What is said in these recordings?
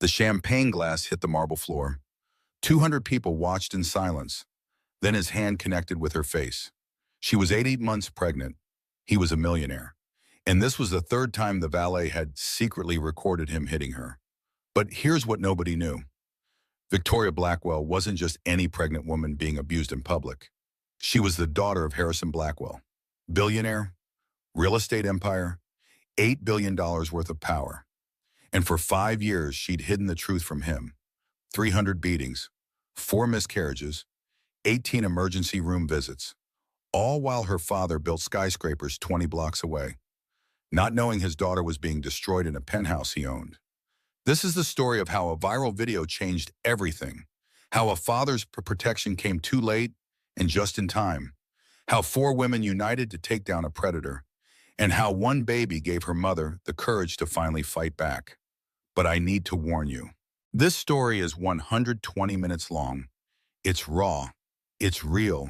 The champagne glass hit the marble floor. 200 people watched in silence. Then his hand connected with her face. She was 8 months pregnant. He was a millionaire. And this was the third time the valet had secretly recorded him hitting her. But here's what nobody knew. Victoria Blackwell wasn't just any pregnant woman being abused in public. She was the daughter of Harrison Blackwell. Billionaire, real estate empire, $8 billion worth of power. And for 5 years, she'd hidden the truth from him. 300 beatings, 4 miscarriages, 18 emergency room visits, all while her father built skyscrapers 20 blocks away, not knowing his daughter was being destroyed in a penthouse he owned. This is the story of how a viral video changed everything, how a father's protection came too late and just in time, how 4 women united to take down a predator, and how one baby gave her mother the courage to finally fight back. But I need to warn you. This story is 120 minutes long. It's raw. It's real.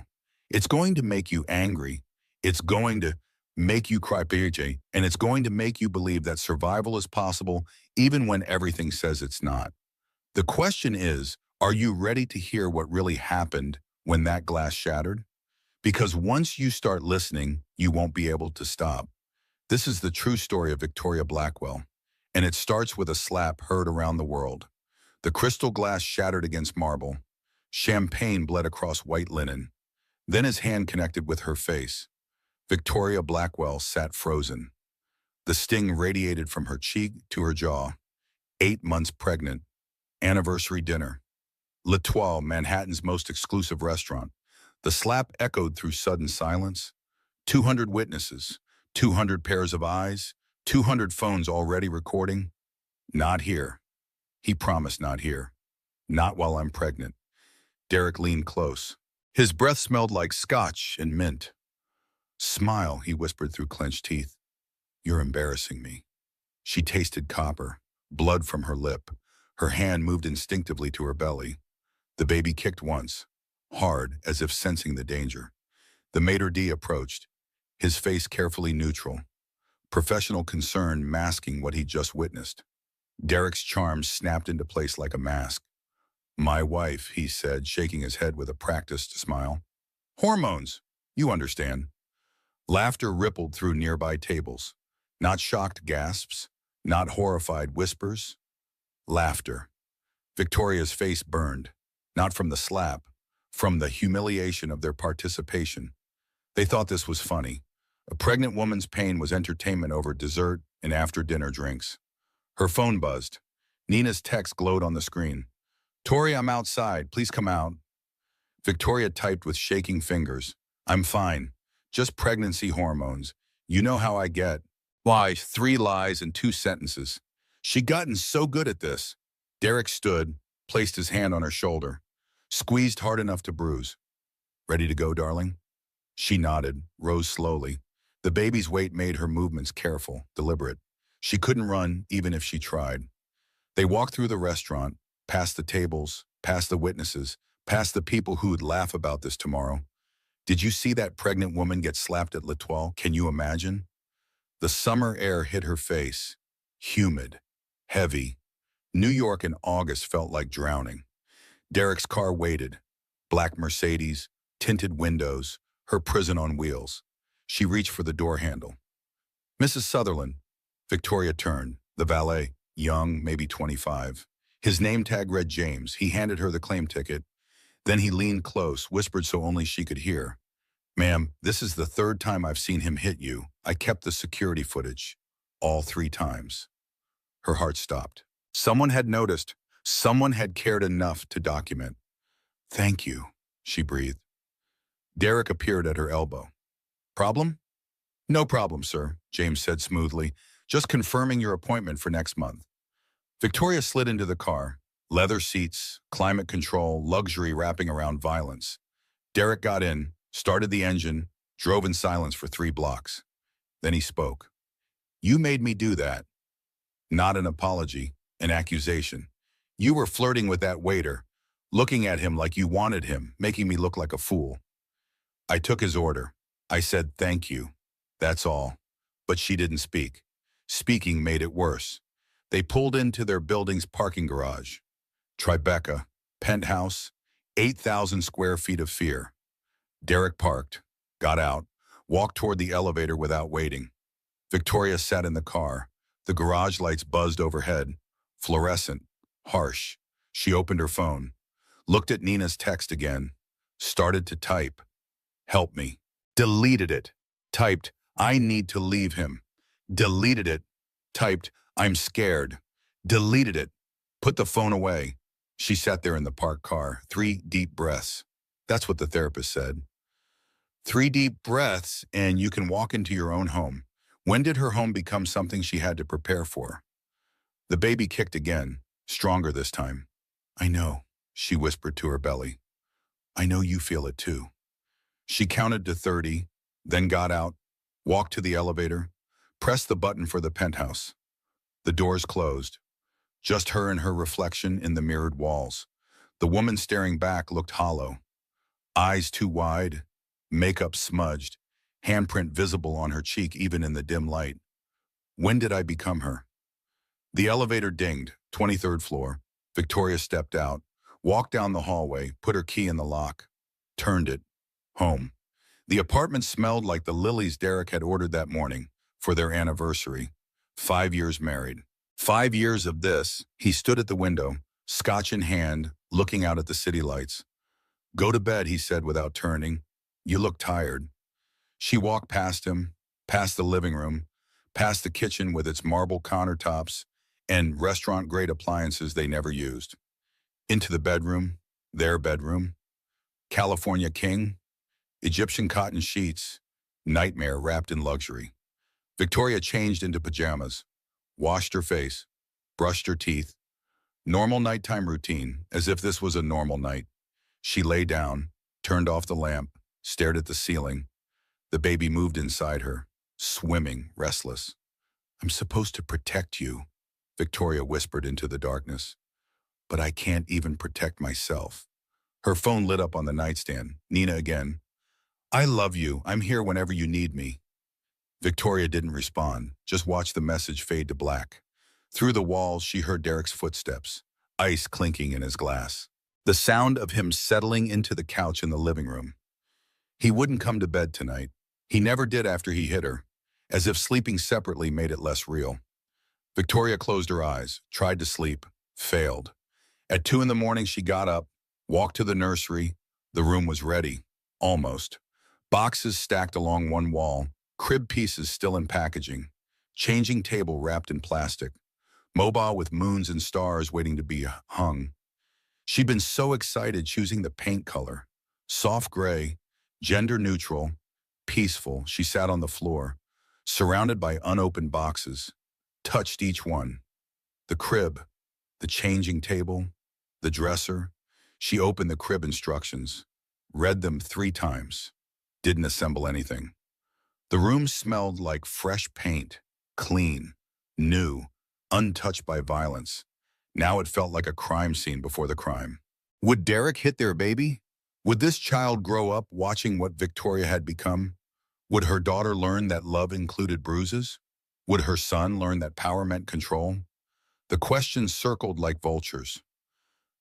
It's going to make you angry. It's going to make you cry, PJ, and it's going to make you believe that survival is possible even when everything says it's not. The question is, are you ready to hear what really happened when that glass shattered? Because once you start listening, you won't be able to stop. This is the true story of Victoria Blackwell, and it starts with a slap heard around the world. The crystal glass shattered against marble. Champagne bled across white linen. Then his hand connected with her face. Victoria Blackwell sat frozen. The sting radiated from her cheek to her jaw. 8 months pregnant. Anniversary dinner. L'Etoile, Manhattan's most exclusive restaurant. The slap echoed through sudden silence. 200 witnesses, 200 pairs of eyes, 200 phones already recording. Not here. He promised not here. Not while I'm pregnant. Derek leaned close. His breath smelled like scotch and mint. Smile, he whispered through clenched teeth. You're embarrassing me. She tasted copper, blood from her lip. Her hand moved instinctively to her belly. The baby kicked once, hard, as if sensing the danger. The maitre d' approached, his face carefully neutral, professional concern masking what he'd just witnessed. Derek's charm snapped into place like a mask. My wife, he said, shaking his head with a practiced smile. Hormones, you understand. Laughter rippled through nearby tables. Not shocked gasps, not horrified whispers. Laughter. Victoria's face burned, not from the slap, from the humiliation of their participation. They thought this was funny. A pregnant woman's pain was entertainment over dessert and after-dinner drinks. Her phone buzzed. Nina's text glowed on the screen. Tori, I'm outside. Please come out. Victoria typed with shaking fingers. I'm fine. Just pregnancy hormones. You know how I get. Why, 3 lies and 2 sentences. She'd gotten so good at this. Derek stood, placed his hand on her shoulder, squeezed hard enough to bruise. Ready to go, darling? She nodded, rose slowly. The baby's weight made her movements careful, deliberate. She couldn't run even if she tried. They walked through the restaurant, past the tables, past the witnesses, past the people who'd laugh about this tomorrow. Did you see that pregnant woman get slapped at L'Etoile? Can you imagine? The summer air hit her face. Humid. Heavy. New York in August felt like drowning. Derek's car waited. Black Mercedes, tinted windows, her prison on wheels. She reached for the door handle. Mrs. Sutherland. Victoria turned. The valet, young, maybe 25. His name tag read James. He handed her the claim ticket. Then he leaned close, whispered so only she could hear. Ma'am, this is the 3rd time I've seen him hit you. I kept the security footage. All 3 times. Her heart stopped. Someone had noticed. Someone had cared enough to document. Thank you, she breathed. Derek appeared at her elbow. Problem? No problem, sir, James said smoothly. Just confirming your appointment for next month. Victoria slid into the car. Leather seats, climate control, luxury wrapping around violence. Derek got in, started the engine, drove in silence for 3 blocks. Then he spoke. You made me do that. Not an apology, an accusation. You were flirting with that waiter, looking at him like you wanted him, making me look like a fool. I took his order. I said thank you. That's all. But she didn't speak. Speaking made it worse. They pulled into their building's parking garage. Tribeca, penthouse, 8,000 square feet of fear. Derek parked, got out, walked toward the elevator without waiting. Victoria sat in the car. The garage lights buzzed overhead. Fluorescent, harsh. She opened her phone, looked at Nina's text again, started to type. Help me. Deleted it. Typed, I need to leave him. Deleted it. Typed, I'm scared. Deleted it. Put the phone away. She sat there in the parked car, 3 deep breaths. That's what the therapist said. 3 deep breaths and you can walk into your own home. When did her home become something she had to prepare for? The baby kicked again, stronger this time. I know, she whispered to her belly. I know you feel it too. She counted to 30, then got out, walked to the elevator, pressed the button for the penthouse. The doors closed. Just her and her reflection in the mirrored walls. The woman staring back looked hollow. Eyes too wide, makeup smudged, handprint visible on her cheek even in the dim light. When did I become her? The elevator dinged, 23rd floor. Victoria stepped out, walked down the hallway, put her key in the lock, turned it. Home. The apartment smelled like the lilies Derek had ordered that morning for their anniversary. 5 years married. 5 years of this. He stood at the window, scotch in hand, looking out at the city lights. Go to bed, he said without turning. You look tired. She walked past him, past the living room, past the kitchen with its marble countertops and restaurant-grade appliances they never used. Into the bedroom, their bedroom. California king, Egyptian cotton sheets, nightmare wrapped in luxury. Victoria changed into pajamas, washed her face, brushed her teeth. Normal nighttime routine, as if this was a normal night. She lay down, turned off the lamp, stared at the ceiling. The baby moved inside her, swimming, restless. I'm supposed to protect you, Victoria whispered into the darkness. But I can't even protect myself. Her phone lit up on the nightstand. Nina again. I love you. I'm here whenever you need me. Victoria didn't respond, just watched the message fade to black. Through the walls, she heard Derek's footsteps, ice clinking in his glass. The sound of him settling into the couch in the living room. He wouldn't come to bed tonight. He never did after he hit her, as if sleeping separately made it less real. Victoria closed her eyes, tried to sleep, failed. At 2 in the morning, she got up, walked to the nursery. The room was ready, almost. Boxes stacked along one wall, crib pieces still in packaging, changing table wrapped in plastic, mobile with moons and stars waiting to be hung. She'd been so excited choosing the paint color. Soft gray, gender neutral, peaceful. She sat on the floor, surrounded by unopened boxes, touched each one. The crib, the changing table, the dresser. She opened the crib instructions, read them 3 times, didn't assemble anything. The room smelled like fresh paint, clean, new, untouched by violence. Now it felt like a crime scene before the crime. Would Derek hit their baby? Would this child grow up watching what Victoria had become? Would her daughter learn that love included bruises? Would her son learn that power meant control? The questions circled like vultures.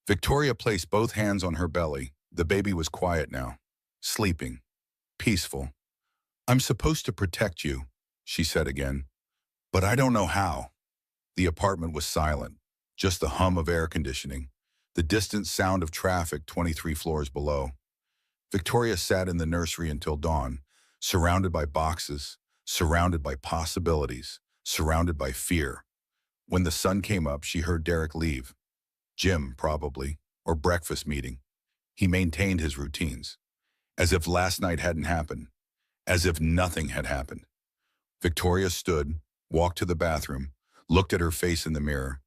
Victoria placed both hands on her belly. The baby was quiet now, sleeping, peaceful. I'm supposed to protect you, she said again, but I don't know how. The apartment was silent, just the hum of air conditioning, the distant sound of traffic 23 floors below. Victoria sat in the nursery until dawn, surrounded by boxes, surrounded by possibilities, surrounded by fear. When the sun came up, she heard Derek leave. Gym, probably, or breakfast meeting. He maintained his routines, as if last night hadn't happened, as if nothing had happened. Victoria stood, walked to the bathroom, looked at her face in the mirror.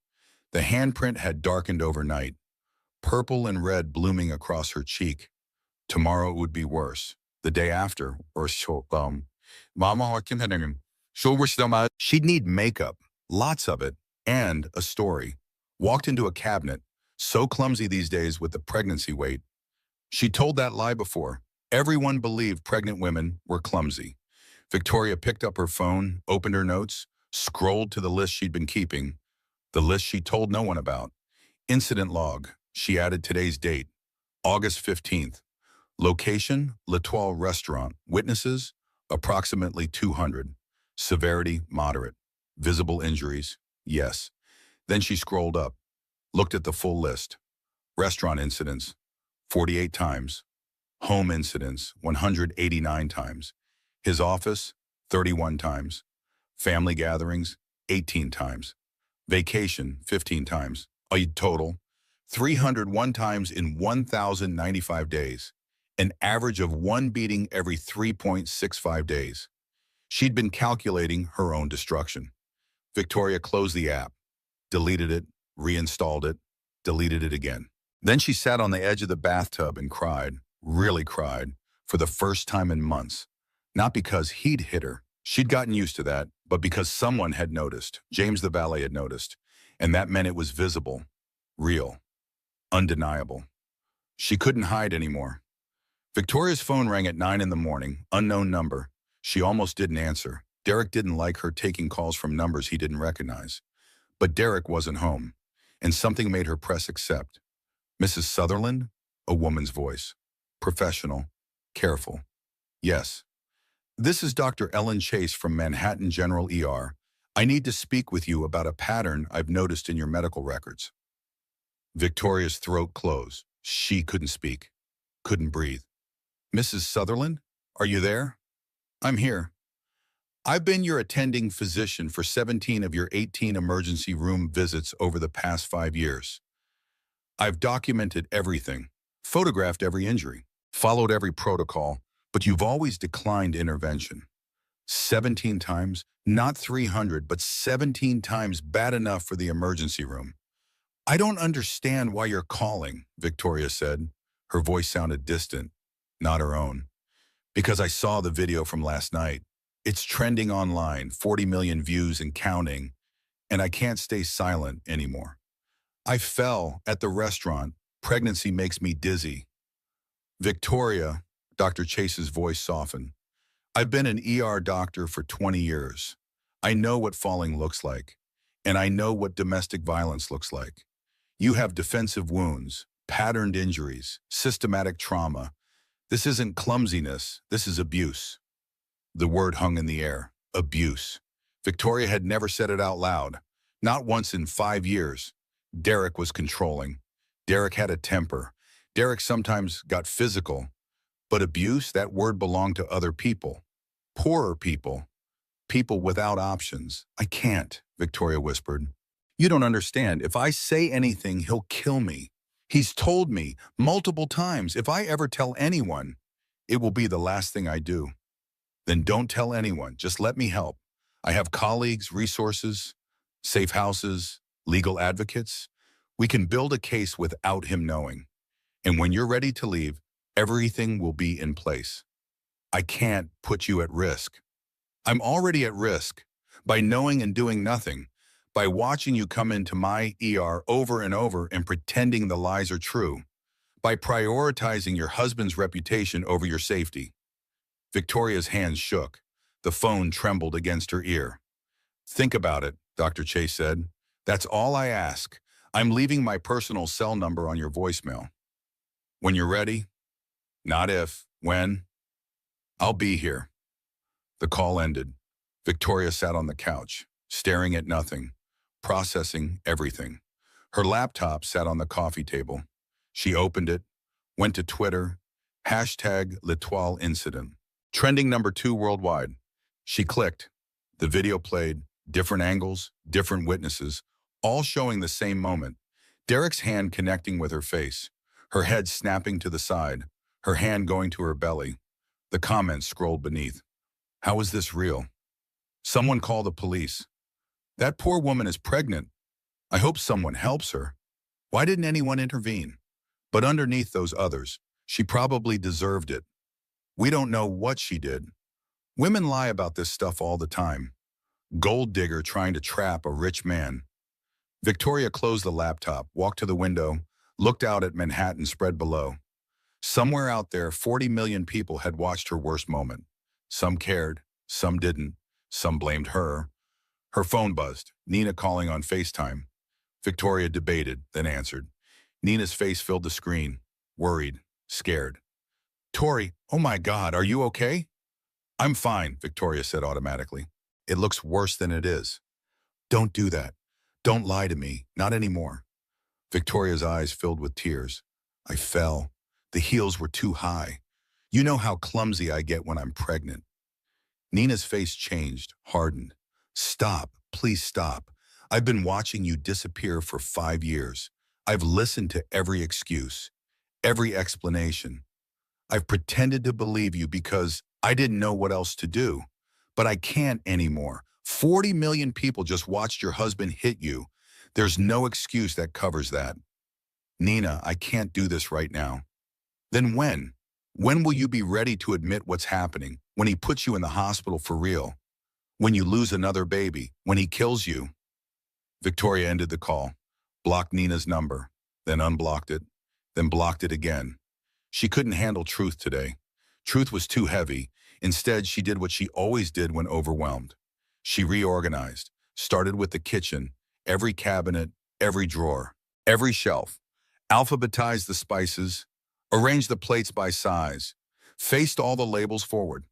The handprint had darkened overnight, purple and red blooming across her cheek. Tomorrow it would be worse. The day after, or she'd need makeup, lots of it, and a story. Walked into a cabinet, so clumsy these days with the pregnancy weight. She told that lie before. Everyone believed pregnant women were clumsy. Victoria picked up her phone, opened her notes, scrolled to the list she'd been keeping. The list she told no one about. Incident log. She added today's date, August 15th. Location, L'Etoile Restaurant. Witnesses, approximately 200. Severity, moderate. Visible injuries, yes. Then she scrolled up, looked at the full list. Restaurant incidents, 48 times. Home incidents, 189 times. His office, 31 times. Family gatherings, 18 times. Vacation, 15 times. A total, 301 times in 1,095 days. An average of one beating every 3.65 days. She'd been calculating her own destruction. Victoria closed the app, deleted it, reinstalled it, deleted it again. Then she sat on the edge of the bathtub and cried, really cried, for the first time in months. Not because he'd hit her. She'd gotten used to that, but because someone had noticed. James the valet had noticed. And that meant it was visible, real, undeniable. She couldn't hide anymore. Victoria's phone rang at 9 in the morning, unknown number. She almost didn't answer. Derek didn't like her taking calls from numbers he didn't recognize. But Derek wasn't home, and something made her press accept. Mrs. Sutherland? A woman's voice. Professional. Careful. Yes. This is Dr. Ellen Chase from Manhattan General ER. I need to speak with you about a pattern I've noticed in your medical records. Victoria's throat closed. She couldn't speak. Couldn't breathe. Mrs. Sutherland? Are you there? I'm here. I've been your attending physician for 17 of your 18 emergency room visits over the past 5 years. I've documented everything, photographed every injury, followed every protocol, but you've always declined intervention. 17 times, not 300, but 17 times bad enough for the emergency room. I don't understand why you're calling, Victoria said. Her voice sounded distant, not her own. Because I saw the video from last night. It's trending online, 40 million views and counting, and I can't stay silent anymore. I fell at the restaurant. Pregnancy makes me dizzy. Victoria, Dr. Chase's voice softened. I've been an ER doctor for 20 years. I know what falling looks like, and I know what domestic violence looks like. You have defensive wounds, patterned injuries, systematic trauma. This isn't clumsiness, this is abuse. The word hung in the air, abuse. Victoria had never said it out loud, not once in 5 years. Derek was controlling. Derek had a temper. Derek sometimes got physical. But abuse, that word belonged to other people. Poorer people. People without options. I can't, Victoria whispered. You don't understand. If I say anything, he'll kill me. He's told me multiple times, if I ever tell anyone, it will be the last thing I do. Then don't tell anyone. Just let me help. I have colleagues, resources, safe houses, legal advocates. We can build a case without him knowing. And when you're ready to leave, everything will be in place. I can't put you at risk. I'm already at risk by knowing and doing nothing, by watching you come into my ER over and over and pretending the lies are true, by prioritizing your husband's reputation over your safety. Victoria's hands shook. The phone trembled against her ear. Think about it, Dr. Chase said. That's all I ask. I'm leaving my personal cell number on your voicemail. When you're ready, not if, when, I'll be here. The call ended. Victoria sat on the couch, staring at nothing, processing everything. Her laptop sat on the coffee table. She opened it, went to Twitter, #L'Etoile incident. Trending #2 worldwide. She clicked. The video played, different angles, different witnesses, all showing the same moment. Derek's hand connecting with her face, her head snapping to the side, her hand going to her belly. The comments scrolled beneath. How is this real? Someone call the police. That poor woman is pregnant. I hope someone helps her. Why didn't anyone intervene? But underneath those others, she probably deserved it. We don't know what she did. Women lie about this stuff all the time. Gold digger trying to trap a rich man. Victoria closed the laptop, walked to the window, looked out at Manhattan spread below. Somewhere out there, 40 million people had watched her worst moment. Some cared, some didn't, some blamed her. Her phone buzzed, Nina calling on FaceTime. Victoria debated, then answered. Nina's face filled the screen, worried, scared. Tori, oh my God, are you okay? I'm fine, Victoria said automatically. It looks worse than it is. Don't do that. Don't lie to me, not anymore. Victoria's eyes filled with tears. I fell. The heels were too high. You know how clumsy I get when I'm pregnant. Nina's face changed, hardened. Stop, please stop. I've been watching you disappear for 5 years. I've listened to every excuse, every explanation. I've pretended to believe you because I didn't know what else to do. But I can't anymore. 40 million people just watched your husband hit you. There's no excuse that covers that. Nina, I can't do this right now. Then when? When will you be ready to admit what's happening? When he puts you in the hospital for real? When you lose another baby? When he kills you? Victoria ended the call, blocked Nina's number, then unblocked it, then blocked it again. She couldn't handle truth today. Truth was too heavy. Instead, she did what she always did when overwhelmed. She reorganized, started with the kitchen, every cabinet, every drawer, every shelf, alphabetized the spices, arranged the plates by size, faced all the labels forward.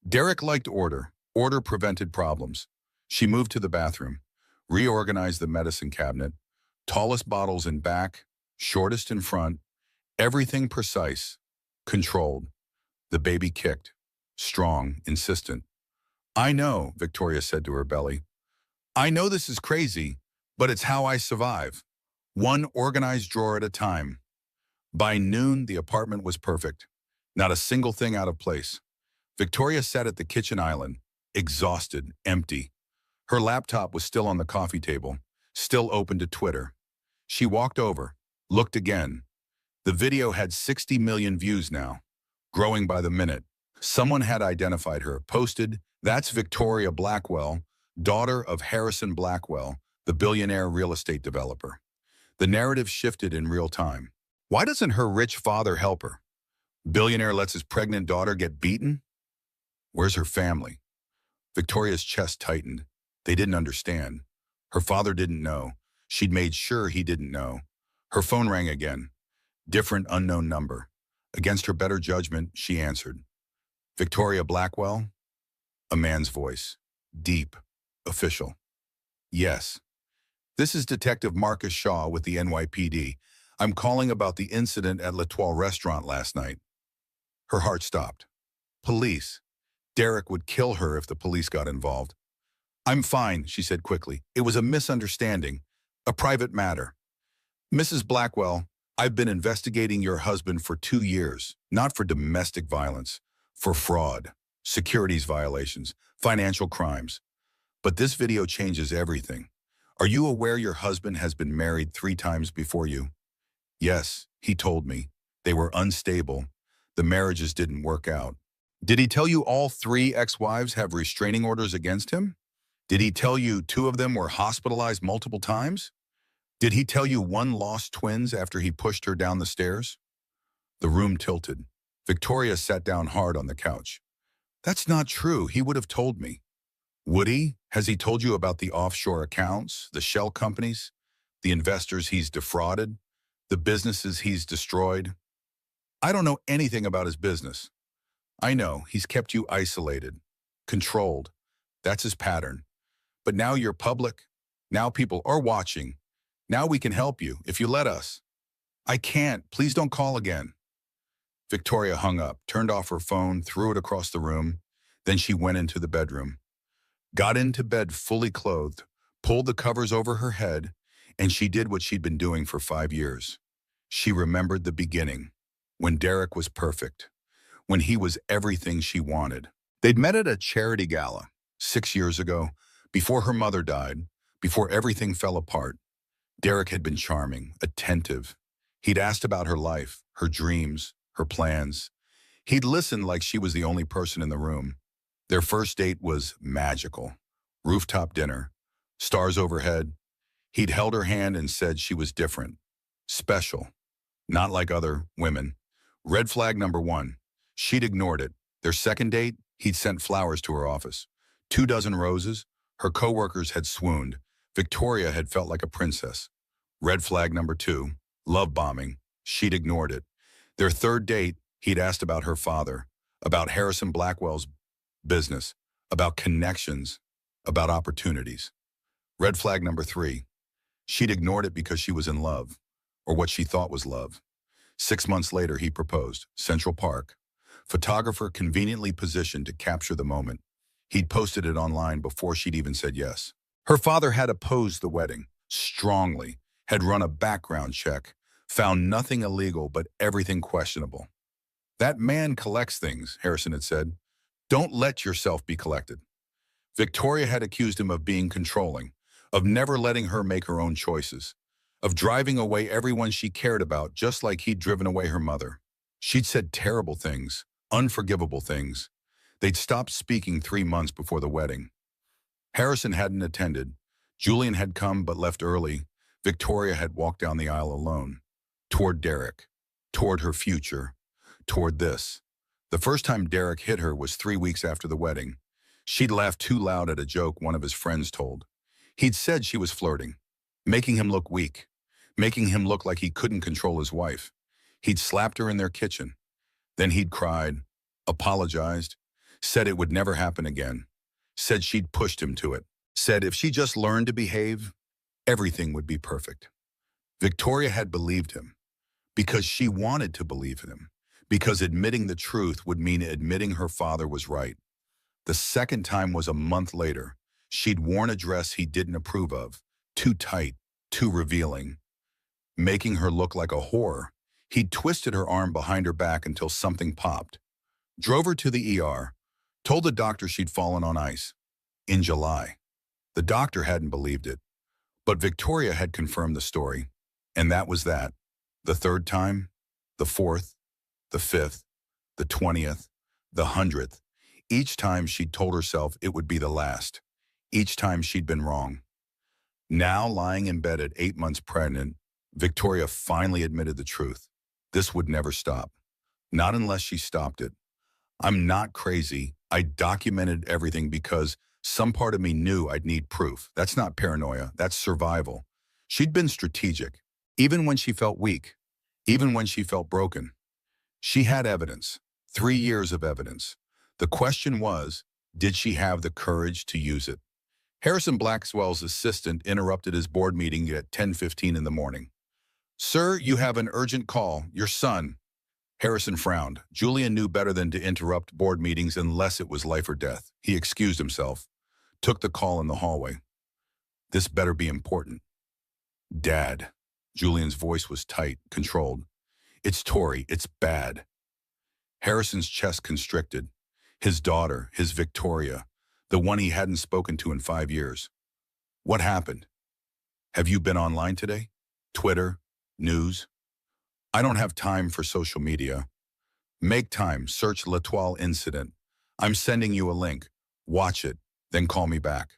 Derek liked order. Order prevented problems. She moved to the bathroom, reorganized the medicine cabinet, tallest bottles in back, shortest in front, everything precise, controlled. The baby kicked, strong, insistent. I know, Victoria said to her belly. I know this is crazy, but it's how I survive. One organized drawer at a time. By noon, the apartment was perfect. Not a single thing out of place. Victoria sat at the kitchen island, exhausted, empty. Her laptop was still on the coffee table, still open to Twitter. She walked over, looked again. The video had 60 million views now, growing by the minute. Someone had identified her, posted, "That's Victoria Blackwell, daughter of Harrison Blackwell, the billionaire real estate developer." The narrative shifted in real time. Why doesn't her rich father help her? Billionaire lets his pregnant daughter get beaten? Where's her family? Victoria's chest tightened. They didn't understand. Her father didn't know. She'd made sure he didn't know. Her phone rang again. Different unknown number. Against her better judgment, she answered. Victoria Blackwell? A man's voice. Deep. Official. Yes. This is Detective Marcus Shaw with the NYPD. I'm calling about the incident at L'Etoile restaurant last night. Her heart stopped. Police. Derek would kill her if the police got involved. I'm fine, she said quickly. It was a misunderstanding. A private matter. Mrs. Blackwell, I've been investigating your husband for 2 years, not for domestic violence, for fraud, securities violations, financial crimes. But this video changes everything. Are you aware your husband has been married 3 times before you? Yes, he told me. They were unstable. The marriages didn't work out. Did he tell you all 3 ex-wives have restraining orders against him? Did he tell you 2 of them were hospitalized multiple times? Did he tell you 1 lost twins after he pushed her down the stairs? The room tilted. Victoria sat down hard on the couch. That's not true. He would have told me. Would he? Has he told you about the offshore accounts, the shell companies, the investors he's defrauded, the businesses he's destroyed? I don't know anything about his business. I know he's kept you isolated, controlled. That's his pattern. But now you're public. Now people are watching. Now we can help you, if you let us. I can't. Please don't call again. Victoria hung up, turned off her phone, threw it across the room. Then she went into the bedroom. Got into bed fully clothed, pulled the covers over her head, and she did what she'd been doing for 5 years. She remembered the beginning, when Derek was perfect, when he was everything she wanted. They'd met at a charity gala 6 years ago, before her mother died, before everything fell apart. Derek had been charming, attentive. He'd asked about her life, her dreams, her plans. He'd listened like she was the only person in the room. Their first date was magical. Rooftop dinner, stars overhead. He'd held her hand and said she was different, special, not like other women. Red flag number 1. She'd ignored it. Their second date, he'd sent flowers to her office. 2 dozen roses. Her coworkers had swooned. Victoria had felt like a princess. Red flag number 2, love bombing. She'd ignored it. Their third date, he'd asked about her father, about Harrison Blackwell's business, about connections, about opportunities. Red flag number 3, she'd ignored it because she was in love, or what she thought was love. 6 months later, he proposed. Central Park. Photographer conveniently positioned to capture the moment. He'd posted it online before she'd even said yes. Her father had opposed the wedding, strongly, had run a background check, found nothing illegal but everything questionable. That man collects things, Harrison had said. Don't let yourself be collected. Victoria had accused him of being controlling, of never letting her make her own choices, of driving away everyone she cared about just like he'd driven away her mother. She'd said terrible things, unforgivable things. They'd stopped speaking 3 months before the wedding. Harrison hadn't attended. Julian had come but left early. Victoria had walked down the aisle alone, toward Derek, toward her future, toward this. The first time Derek hit her was 3 weeks after the wedding. She'd laughed too loud at a joke one of his friends told. He'd said she was flirting, making him look weak, making him look like he couldn't control his wife. He'd slapped her in their kitchen. Then he'd cried, apologized, said it would never happen again, said she'd pushed him to it, said if she just learned to behave, everything would be perfect. Victoria had believed him because she wanted to believe him, because admitting the truth would mean admitting her father was right. The second time was a month later. She'd worn a dress he didn't approve of, too tight, too revealing, making her look like a whore. He'd twisted her arm behind her back until something popped. Drove her to the ER, told the doctor she'd fallen on ice. In July. The doctor hadn't believed it, but Victoria had confirmed the story, and that was that. The third time, the fourth, the fifth, the 20th, the 100th. Each time she'd told herself it would be the last. Each time she'd been wrong. Now, lying in bed at 8 months pregnant, Victoria finally admitted the truth. This would never stop. Not unless she stopped it. I'm not crazy. I documented everything because some part of me knew I'd need proof. That's not paranoia. That's survival. She'd been strategic, even when she felt weak, even when she felt broken. She had evidence, 3 years of evidence. The question was, did she have the courage to use it? Harrison Blackwell's assistant interrupted his board meeting at 10:15 in the morning. Sir, you have an urgent call. Your son. Harrison frowned. Julian knew better than to interrupt board meetings unless it was life or death. He excused himself, took the call in the hallway. This better be important. Dad. Julian's voice was tight, controlled. It's Tori. It's bad. Harrison's chest constricted. His daughter, his Victoria, the one he hadn't spoken to in 5 years. What happened? Have you been online today? Twitter? News? I don't have time for social media. Make time. Search L'Etoile incident. I'm sending you a link. Watch it, then call me back.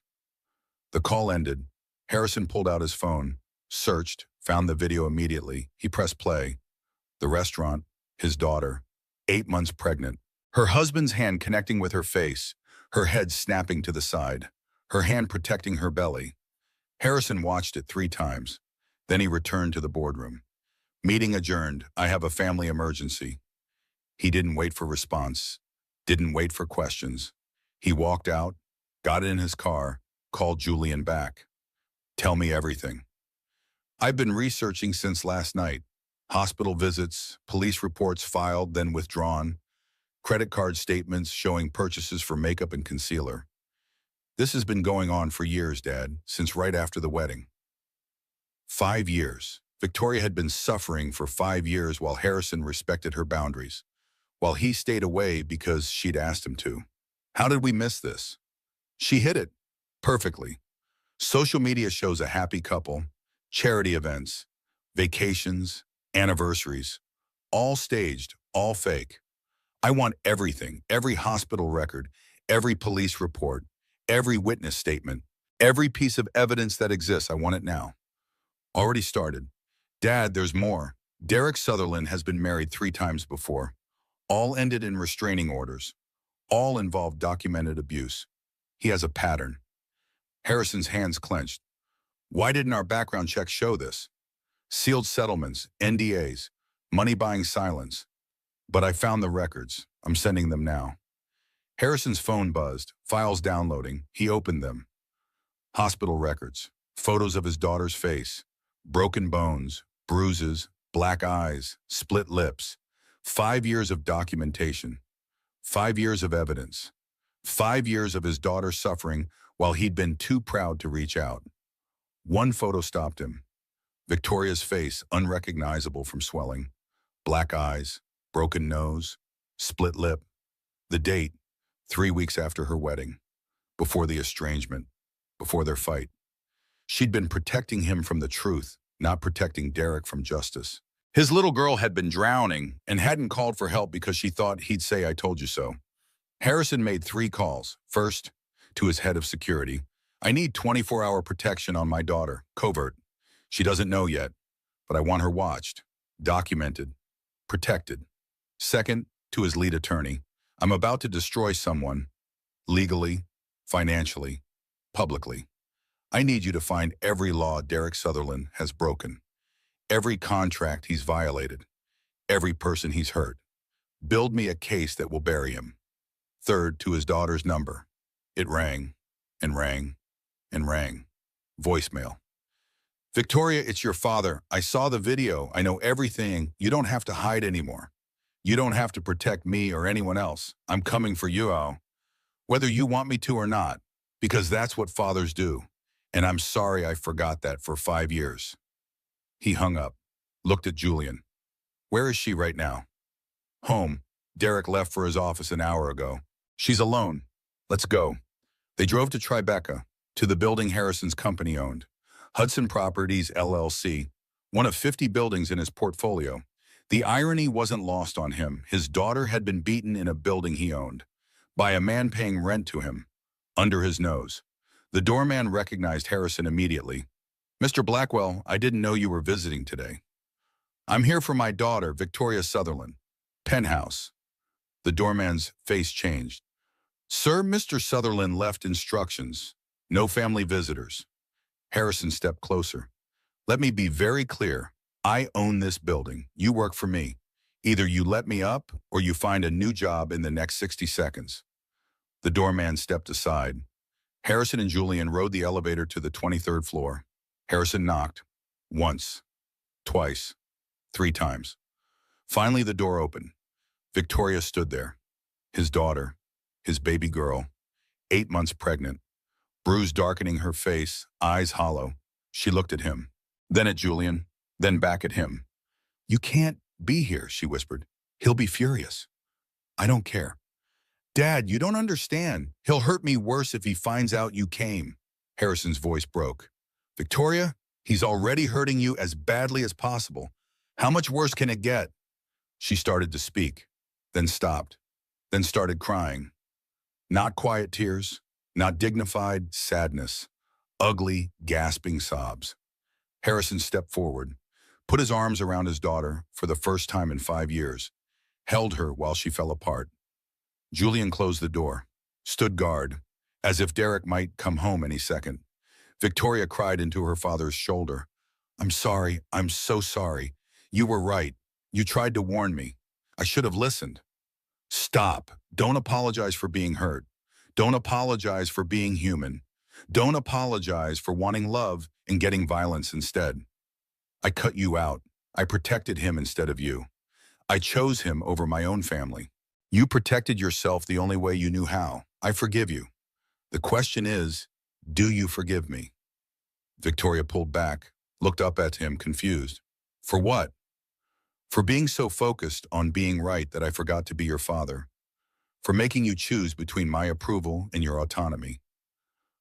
The call ended. Harrison pulled out his phone, searched, found the video immediately. He pressed play. The restaurant, his daughter, 8 months pregnant. Her husband's hand connecting with her face, her head snapping to the side, her hand protecting her belly. Harrison watched it 3 times. Then he returned to the boardroom. Meeting adjourned. I have a family emergency. He didn't wait for response, didn't wait for questions. He walked out, got in his car, called Julian back. Tell me everything. I've been researching since last night. Hospital visits, police reports filed, then withdrawn, credit card statements showing purchases for makeup and concealer. This has been going on for years, Dad, since right after the wedding. 5 years. Victoria had been suffering for 5 years while Harrison respected her boundaries, while he stayed away because she'd asked him to. How did we miss this? She hit it perfectly. Social media shows a happy couple, charity events, vacations, anniversaries, all staged, all fake. I want everything, every hospital record, every police report, every witness statement, every piece of evidence that exists. I want it now. Already started. Dad, there's more. Derek Sutherland has been married 3 times before. All ended in restraining orders. All involved documented abuse. He has a pattern. Harrison's hands clenched. Why didn't our background check show this? Sealed settlements, NDAs, money-buying silence. But I found the records. I'm sending them now. Harrison's phone buzzed, files downloading. He opened them. Hospital records, photos of his daughter's face, broken bones, bruises, black eyes, split lips. 5 years of documentation, 5 years of evidence, 5 years of his daughter suffering while he'd been too proud to reach out. One photo stopped him. Victoria's face, unrecognizable from swelling. Black eyes, broken nose, split lip. The date, 3 weeks after her wedding, before the estrangement, before their fight. She'd been protecting him from the truth, not protecting Derek from justice. His little girl had been drowning and hadn't called for help because she thought he'd say, "I told you so." Harrison made 3 calls. First, to his head of security. "I need 24-hour protection on my daughter, covert. She doesn't know yet, but I want her watched, documented, protected." Second, to his lead attorney. "I'm about to destroy someone, legally, financially, publicly. I need you to find every law Derek Sutherland has broken, every contract he's violated, every person he's hurt. Build me a case that will bury him." Third, to his daughter's number. It rang, and rang, and rang. Voicemail. "Victoria, it's your father. I saw the video. I know everything. You don't have to hide anymore. You don't have to protect me or anyone else. I'm coming for you, Al. Whether you want me to or not, because that's what fathers do. And I'm sorry I forgot that for 5 years." He hung up, looked at Julian. "Where is she right now?" "Home. Derek left for his office an hour ago. She's alone. Let's go." They drove to Tribeca, to the building Harrison's company owned. Hudson Properties, LLC, one of 50 buildings in his portfolio. The irony wasn't lost on him. His daughter had been beaten in a building he owned, by a man paying rent to him, under his nose. The doorman recognized Harrison immediately. "Mr. Blackwell, I didn't know you were visiting today." "I'm here for my daughter, Victoria Sutherland. Penthouse." The doorman's face changed. "Sir, Mr. Sutherland left instructions. No family visitors." Harrison stepped closer. "Let me be very clear. I own this building. You work for me. Either you let me up or you find a new job in the next 60 seconds. The doorman stepped aside. Harrison and Julian rode the elevator to the 23rd floor. Harrison knocked. Once. Twice. 3 times. Finally, the door opened. Victoria stood there. His daughter. His baby girl. 8 months pregnant. Bruise darkening her face, eyes hollow. She looked at him. Then at Julian. Then back at him. "You can't be here," she whispered. "He'll be furious." "I don't care." "Dad, you don't understand. He'll hurt me worse if he finds out you came." Harrison's voice broke. "Victoria, he's already hurting you as badly as possible. How much worse can it get?" She started to speak, then stopped, then started crying. Not quiet tears, not dignified sadness, ugly, gasping sobs. Harrison stepped forward, put his arms around his daughter for the first time in 5 years, held her while she fell apart. Julian closed the door, stood guard, as if Derek might come home any second. Victoria cried into her father's shoulder. "I'm sorry, I'm so sorry. You were right. You tried to warn me. I should have listened." "Stop. Don't apologize for being hurt. Don't apologize for being human. Don't apologize for wanting love and getting violence instead. I cut you out. I protected him instead of you. I chose him over my own family. You protected yourself the only way you knew how. I forgive you. The question is, do you forgive me?" Victoria pulled back, looked up at him, confused. "For what?" "For being so focused on being right that I forgot to be your father. For making you choose between my approval and your autonomy.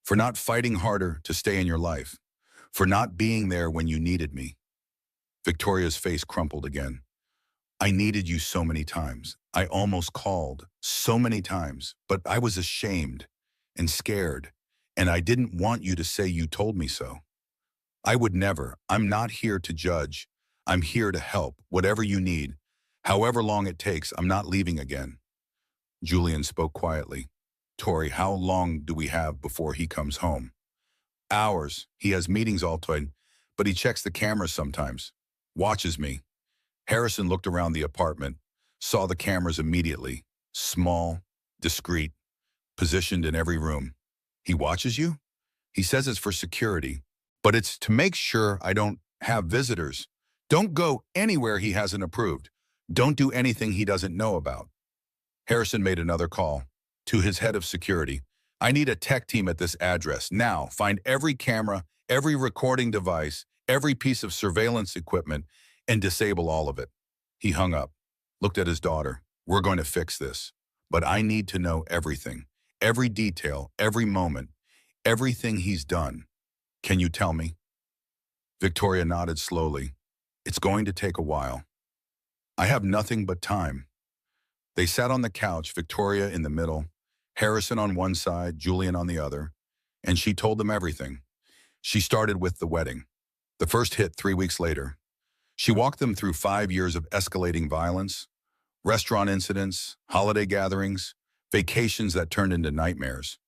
For not fighting harder to stay in your life. For not being there when you needed me." Victoria's face crumpled again. "I needed you so many times. I almost called so many times, but I was ashamed and scared, and I didn't want you to say you told me so. I would never. I'm not here to judge. I'm here to help, whatever you need. However long it takes, I'm not leaving again." Julian spoke quietly. "Tori, how long do we have before he comes home?" "Hours. He has meetings all time, but he checks the cameras sometimes. Watches me. Harrison looked around the apartment, saw the cameras immediately. Small, discreet, positioned in every room. He watches you? He says it's for security, but it's to make sure I don't have visitors. Don't go anywhere he hasn't approved. Don't do anything he doesn't know about. Harrison made another call to his head of security. I need a tech team at this address. Now, find every camera, every recording device, every piece of surveillance equipment, and disable all of it. He hung up, looked at his daughter. We're going to fix this, but I need to know everything, every detail, every moment, everything he's done. Can you tell me? Victoria nodded slowly. It's going to take a while. I have nothing but time. They sat on the couch, Victoria in the middle, Harrison on one side, Julian on the other, and she told them everything. She started with the wedding. The first hit 3 weeks later. She walked them through 5 years of escalating violence, restaurant incidents, holiday gatherings, vacations that turned into nightmares.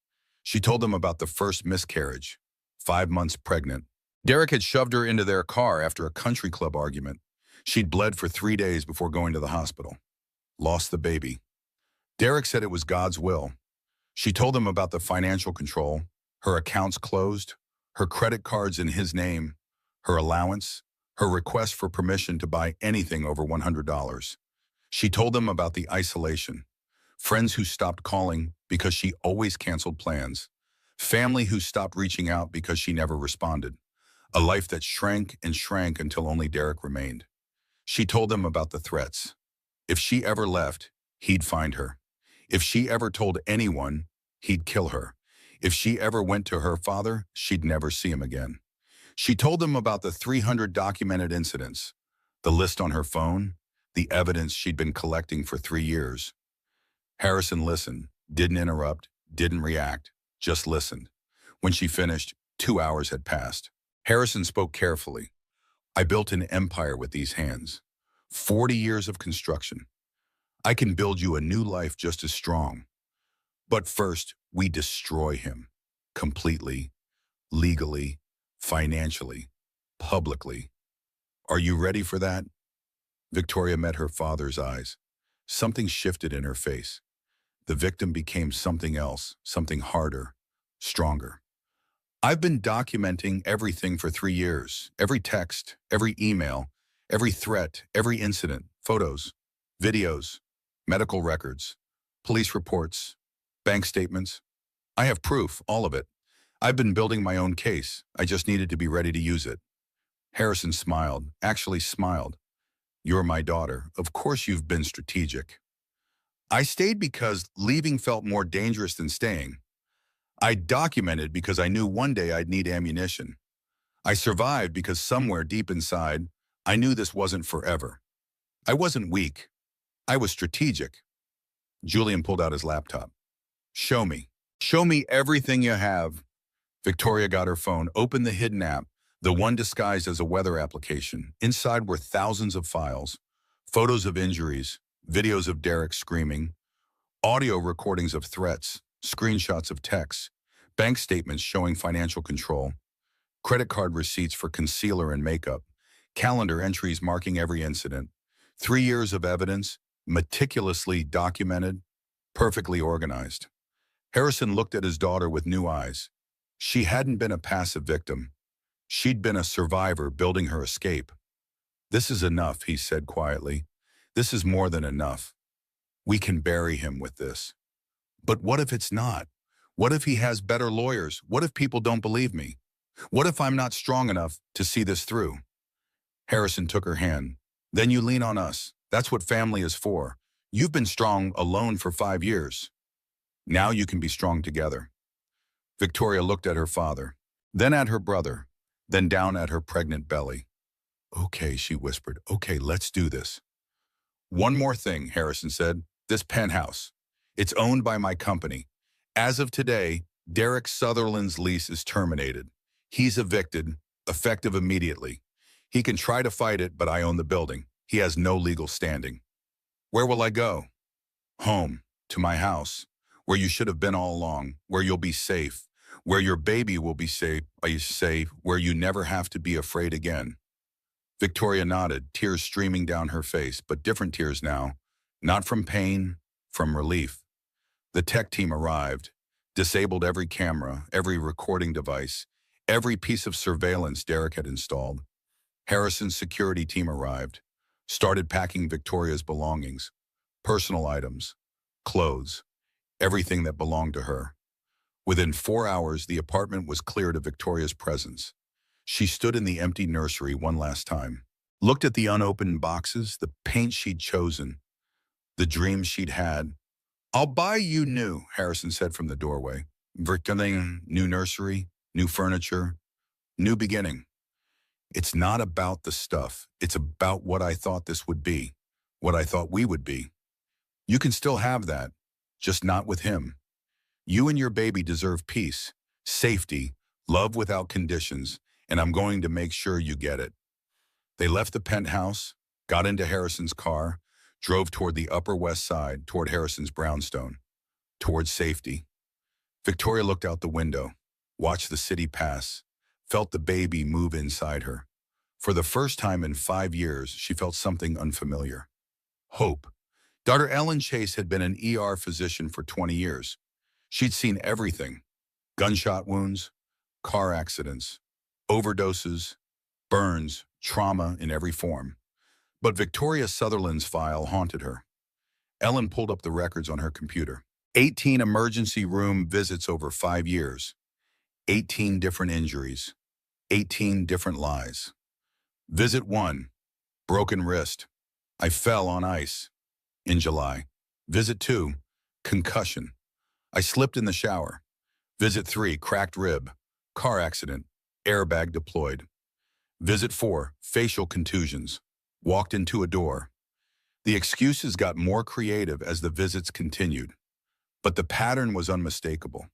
She told them about the first miscarriage, 5 months pregnant. Derek had shoved her into their car after a country club argument. She'd bled for 3 days before going to the hospital. Lost the baby. Derek said it was God's will. She told them about the financial control, her accounts closed, her credit cards in his name, her allowance, her request for permission to buy anything over $100. She told them about the isolation, friends who stopped calling because she always canceled plans, family who stopped reaching out because she never responded, a life that shrank and shrank until only Derek remained. She told them about the threats. If she ever left, he'd find her. If she ever told anyone, he'd kill her. If she ever went to her father, she'd never see him again. She told them about the 300 documented incidents, the list on her phone, the evidence she'd been collecting for 3 years. Harrison listened, didn't interrupt, didn't react, just listened. When she finished, 2 hours had passed. Harrison spoke carefully. I built an empire with these hands. 40 years of construction. I can build you a new life just as strong. But first, we destroy him. Completely, legally, financially, publicly. Are you ready for that? Victoria met her father's eyes. Something shifted in her face. The victim became something else, something harder, stronger. I've been documenting everything for 3 years. Every text, every email, every threat, every incident, photos, videos, medical records, police reports, bank statements. I have proof, all of it. I've been building my own case. I just needed to be ready to use it. Harrison smiled, actually smiled. You're my daughter. Of course you've been strategic. I stayed because leaving felt more dangerous than staying. I documented because I knew one day I'd need ammunition. I survived because somewhere deep inside, I knew this wasn't forever. I wasn't weak. I was strategic. Julian pulled out his laptop. Show me. Show me everything you have. Victoria got her phone, opened the hidden app, the one disguised as a weather application. Inside were thousands of files, photos of injuries, videos of Derek screaming, audio recordings of threats, screenshots of texts, bank statements showing financial control, credit card receipts for concealer and makeup, calendar entries marking every incident, 3 years of evidence, meticulously documented, perfectly organized. Harrison looked at his daughter with new eyes. She hadn't been a passive victim. She'd been a survivor building her escape. This is enough, he said quietly. This is more than enough. We can bury him with this. But what if it's not? What if he has better lawyers? What if people don't believe me? What if I'm not strong enough to see this through? Harrison took her hand. Then you lean on us. That's what family is for. You've been strong alone for 5 years. Now you can be strong together. Victoria looked at her father, then at her brother, then down at her pregnant belly. Okay, she whispered. Okay, let's do this. One more thing, Harrison said. This penthouse. It's owned by my company. As of today, Derek Sutherland's lease is terminated. He's evicted, effective immediately. He can try to fight it, but I own the building. He has no legal standing. Where will I go? Home, to my house, where you should have been all along, where you'll be safe, where your baby will be safe, where you never have to be afraid again. Victoria nodded, tears streaming down her face, but different tears now. Not from pain, from relief. The tech team arrived, disabled every camera, every recording device, every piece of surveillance Derek had installed. Harrison's security team arrived, started packing Victoria's belongings, personal items, clothes, everything that belonged to her. Within 4 hours, the apartment was cleared of Victoria's presence. She stood in the empty nursery one last time, looked at the unopened boxes, the paint she'd chosen, the dreams she'd had. "I'll buy you new," Harrison said from the doorway. New nursery, new furniture, new beginning. "It's not about the stuff. It's about what I thought this would be, what I thought we would be. You can still have that, just not with him. You and your baby deserve peace, safety, love without conditions, and I'm going to make sure you get it." They left the penthouse, got into Harrison's car, drove toward the Upper West Side, toward Harrison's brownstone, toward safety. Victoria looked out the window, watched the city pass, felt the baby move inside her. For the first time in 5 years, she felt something unfamiliar. Hope. Dr. Ellen Chase had been an ER physician for 20 years. She'd seen everything: gunshot wounds, car accidents, overdoses, burns, trauma in every form. But Victoria Sutherland's file haunted her. Ellen pulled up the records on her computer. 18 emergency room visits over 5 years. 18 different injuries. 18 different lies. Visit 1, broken wrist. I fell on ice in July. Visit 2, concussion. I slipped in the shower. Visit 3, cracked rib, car accident, airbag deployed. Visit 4, facial contusions, walked into a door. The excuses got more creative as the visits continued, but the pattern was unmistakable.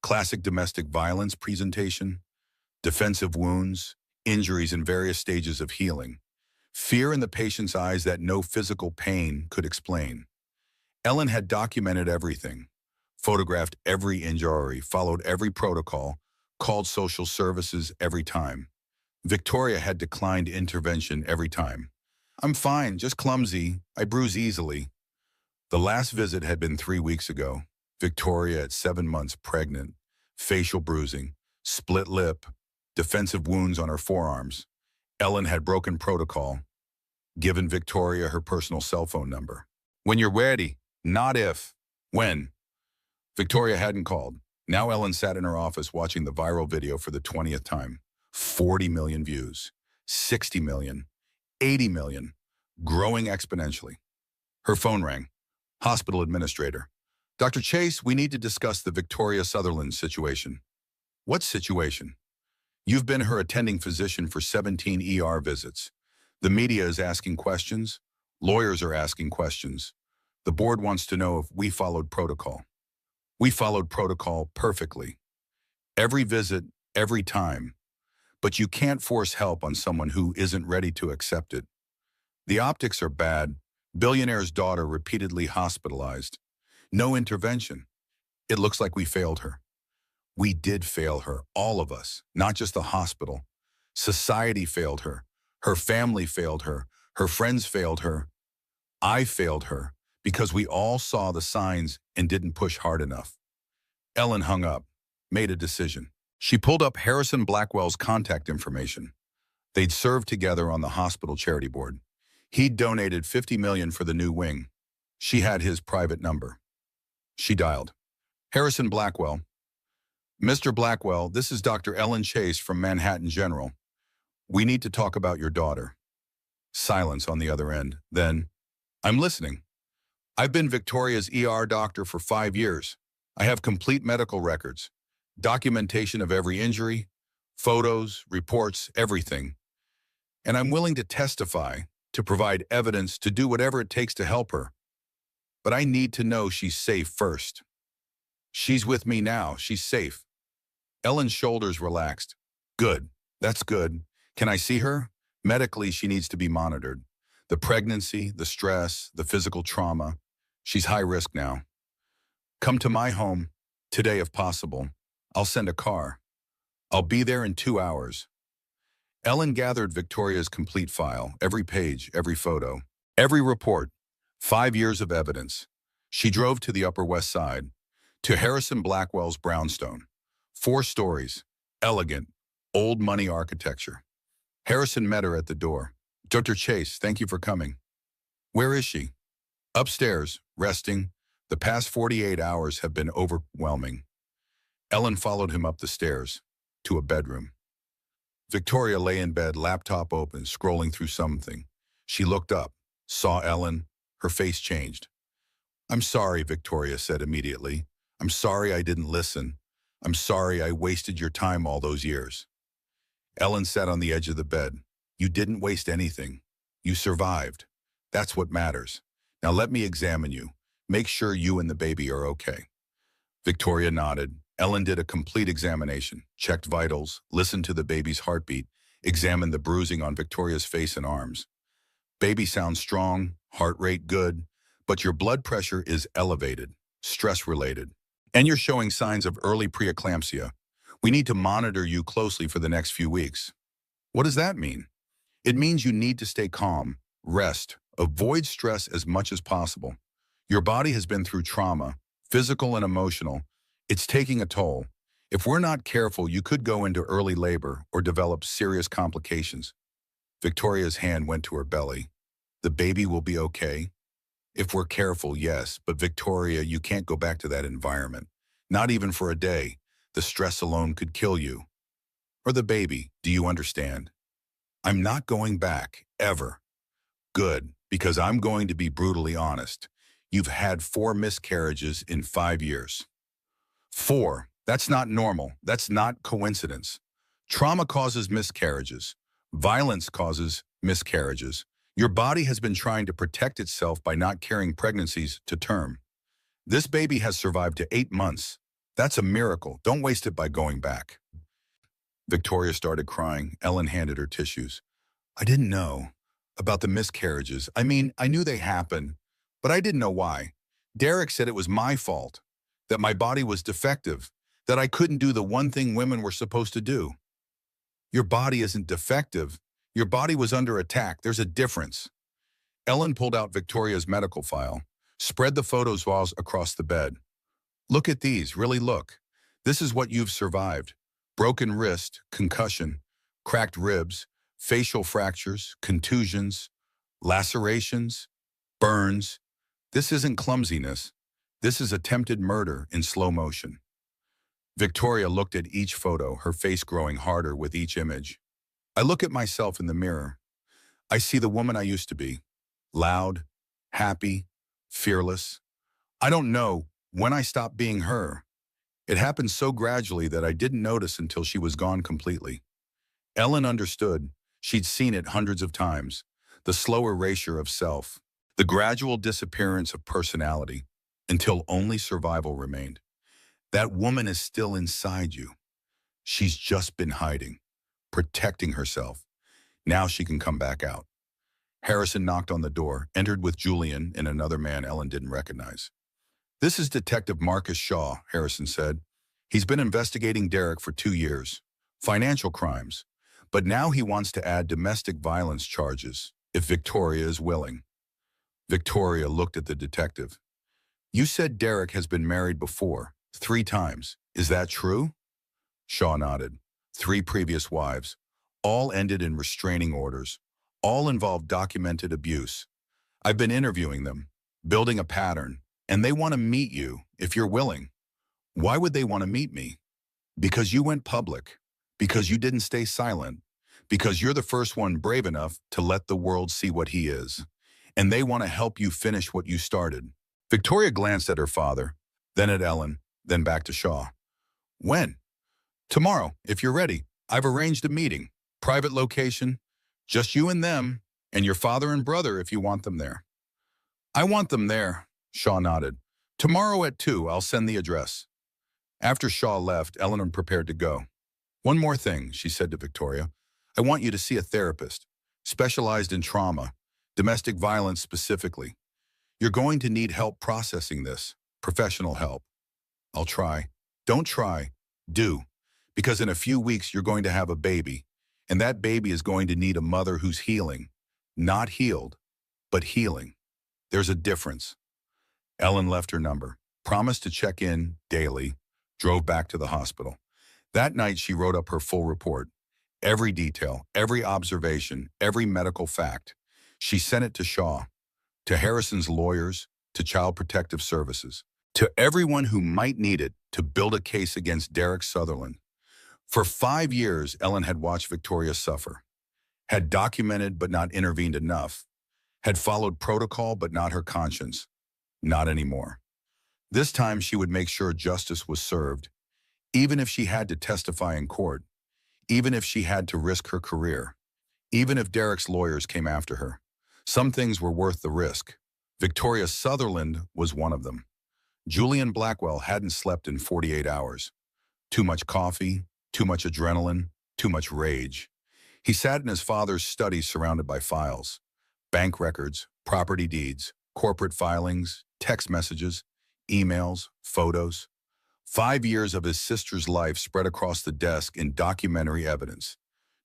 Classic domestic violence presentation, defensive wounds, injuries in various stages of healing, fear in the patient's eyes that no physical pain could explain. Ellen had documented everything, photographed every injury, followed every protocol, called social services every time. Victoria had declined intervention every time. "I'm fine, just clumsy. I bruise easily." The last visit had been 3 weeks ago. Victoria at 7 months pregnant, facial bruising, split lip, defensive wounds on her forearms. Ellen had broken protocol, given Victoria her personal cell phone number. "When you're ready, not if, when." Victoria hadn't called. Now Ellen sat in her office watching the viral video for the 20th time. 40 million views, 60 million, 80 million, growing exponentially. Her phone rang. Hospital administrator. "Dr. Chase, we need to discuss the Victoria Sutherland situation." "What situation?" "You've been her attending physician for 17 ER visits. The media is asking questions. Lawyers are asking questions. The board wants to know if we followed protocol." "We followed protocol perfectly. Every visit, every time. But you can't force help on someone who isn't ready to accept it. The optics are bad. Billionaire's daughter repeatedly hospitalized. No intervention. It looks like we failed her." We did fail her, all of us, not just the hospital. Society failed her. Her family failed her. Her friends failed her. I failed her because we all saw the signs and didn't push hard enough. Ellen hung up, made a decision. She pulled up Harrison Blackwell's contact information. They'd served together on the hospital charity board. He'd donated $50 million for the new wing. She had his private number. She dialed. "Harrison Blackwell." "Mr. Blackwell, this is Dr. Ellen Chase from Manhattan General. We need to talk about your daughter." Silence on the other end. Then, "I'm listening. I've been Victoria's ER doctor for 5 years. I have complete medical records, documentation of every injury, photos, reports, everything. And I'm willing to testify, to provide evidence, to do whatever it takes to help her. But I need to know she's safe first." "She's with me now. She's safe." Ellen's shoulders relaxed. "Good. That's good. Can I see her? Medically, she needs to be monitored. The pregnancy, the stress, the physical trauma. She's high risk now. Come to my home, today if possible. I'll send a car. I'll be there in 2 hours." Ellen gathered Victoria's complete file, every page, every photo, every report, 5 years of evidence. She drove to the Upper West Side, to Harrison Blackwell's brownstone. 4 stories, elegant, old money architecture. Harrison met her at the door. Dr. Chase, thank you for coming. Where is she? Upstairs, resting. The past 48 hours have been overwhelming. Ellen followed him up the stairs, to a bedroom. Victoria lay in bed, laptop open, scrolling through something. She looked up, saw Ellen. Her face changed. I'm sorry, Victoria said immediately. I'm sorry I didn't listen. I'm sorry I wasted your time all those years. Ellen sat on the edge of the bed. You didn't waste anything. You survived. That's what matters. Now let me examine you. Make sure you and the baby are okay. Victoria nodded. Ellen did a complete examination, checked vitals, listened to the baby's heartbeat, examined the bruising on Victoria's face and arms. Baby sounds strong, heart rate good, but your blood pressure is elevated, stress-related, and you're showing signs of early preeclampsia. We need to monitor you closely for the next few weeks. What does that mean? It means you need to stay calm, rest, avoid stress as much as possible. Your body has been through trauma, physical and emotional. It's taking a toll. If we're not careful, you could go into early labor or develop serious complications. Victoria's hand went to her belly. The baby will be okay. If we're careful, yes, but Victoria, you can't go back to that environment. Not even for a day. The stress alone could kill you. Or the baby, do you understand? I'm not going back, ever. Good, because I'm going to be brutally honest. You've had 4 miscarriages in 5 years. 4. That's not normal. That's not coincidence. Trauma causes miscarriages. Violence causes miscarriages. Your body has been trying to protect itself by not carrying pregnancies to term. This baby has survived to 8 months. That's a miracle. Don't waste it by going back. Victoria started crying. Ellen handed her tissues. I didn't know about the miscarriages. I mean, I knew they happened, but I didn't know why. Derek said it was my fault, that my body was defective, that I couldn't do the one thing women were supposed to do. Your body isn't defective. Your body was under attack. There's a difference. Ellen pulled out Victoria's medical file, spread the photos across the bed. Look at these, really look. This is what you've survived. Broken wrist, concussion, cracked ribs, facial fractures, contusions, lacerations, burns. This isn't clumsiness. This is attempted murder in slow motion. Victoria looked at each photo, her face growing harder with each image. I look at myself in the mirror. I see the woman I used to be. Loud, happy, fearless. I don't know when I stopped being her. It happened so gradually that I didn't notice until she was gone completely. Ellen understood. She'd seen it hundreds of times. The slow erasure of self. The gradual disappearance of personality until only survival remained. That woman is still inside you. She's just been hiding, protecting herself. Now she can come back out. Harrison knocked on the door, entered with Julian and another man Ellen didn't recognize. This is Detective Marcus Shaw, Harrison said. He's been investigating Derek for 2 years. Financial crimes. But now he wants to add domestic violence charges, if Victoria is willing. Victoria looked at the detective. You said Derek has been married before, 3 times. Is that true? Shaw nodded. 3 previous wives. All ended in restraining orders. All involved documented abuse. I've been interviewing them, building a pattern, and they want to meet you, if you're willing. Why would they want to meet me? Because you went public. Because you didn't stay silent. Because you're the first one brave enough to let the world see what he is. And they want to help you finish what you started. Victoria glanced at her father, then at Ellen, then back to Shaw. When? Tomorrow, if you're ready. I've arranged a meeting. Private location. Just you and them, and your father and brother if you want them there. I want them there, Shaw nodded. Tomorrow at 2, I'll send the address. After Shaw left, Ellen prepared to go. One more thing, she said to Victoria. I want you to see a therapist, specialized in trauma, domestic violence specifically. You're going to need help processing this, professional help. I'll try. Don't try. Do. Because in a few weeks, you're going to have a baby. And that baby is going to need a mother who's healing. Not healed, but healing. There's a difference. Ellen left her number, promised to check in daily, drove back to the hospital. That night, she wrote up her full report. Every detail, every observation, every medical fact. She sent it to Shaw, to Harrison's lawyers, to Child Protective Services, to everyone who might need it to build a case against Derek Sutherland. For 5 years, Ellen had watched Victoria suffer, had documented but not intervened enough, had followed protocol but not her conscience. Not anymore. This time she would make sure justice was served, even if she had to testify in court, even if she had to risk her career, even if Derek's lawyers came after her. Some things were worth the risk. Victoria Sutherland was one of them. Julian Blackwell hadn't slept in 48 hours. Too much coffee, too much adrenaline, too much rage. He sat in his father's study surrounded by files, bank records, property deeds, corporate filings, text messages, emails, photos. 5 years of his sister's life spread across the desk in documentary evidence.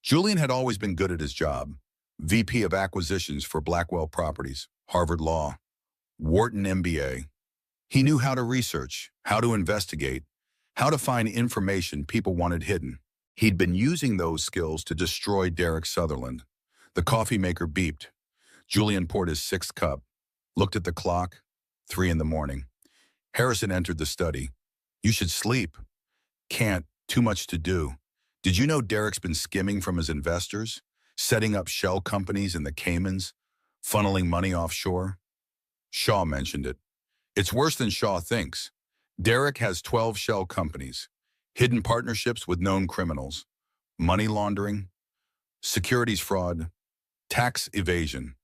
Julian had always been good at his job. VP of Acquisitions for Blackwell Properties, Harvard Law, Wharton MBA. He knew how to research, how to investigate, how to find information people wanted hidden. He'd been using those skills to destroy Derek Sutherland. The coffee maker beeped. Julian poured his 6th cup, looked at the clock, 3 in the morning. Harrison entered the study. You should sleep. Can't, too much to do. Did you know Derek's been skimming from his investors, setting up shell companies in the Caymans, funneling money offshore? Shaw mentioned it. It's worse than Shaw thinks. Derek has 12 shell companies, hidden partnerships with known criminals, money laundering, securities fraud, tax evasion.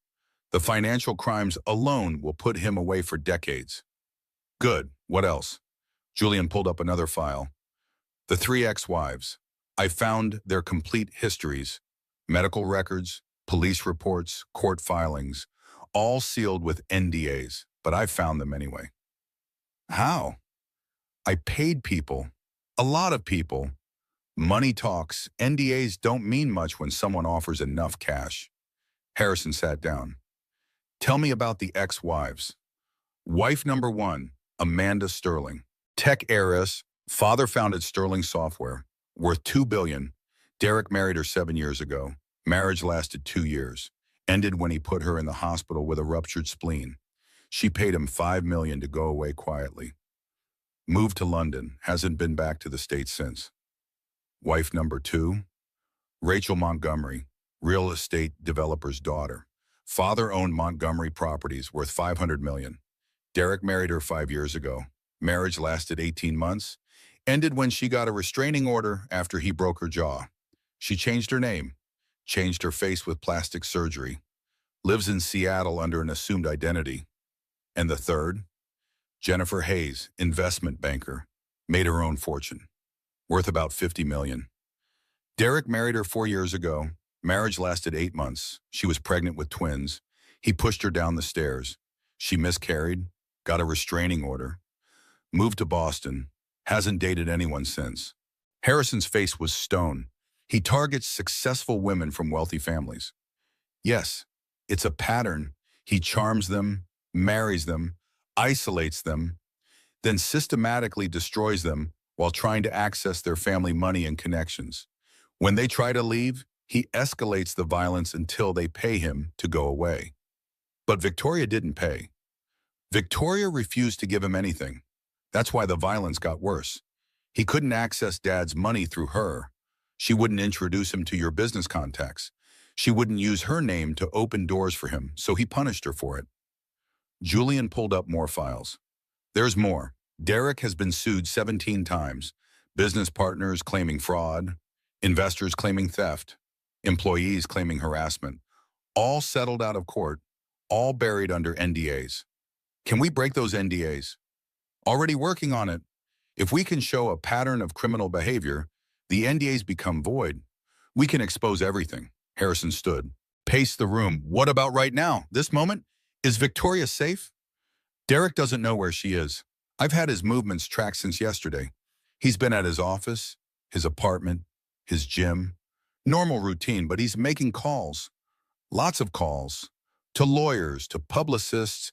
The financial crimes alone will put him away for decades. Good. What else? Julian pulled up another file. The 3 ex-wives. I found their complete histories, medical records, police reports, court filings, all sealed with NDAs, but I found them anyway. How? I paid people, a lot of people. Money talks. NDAs don't mean much when someone offers enough cash. Harrison sat down. Tell me about the ex-wives. Wife number 1, Amanda Sterling. Tech heiress, father founded Sterling Software, worth $2 billion. Derek married her 7 years ago. Marriage lasted 2 years. Ended when he put her in the hospital with a ruptured spleen. She paid him $5 million to go away quietly. Moved to London, hasn't been back to the States since. Wife number 2, Rachel Montgomery, real estate developer's daughter. Father owned Montgomery properties worth $500 million. Derek married her 5 years ago. Marriage lasted 18 months. Ended when she got a restraining order after he broke her jaw. She changed her name, changed her face with plastic surgery. Lives in Seattle under an assumed identity. And the third, Jennifer Hayes, investment banker, made her own fortune, worth about $50 million. Derek married her 4 years ago. Marriage lasted 8 months. She was pregnant with twins. He pushed her down the stairs. She miscarried, got a restraining order, moved to Boston, hasn't dated anyone since. Harrison's face was stone. He targets successful women from wealthy families. Yes, it's a pattern. He charms them, marries them, isolates them, then systematically destroys them while trying to access their family money and connections. When they try to leave, he escalates the violence until they pay him to go away. But Victoria didn't pay. Victoria refused to give him anything. That's why the violence got worse. He couldn't access Dad's money through her. She wouldn't introduce him to your business contacts. She wouldn't use her name to open doors for him, so he punished her for it. Julian pulled up more files. There's more. Derek has been sued 17 times. Business partners claiming fraud, investors claiming theft, employees claiming harassment. All settled out of court, all buried under NDAs. Can we break those NDAs? Already working on it. If we can show a pattern of criminal behavior, the NDAs become void. We can expose everything. Harrison stood, paced the room. What about right now? This moment? Is Victoria safe? Derek doesn't know where she is. I've had his movements tracked since yesterday. He's been at his office, his apartment, his gym. Normal routine, but he's making calls, lots of calls, to lawyers, to publicists,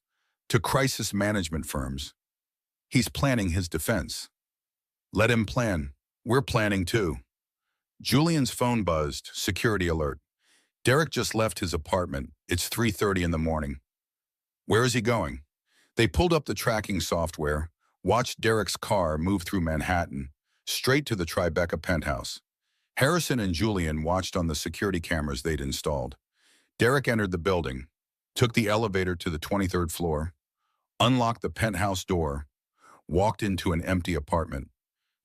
to crisis management firms. He's planning his defense. Let him plan. We're planning too. Julian's phone buzzed, security alert. Derek just left his apartment. It's 3:30 in the morning. Where is he going? They pulled up the tracking software, watched Derek's car move through Manhattan, straight to the Tribeca penthouse. Harrison and Julian watched on the security cameras they'd installed. Derek entered the building, took the elevator to the 23rd floor, unlocked the penthouse door, walked into an empty apartment.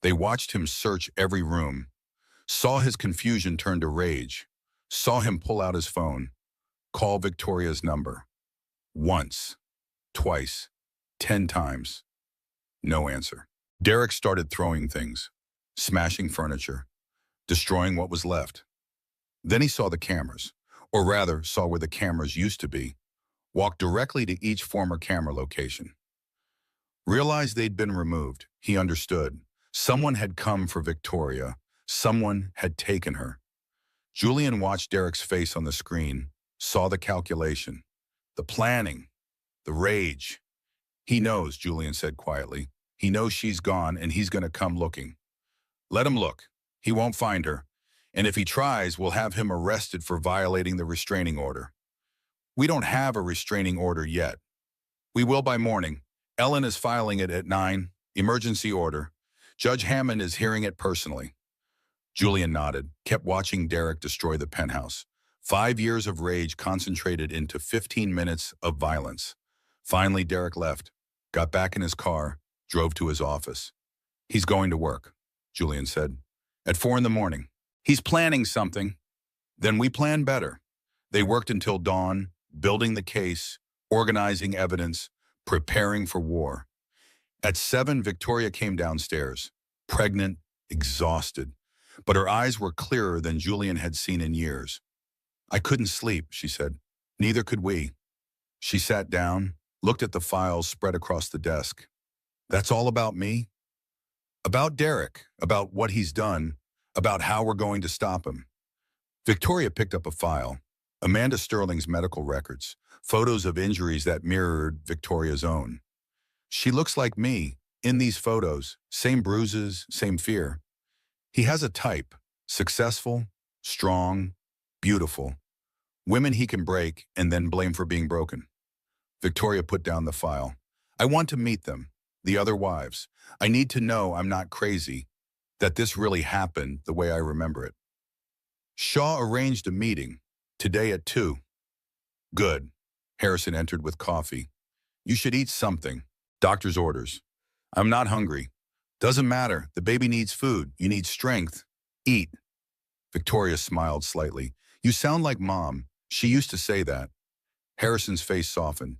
They watched him search every room, saw his confusion turn to rage, saw him pull out his phone, call Victoria's number. Once, twice, 10 times. No answer. Derek started throwing things, smashing furniture, destroying what was left. Then he saw the cameras, or rather saw where the cameras used to be, walked directly to each former camera location. Realized they'd been removed. He understood. Someone had come for Victoria. Someone had taken her. Julian watched Derek's face on the screen, saw the calculation, the planning, the rage. He knows, Julian said quietly. He knows she's gone and he's going to come looking. Let him look. He won't find her. And if he tries, we'll have him arrested for violating the restraining order. We don't have a restraining order yet. We will by morning. Ellen is filing it at 9. Emergency order. Judge Hammond is hearing it personally. Julian nodded, kept watching Derek destroy the penthouse. 5 years of rage concentrated into 15 minutes of violence. Finally, Derek left, got back in his car, drove to his office. He's going to work, Julian said. At 4 in the morning. He's planning something. Then we plan better. They worked until dawn, building the case, organizing evidence, preparing for war. At 7, Victoria came downstairs, pregnant, exhausted, but her eyes were clearer than Julian had seen in years. I couldn't sleep, she said. Neither could we. She sat down, looked at the files spread across the desk. That's all about me? About Derek, about what he's done, about how we're going to stop him. Victoria picked up a file. Amanda Sterling's medical records, photos of injuries that mirrored Victoria's own. She looks like me, in these photos, same bruises, same fear. He has a type, successful, strong, beautiful. Women he can break and then blame for being broken. Victoria put down the file. I want to meet them, the other wives. I need to know I'm not crazy, that this really happened the way I remember it. Shaw arranged a meeting, today at 2. Good. Harrison entered with coffee. You should eat something. Doctor's orders. I'm not hungry. Doesn't matter. The baby needs food. You need strength. Eat. Victoria smiled slightly. You sound like Mom. She used to say that. Harrison's face softened.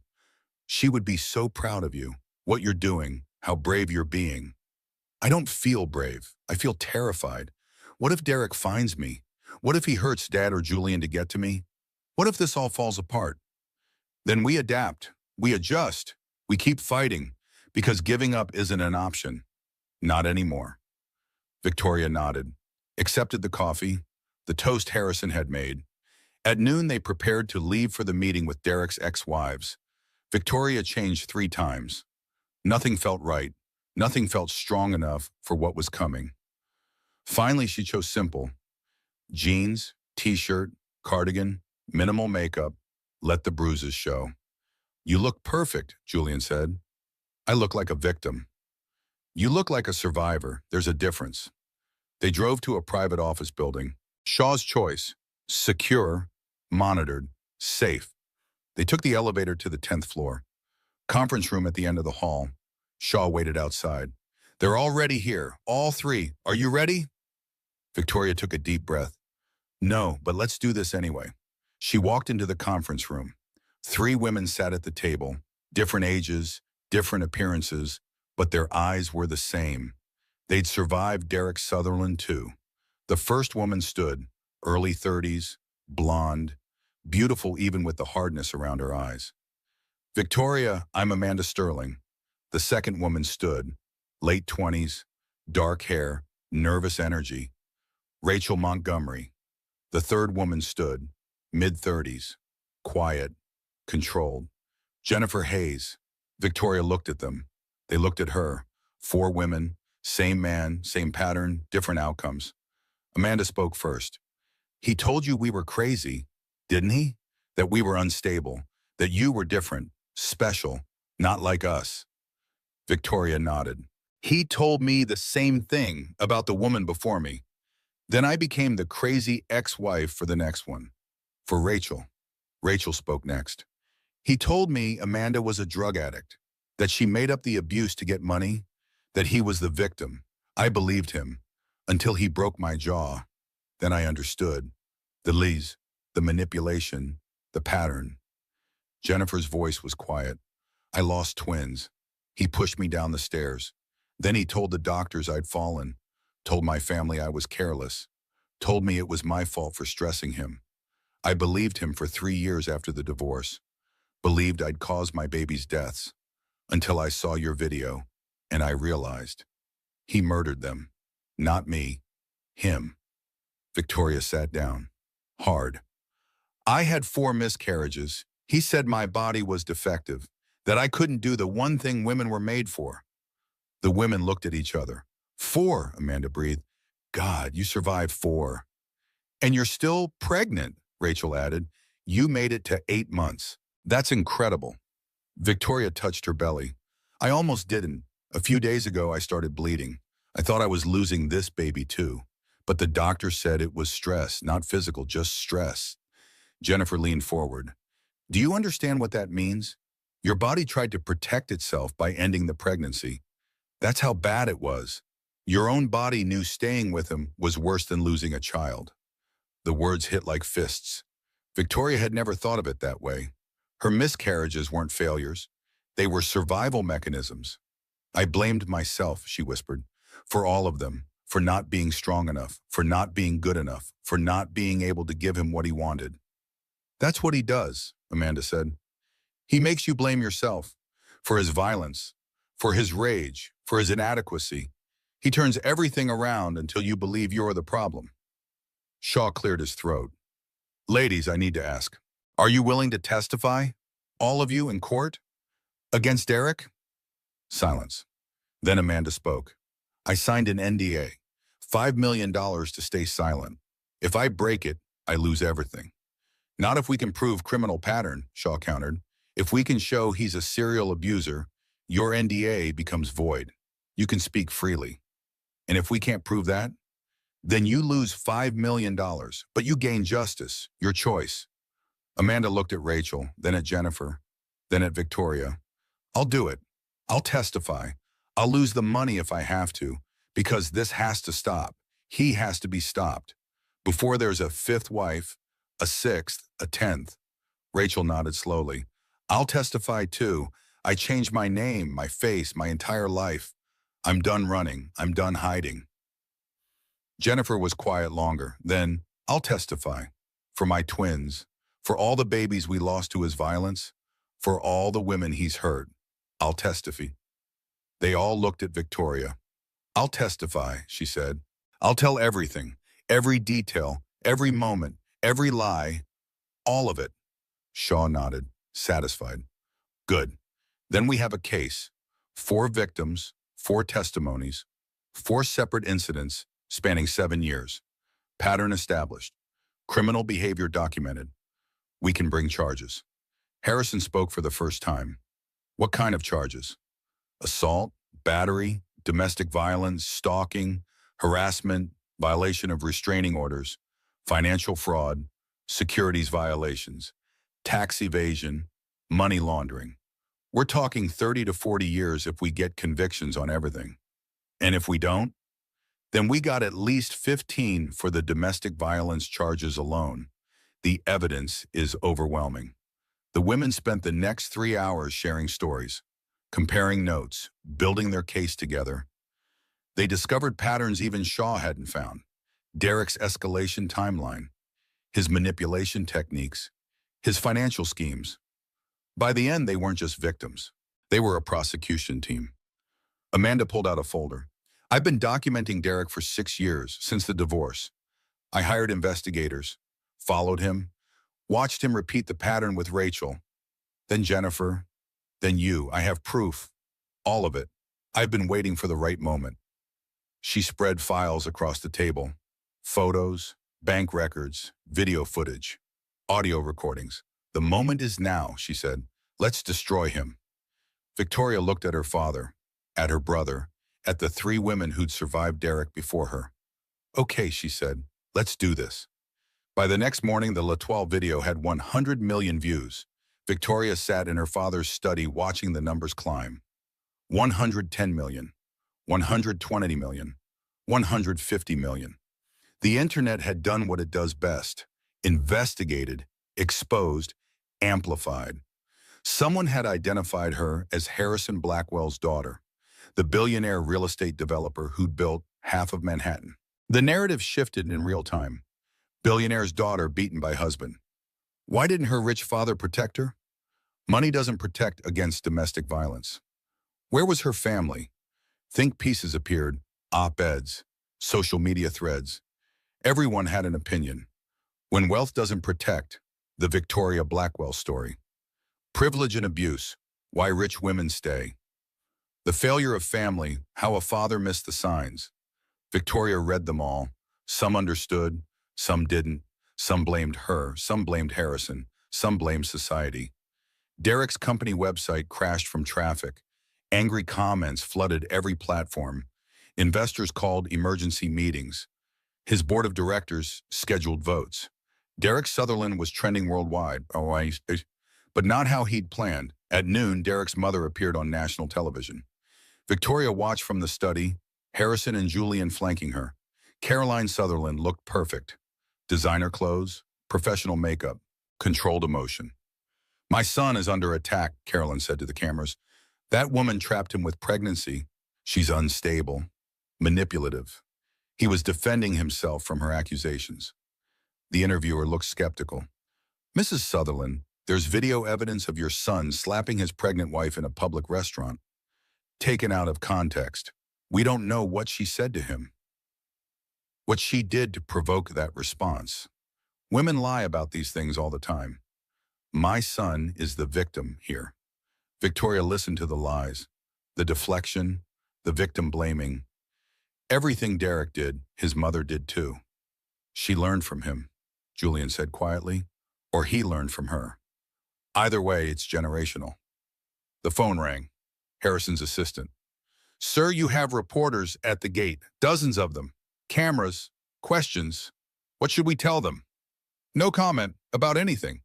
She would be so proud of you, what you're doing, how brave you're being. I don't feel brave. I feel terrified. What if Derek finds me? What if he hurts Dad or Julian to get to me? What if this all falls apart? Then we adapt. We adjust. We keep fighting, because giving up isn't an option. Not anymore. Victoria nodded, accepted the coffee, the toast Harrison had made. At noon, they prepared to leave for the meeting with Derek's ex-wives. Victoria changed 3 times. Nothing felt right. Nothing felt strong enough for what was coming. Finally, she chose simple. Jeans, t-shirt, cardigan, minimal makeup. Let the bruises show. You look perfect, Julian said. I look like a victim. You look like a survivor. There's a difference. They drove to a private office building. Shaw's choice. Secure, monitored, safe. They took the elevator to the 10th floor. Conference room at the end of the hall. Shaw waited outside. They're already here, all 3. Are you ready? Victoria took a deep breath. No, but let's do this anyway. She walked into the conference room. 3 women sat at the table, different ages, different appearances, but their eyes were the same. They'd survived Derek Sutherland too. The first woman stood, early 30s, blonde, beautiful even with the hardness around her eyes. Victoria, I'm Amanda Sterling. The second woman stood, late 20s, dark hair, nervous energy. Rachel Montgomery. The third woman stood, mid-30s, quiet, controlled. Jennifer Hayes. Victoria looked at them. They looked at her. 4 women, same man, same pattern, different outcomes. Amanda spoke first. He told you we were crazy, didn't he? That we were unstable, that you were different, special, not like us. Victoria nodded. He told me the same thing about the woman before me. Then I became the crazy ex-wife for the next one. For Rachel. Rachel spoke next. He told me Amanda was a drug addict, that she made up the abuse to get money, that he was the victim. I believed him, until he broke my jaw. Then I understood. The lies, the manipulation, the pattern. Jennifer's voice was quiet. I lost twins. He pushed me down the stairs. Then he told the doctors I'd fallen, told my family I was careless, told me it was my fault for stressing him. I believed him for 3 years after the divorce, believed I'd caused my baby's deaths, until I saw your video, and I realized. He murdered them. Not me. Him. Victoria sat down. Hard. I had 4 miscarriages. He said my body was defective, that I couldn't do the one thing women were made for. The women looked at each other. 4, Amanda breathed. God, you survived 4. And you're still pregnant, Rachel added. You made it to 8 months. That's incredible. Victoria touched her belly. I almost didn't. A few days ago, I started bleeding. I thought I was losing this baby too. But the doctor said it was stress, not physical, just stress. Jennifer leaned forward. Do you understand what that means? Your body tried to protect itself by ending the pregnancy. That's how bad it was. Your own body knew staying with him was worse than losing a child. The words hit like fists. Victoria had never thought of it that way. Her miscarriages weren't failures. They were survival mechanisms. I blamed myself, she whispered, for all of them, for not being strong enough, for not being good enough, for not being able to give him what he wanted. That's what he does, Amanda said. He makes you blame yourself for his violence, for his rage, for his inadequacy. He turns everything around until you believe you're the problem. Shaw cleared his throat. Ladies, I need to ask, are you willing to testify, all of you in court, against Derek? Silence. Then Amanda spoke. I signed an NDA, $5 million to stay silent. If I break it, I lose everything. Not if we can prove criminal pattern, Shaw countered. If we can show he's a serial abuser, your NDA becomes void. You can speak freely. And if we can't prove that, then you lose $5 million, but you gain justice, your choice. Amanda looked at Rachel, then at Jennifer, then at Victoria. I'll do it. I'll testify. I'll lose the money if I have to, because this has to stop. He has to be stopped. Before there's a 5th wife, a 6th, a 10th. Rachel nodded slowly. I'll testify too. I changed my name, my face, my entire life. I'm done running. I'm done hiding. Jennifer was quiet longer. Then, I'll testify. For my twins. For all the babies we lost to his violence. For all the women he's hurt. I'll testify. They all looked at Victoria. I'll testify, she said. I'll tell everything, every detail, every moment, every lie, all of it. Shaw nodded, satisfied. Good. Then we have a case. 4 victims, 4 testimonies, 4 separate incidents spanning 7 years. Pattern established. Criminal behavior documented. We can bring charges. Harrison spoke for the first time. What kind of charges? Assault, battery, domestic violence, stalking, harassment, violation of restraining orders, financial fraud, securities violations, tax evasion, money laundering. We're talking 30 to 40 years if we get convictions on everything. And if we don't, then we got at least 15 for the domestic violence charges alone. The evidence is overwhelming. The women spent the next 3 hours sharing stories, comparing notes, building their case together. They discovered patterns even Shaw hadn't found. Derek's escalation timeline, his manipulation techniques, his financial schemes. By the end, they weren't just victims. They were a prosecution team. Amanda pulled out a folder. I've been documenting Derek for 6 years, since the divorce. I hired investigators, followed him, watched him repeat the pattern with Rachel, then Jennifer, then you. I have proof. All of it. I've been waiting for the right moment. She spread files across the table. Photos, bank records, video footage, audio recordings. The moment is now, she said. Let's destroy him. Victoria looked at her father, at her brother, at the three women who'd survived Derek before her. Okay, she said, let's do this. By the next morning, the L'Etoile video had 100 million views. Victoria sat in her father's study watching the numbers climb. 110 million, 120 million, 150 million. The internet had done what it does best: investigated, exposed, amplified. Someone had identified her as Harrison Blackwell's daughter, the billionaire real estate developer who'd built half of Manhattan. The narrative shifted in real time. Billionaire's daughter beaten by husband. Why didn't her rich father protect her? Money doesn't protect against domestic violence. Where was her family? Think pieces appeared, op-eds, social media threads. Everyone had an opinion. When wealth doesn't protect, the Victoria Blackwell story. Privilege and abuse, why rich women stay. The failure of family, how a father missed the signs. Victoria read them all. Some understood, some didn't. Some blamed her, some blamed Harrison, some blamed society. Derek's company website crashed from traffic. Angry comments flooded every platform. Investors called emergency meetings. His board of directors scheduled votes. Derek Sutherland was trending worldwide, but not how he'd planned. At noon, Derek's mother appeared on national television. Victoria watched from the study, Harrison and Julian flanking her. Caroline Sutherland looked perfect. Designer clothes, professional makeup, controlled emotion. My son is under attack, Carolyn said to the cameras. That woman trapped him with pregnancy. She's unstable, manipulative. He was defending himself from her accusations. The interviewer looked skeptical. Mrs. Sutherland, there's video evidence of your son slapping his pregnant wife in a public restaurant. Taken out of context. We don't know what she said to him. What she did to provoke that response. Women lie about these things all the time. My son is the victim here. Victoria listened to the lies, the deflection, the victim blaming. Everything Derek did, his mother did too. She learned from him, Julian said quietly, or he learned from her. Either way, it's generational. The phone rang. Harrison's assistant. Sir, you have reporters at the gate, dozens of them. Cameras, questions. What should we tell them? No comment about anything.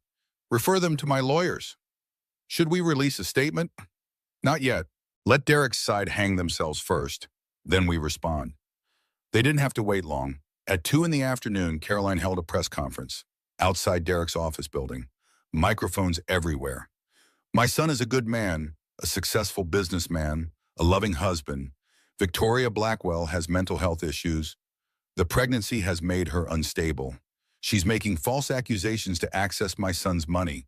Refer them to my lawyers. Should we release a statement? Not yet. Let Derek's side hang themselves first, then we respond. They didn't have to wait long. At 2 in the afternoon, Caroline held a press conference outside Derek's office building. Microphones everywhere. My son is a good man, a successful businessman, a loving husband. Victoria Blackwell has mental health issues. The pregnancy has made her unstable. She's making false accusations to access my son's money,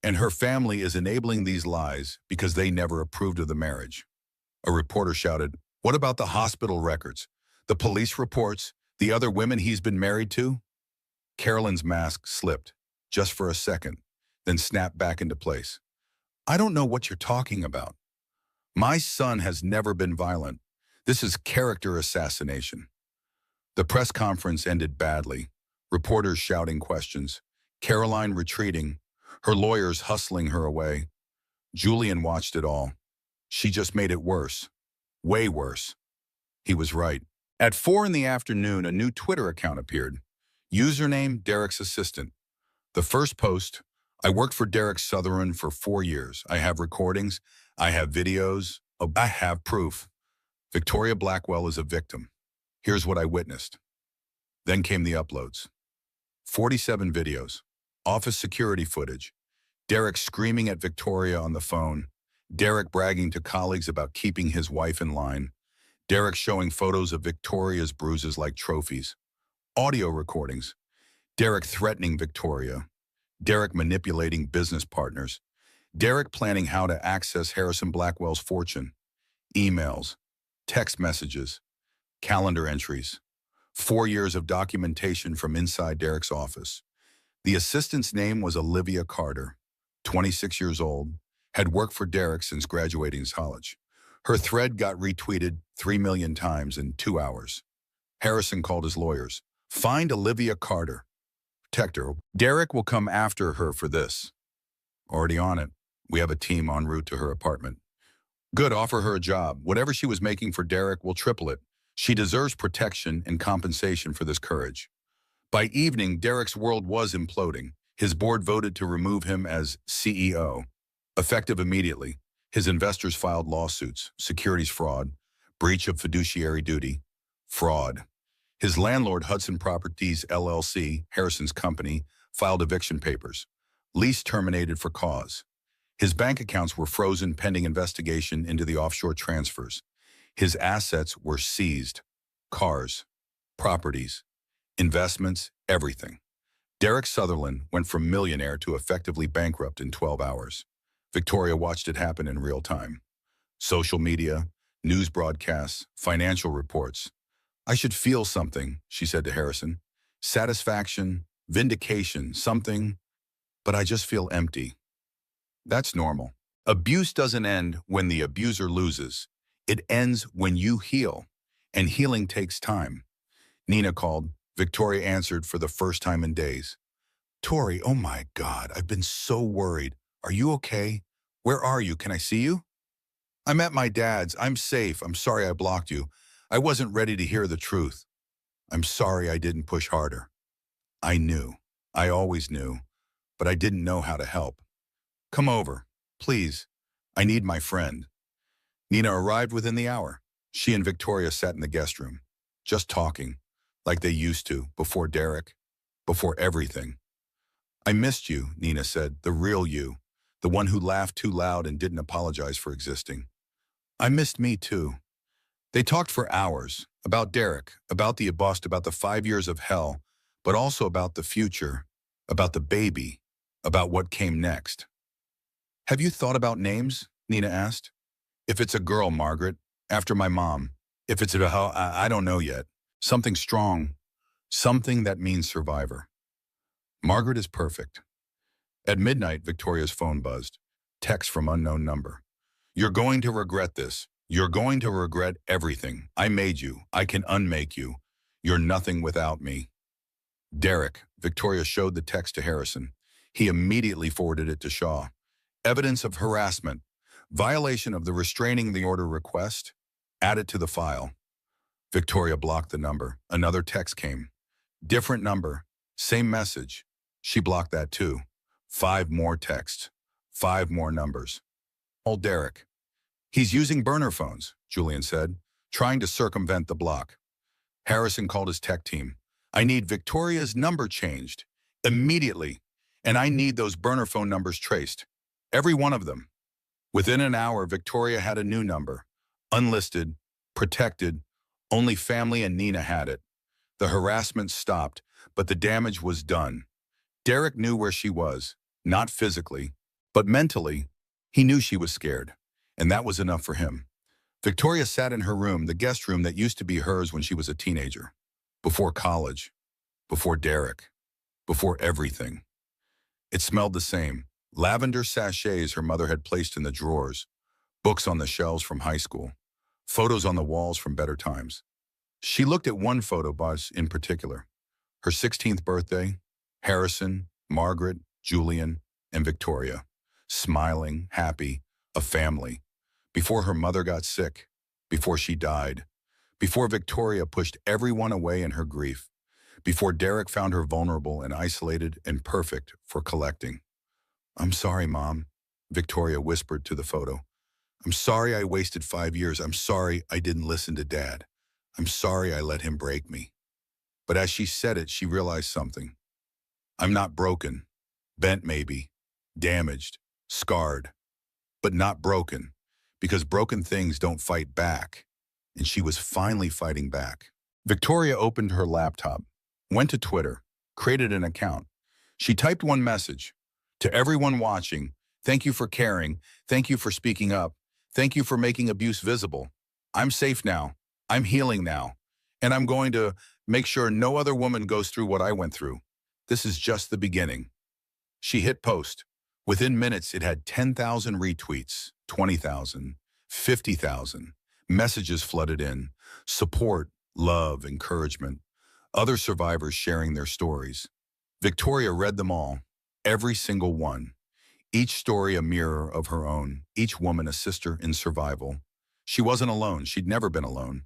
and her family is enabling these lies because they never approved of the marriage. A reporter shouted, what about the hospital records, the police reports, the other women he's been married to? Carolyn's mask slipped, just for a second, then snapped back into place. I don't know what you're talking about. My son has never been violent. This is character assassination. The press conference ended badly. Reporters shouting questions. Caroline retreating. Her lawyers hustling her away. Julian watched it all. She just made it worse. Way worse. He was right. At 4 in the afternoon, a new Twitter account appeared. Username, Derek's assistant. The first post, I worked for Derek Sutherland for 4 years. I have recordings. I have videos. I have proof. Victoria Blackwell is a victim. Here's what I witnessed. Then came the uploads. 47 videos. Office security footage. Derek screaming at Victoria on the phone. Derek bragging to colleagues about keeping his wife in line. Derek showing photos of Victoria's bruises like trophies. Audio recordings. Derek threatening Victoria. Derek manipulating business partners. Derek planning how to access Harrison Blackwell's fortune. Emails. Text messages. Calendar entries. 4 years of documentation from inside Derek's office. The assistant's name was Olivia Carter, 26 years old, had worked for Derek since graduating college. Her thread got retweeted 3 million times in 2 hours. Harrison called his lawyers. Find Olivia Carter. Protect her. Derek will come after her for this. Already on it. We have a team en route to her apartment. Good, offer her a job. Whatever she was making for Derek, will triple it. She deserves protection and compensation for this courage. By evening, Derek's world was imploding. His board voted to remove him as CEO. Effective immediately, his investors filed lawsuits, securities fraud, breach of fiduciary duty, fraud. His landlord, Hudson Properties LLC, Harrison's company, filed eviction papers. Lease terminated for cause. His bank accounts were frozen pending investigation into the offshore transfers. His assets were seized. Cars, properties, investments, everything. Derek Sutherland went from millionaire to effectively bankrupt in 12 hours. Victoria watched it happen in real time. Social media, news broadcasts, financial reports. I should feel something, she said to Harrison. Satisfaction, vindication, something, but I just feel empty. That's normal. Abuse doesn't end when the abuser loses. It ends when you heal, and healing takes time. Nina called. Victoria answered for the first time in days. Tori, oh my God, I've been so worried. Are you okay? Where are you? Can I see you? I'm at my dad's. I'm safe. I'm sorry I blocked you. I wasn't ready to hear the truth. I'm sorry I didn't push harder. I knew. I always knew. But I didn't know how to help. Come over, please. I need my friend. Nina arrived within the hour. She and Victoria sat in the guest room, just talking, like they used to, before Derek, before everything. I missed you, Nina said, the real you, the one who laughed too loud and didn't apologize for existing. I missed me too. They talked for hours, about Derek, about the bust, about the 5 years of hell, but also about the future, about the baby, about what came next. Have you thought about names? Nina asked. If it's a girl, Margaret, after my mom. If it's I don't know yet. Something strong, something that means survivor. Margaret is perfect. At midnight, Victoria's phone buzzed. Text from unknown number. You're going to regret this. You're going to regret everything. I made you. I can unmake you. You're nothing without me. Derek, Victoria showed the text to Harrison. He immediately forwarded it to Shaw. Evidence of harassment. Violation of the restraining the order request. Add it to the file. Victoria blocked the number. Another text came. Different number. Same message. She blocked that too. 5 more texts. 5 more numbers. Old Derek. He's using burner phones, Julian said, trying to circumvent the block. Harrison called his tech team. I need Victoria's number changed. Immediately. And I need those burner phone numbers traced. Every one of them. Within an hour, Victoria had a new number. Unlisted, protected, only family and Nina had it. The harassment stopped, but the damage was done. Derek knew where she was, not physically, but mentally. He knew she was scared, and that was enough for him. Victoria sat in her room, the guest room that used to be hers when she was a teenager. Before college, before Derek, before everything. It smelled the same. Lavender sachets her mother had placed in the drawers, books on the shelves from high school, photos on the walls from better times. She looked at one photo box in particular. Her 16th birthday, Harrison, Margaret, Julian, and Victoria, smiling, happy, a family. Before her mother got sick, before she died, before Victoria pushed everyone away in her grief, before Derek found her vulnerable and isolated and perfect for collecting. I'm sorry, Mom, Victoria whispered to the photo. I'm sorry I wasted 5 years. I'm sorry I didn't listen to Dad. I'm sorry I let him break me. But as she said it, she realized something. I'm not broken, bent maybe, damaged, scarred, but not broken, because broken things don't fight back. And she was finally fighting back. Victoria opened her laptop, went to Twitter, created an account. She typed one message. To everyone watching, thank you for caring. Thank you for speaking up. Thank you for making abuse visible. I'm safe now. I'm healing now. And I'm going to make sure no other woman goes through what I went through. This is just the beginning. She hit post. Within minutes, it had 10,000 retweets, 20,000, 50,000. Messages flooded in. Support, love, encouragement. Other survivors sharing their stories. Victoria read them all, every single one. Each story a mirror of her own, each woman a sister in survival. She wasn't alone. She'd never been alone.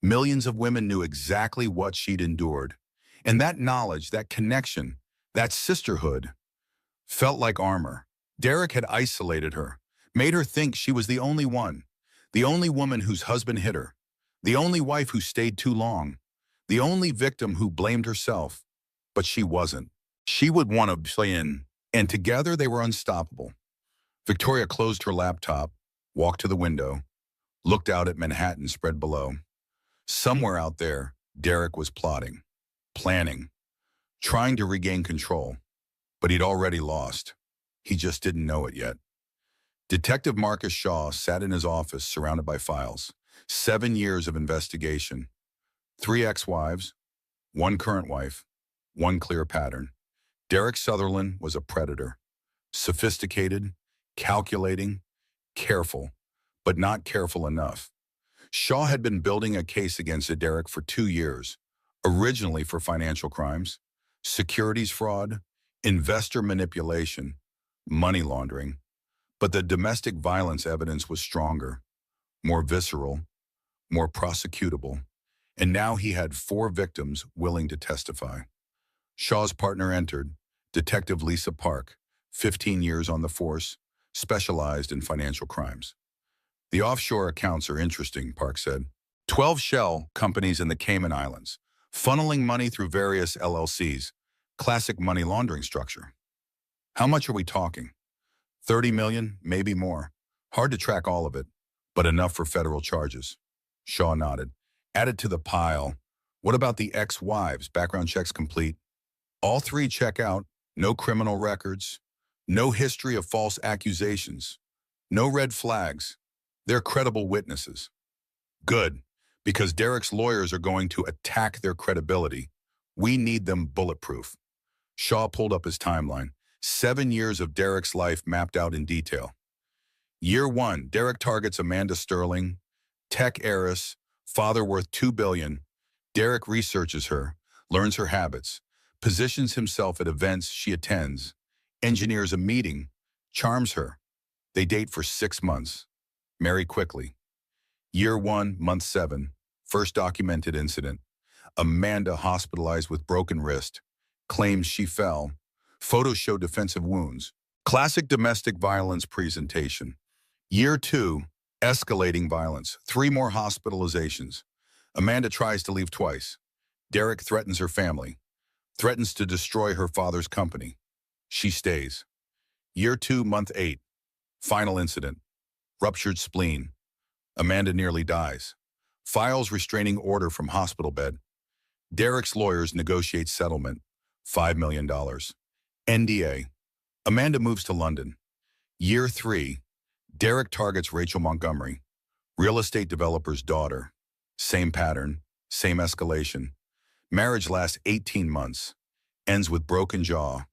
Millions of women knew exactly what she'd endured. And that knowledge, that connection, that sisterhood felt like armor. Derek had isolated her, made her think she was the only one, the only woman whose husband hit her, the only wife who stayed too long, the only victim who blamed herself. But she wasn't. She would want to play in, and together they were unstoppable. Victoria closed her laptop, walked to the window, looked out at Manhattan spread below. Somewhere out there, Derek was plotting, planning, trying to regain control. But he'd already lost. He just didn't know it yet. Detective Marcus Shaw sat in his office surrounded by files. 7 years of investigation. 3 ex-wives, 1 current wife, 1 clear pattern. Derek Sutherland was a predator. Sophisticated, calculating, careful, but not careful enough. Shaw had been building a case against Derek for 2 years, originally for financial crimes, securities fraud, investor manipulation, money laundering. But the domestic violence evidence was stronger, more visceral, more prosecutable, and now he had 4 victims willing to testify. Shaw's partner entered, Detective Lisa Park, 15 years on the force, specialized in financial crimes. The offshore accounts are interesting, Park said. 12 shell companies in the Cayman Islands, funneling money through various LLCs, classic money laundering structure. How much are we talking? 30 million, maybe more. Hard to track all of it, but enough for federal charges. Shaw nodded. Added to the pile. What about the ex-wives? Background checks complete. All 3 check out. No criminal records. No history of false accusations. No red flags. They're credible witnesses. Good, because Derek's lawyers are going to attack their credibility. We need them bulletproof. Shaw pulled up his timeline. 7 years of Derek's life mapped out in detail. Year 1, Derek targets Amanda Sterling, tech heiress, father worth $2 billion. Derek researches her, learns her habits, positions himself at events she attends, engineers a meeting, charms her. They date for 6 months. Marry quickly. Year 1, month 7, first documented incident. Amanda hospitalized with broken wrist, claims she fell. Photos show defensive wounds. Classic domestic violence presentation. Year 2, escalating violence. 3 more hospitalizations. Amanda tries to leave twice. Derek threatens her family. Threatens to destroy her father's company. She stays. Year 2, month 8. Final incident. Ruptured spleen. Amanda nearly dies. Files restraining order from hospital bed. Derek's lawyers negotiate settlement. $5 million. NDA. Amanda moves to London. Year 3. Derek targets Rachel Montgomery, real estate developer's daughter. Same pattern, same escalation. Marriage lasts 18 months. Ends with broken jaw.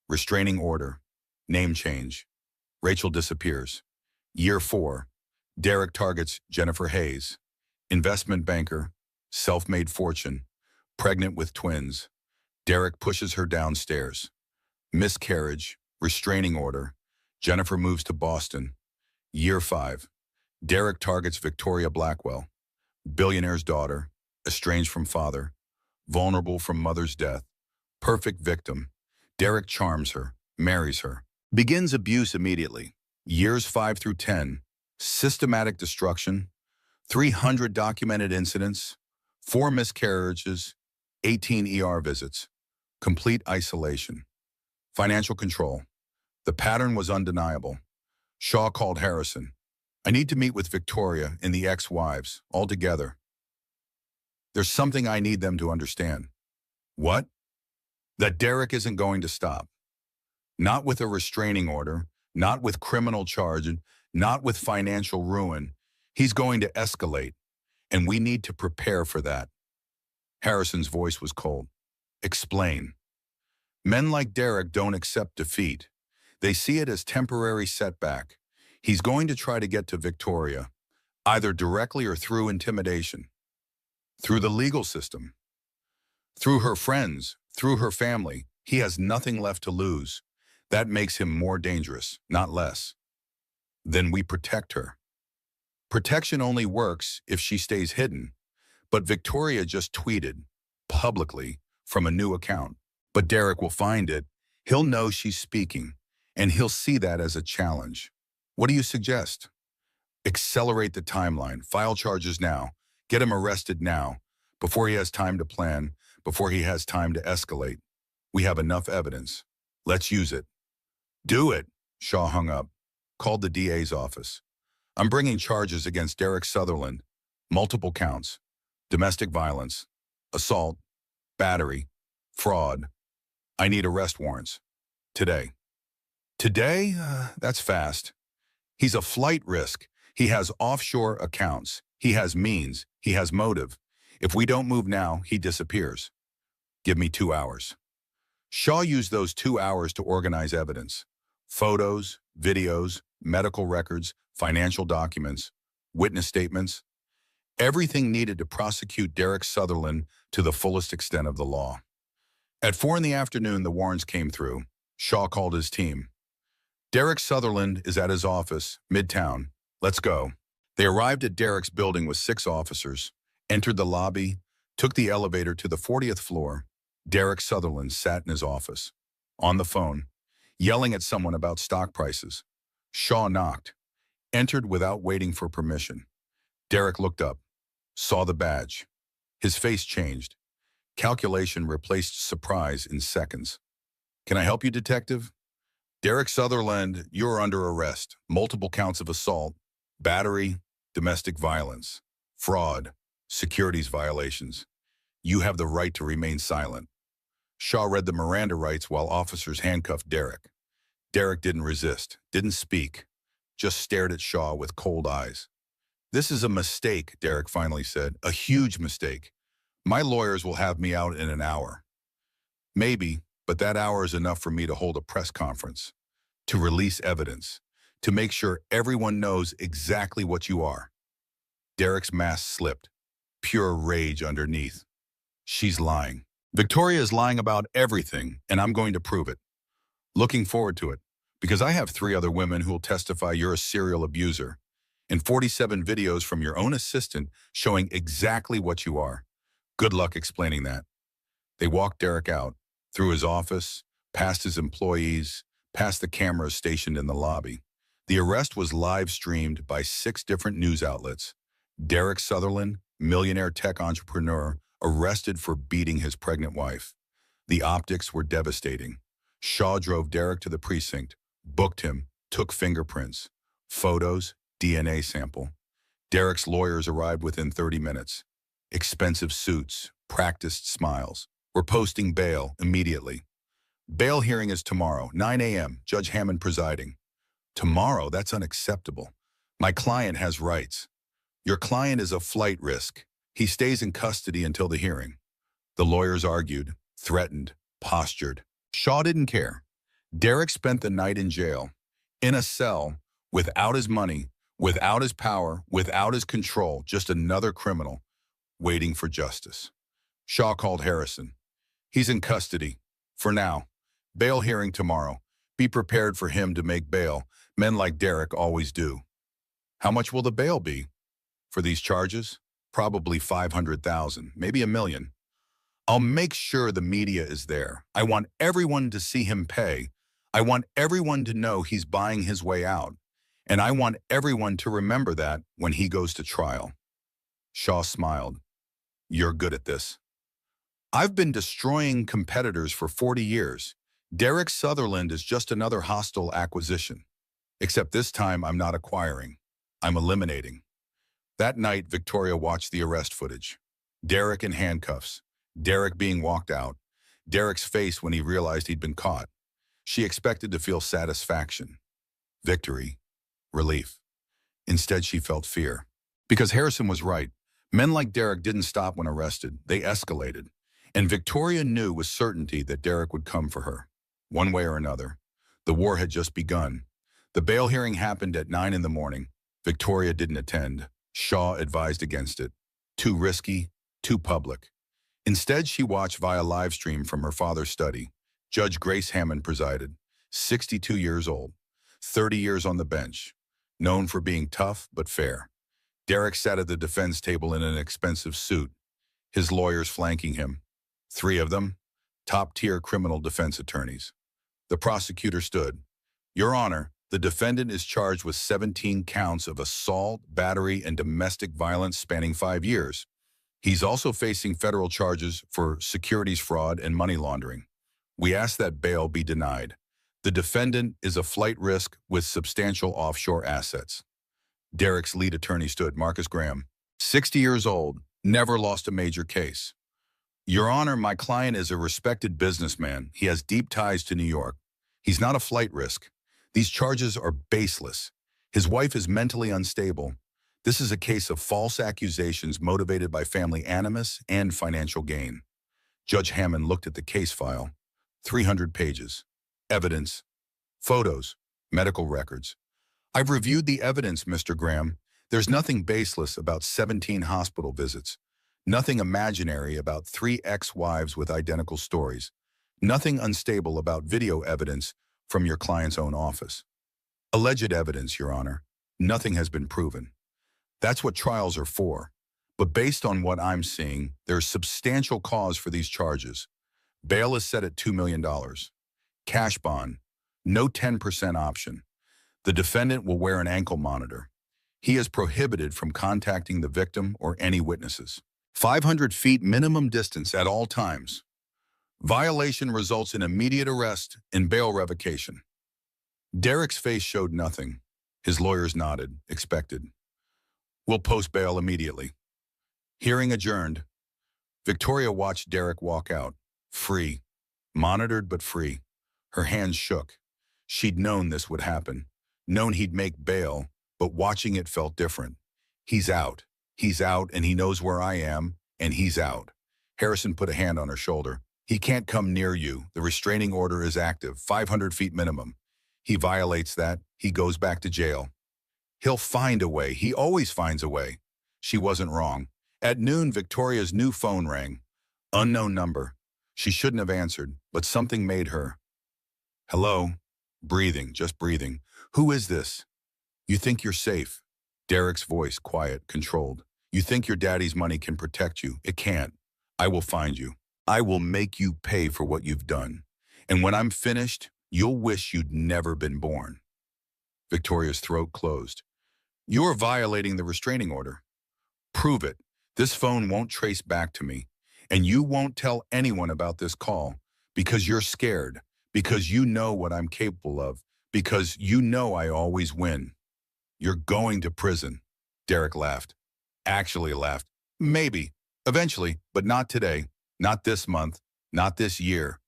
Restraining order. Name change. Rachel disappears. Year 4. Derek targets Jennifer Hayes, investment banker, self-made fortune, pregnant with twins. Derek pushes her downstairs. Miscarriage, restraining order. Jennifer moves to Boston. Year 5. Derek targets Victoria Blackwell, billionaire's daughter, estranged from father, vulnerable from mother's death, perfect victim. Derek charms her, marries her, begins abuse immediately. Years 5 through 10, systematic destruction, 300 documented incidents, 4 miscarriages, 18 ER visits, complete isolation. Financial control. The pattern was undeniable. Shaw called Harrison. I need to meet with Victoria and the ex-wives, all together. There's something I need them to understand. What? That Derek isn't going to stop. Not with a restraining order, not with criminal charge, not with financial ruin. He's going to escalate, and we need to prepare for that. Harrison's voice was cold. Explain. Men like Derek don't accept defeat. They see it as temporary setback. He's going to try to get to Victoria, either directly or through intimidation, through the legal system, through her friends, through her family. He has nothing left to lose. That makes him more dangerous, not less. Then we protect her. Protection only works if she stays hidden. But Victoria just tweeted, publicly, from a new account. But Derek will find it. He'll know she's speaking, and he'll see that as a challenge. What do you suggest? Accelerate the timeline. File charges now. Get him arrested now, before he has time to plan, before he has time to escalate. We have enough evidence. Let's use it. Do it, Shaw hung up, called the DA's office. I'm bringing charges against Derek Sutherland, multiple counts, domestic violence, assault, battery, fraud. I need arrest warrants. Today. Today? That's fast. He's a flight risk. He has offshore accounts. He has means. He has motive. If we don't move now, he disappears. Give me 2 hours. Shaw used those 2 hours to organize evidence. Photos, videos, medical records, financial documents, witness statements. Everything needed to prosecute Derek Sutherland to the fullest extent of the law. At 4 in the afternoon, the warrants came through. Shaw called his team. Derek Sutherland is at his office, Midtown. Let's go. They arrived at Derek's building with 6 officers, entered the lobby, took the elevator to the 40th floor. Derek Sutherland sat in his office, on the phone, yelling at someone about stock prices. Shaw knocked, entered without waiting for permission. Derek looked up, saw the badge. His face changed. Calculation replaced surprise in seconds. Can I help you, detective? Derek Sutherland, you're under arrest. Multiple counts of assault, battery, domestic violence, fraud, securities violations. You have the right to remain silent. Shaw read the Miranda rights while officers handcuffed Derek. Derek didn't resist, didn't speak, just stared at Shaw with cold eyes. This is a mistake, Derek finally said, a huge mistake. My lawyers will have me out in an hour. Maybe, but that hour is enough for me to hold a press conference, to release evidence, to make sure everyone knows exactly what you are. Derek's mask slipped, pure rage underneath. She's lying. Victoria is lying about everything, and I'm going to prove it. Looking forward to it, because I have 3 other women who will testify you're a serial abuser, and 47 videos from your own assistant showing exactly what you are. Good luck explaining that. They walked Derek out, through his office, past his employees, past the cameras stationed in the lobby. The arrest was live-streamed by 6 different news outlets. Derek Sutherland, millionaire tech entrepreneur, arrested for beating his pregnant wife. The optics were devastating. Shaw drove Derek to the precinct, booked him, took fingerprints, photos, DNA sample. Derek's lawyers arrived within 30 minutes. Expensive suits, practiced smiles. We're posting bail immediately. Bail hearing is tomorrow, 9 a.m., Judge Hammond presiding. Tomorrow? That's unacceptable. My client has rights. Your client is a flight risk. He stays in custody until the hearing. The lawyers argued, threatened, postured. Shaw didn't care. Derek spent the night in jail, in a cell, without his money, without his power, without his control, just another criminal, waiting for justice. Shaw called Harrison. He's in custody, for now. Bail hearing tomorrow. Be prepared for him to make bail. Men like Derek always do. How much will the bail be? For these charges? Probably 500,000, maybe $1 million. I'll make sure the media is there. I want everyone to see him pay. I want everyone to know he's buying his way out. And I want everyone to remember that when he goes to trial. Shaw smiled. You're good at this. I've been destroying competitors for 40 years. Derek Sutherland is just another hostile acquisition. Except this time I'm not acquiring. I'm eliminating. That night, Victoria watched the arrest footage. Derek in handcuffs. Derek being walked out. Derek's face when he realized he'd been caught. She expected to feel satisfaction, victory, relief. Instead, she felt fear. Because Harrison was right. Men like Derek didn't stop when arrested. They escalated. And Victoria knew with certainty that Derek would come for her, one way or another. The war had just begun. The bail hearing happened at 9 in the morning. Victoria didn't attend. Shaw advised against it. Too risky, too public. Instead, she watched via live stream from her father's study. Judge Grace Hammond presided, 62 years old, 30 years on the bench, known for being tough but fair. Derek sat at the defense table in an expensive suit, his lawyers flanking him. 3 of them, top-tier criminal defense attorneys. The prosecutor stood. Your Honor, the defendant is charged with 17 counts of assault, battery, and domestic violence spanning 5 years. He's also facing federal charges for securities fraud and money laundering. We ask that bail be denied. The defendant is a flight risk with substantial offshore assets. Derek's lead attorney stood, Marcus Graham, 60 years old, never lost a major case. Your Honor, my client is a respected businessman. He has deep ties to New York. He's not a flight risk. These charges are baseless. His wife is mentally unstable. This is a case of false accusations motivated by family animus and financial gain. Judge Hammond looked at the case file. 300 pages. Evidence. Photos. Medical records. I've reviewed the evidence, Mr. Graham. There's nothing baseless about 17 hospital visits. Nothing imaginary about 3 ex-wives with identical stories. Nothing unstable about video evidence from your client's own office. Alleged evidence, Your Honor. Nothing has been proven. That's what trials are for. But based on what I'm seeing, there's substantial cause for these charges. Bail is set at $2 million. Cash bond. No 10% option. The defendant will wear an ankle monitor. He is prohibited from contacting the victim or any witnesses. 500 feet minimum distance at all times. Violation results in immediate arrest and bail revocation. Derek's face showed nothing. His lawyers nodded, expected. We'll post bail immediately. Hearing adjourned. Victoria watched Derek walk out, free, monitored but free. Her hands shook. She'd known this would happen, known he'd make bail, but watching it felt different. He's out, and he knows where I am, and he's out. Harrison put a hand on her shoulder. He can't come near you. The restraining order is active, 500 feet minimum. He violates that, he goes back to jail. He'll find a way. He always finds a way. She wasn't wrong. At noon, Victoria's new phone rang. Unknown number. She shouldn't have answered, but something made her. Hello? Breathing, just breathing. Who is this? You think you're safe. Derek's voice, quiet, controlled. You think your daddy's money can protect you. It can't. I will find you. I will make you pay for what you've done. And when I'm finished, you'll wish you'd never been born. Victoria's throat closed. You're violating the restraining order. Prove it. This phone won't trace back to me. And you won't tell anyone about this call because you're scared, because you know what I'm capable of, because you know I always win. You're going to prison. Derek laughed. Actually laughed. Maybe. Eventually, but not today. Not this month. Not this year.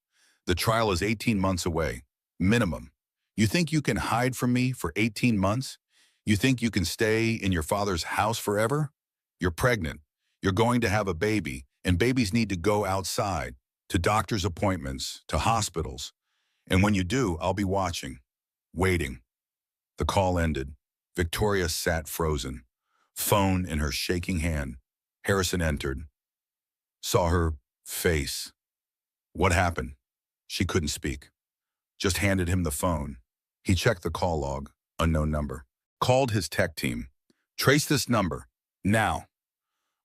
The trial is 18 months away. Minimum. You think you can hide from me for 18 months? You think you can stay in your father's house forever? You're pregnant. You're going to have a baby, and babies need to go outside, to doctor's appointments, to hospitals. And when you do, I'll be watching, waiting. The call ended. Victoria sat frozen, phone in her shaking hand. Harrison entered. Saw her face. What happened? She couldn't speak. Just handed him the phone. He checked the call log, unknown number. Called his tech team. Trace this number, now.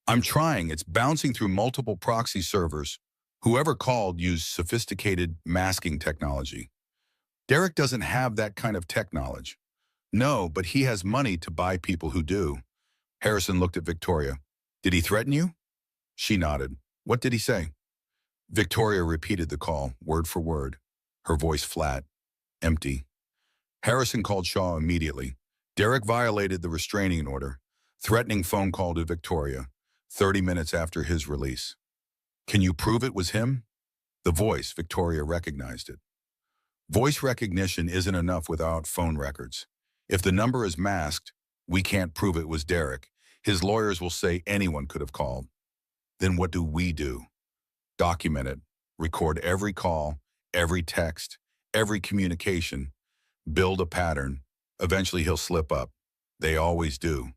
I'm trying, it's bouncing through multiple proxy servers. Whoever called used sophisticated masking technology. Derek doesn't have that kind of tech knowledge. No, but he has money to buy people who do. Harrison looked at Victoria. Did he threaten you? She nodded. What did he say? Victoria repeated the call, word for word. Her voice flat, empty. Harrison called Shaw immediately. Derek violated the restraining order. Threatening phone call to Victoria, 30 minutes after his release. Can you prove it was him? The voice, Victoria recognized it. Voice recognition isn't enough without phone records. If the number is masked, we can't prove it was Derek. His lawyers will say anyone could have called. Then what do we do? Document it. Record every call, every text, every communication. Build a pattern. Eventually he'll slip up. They always do.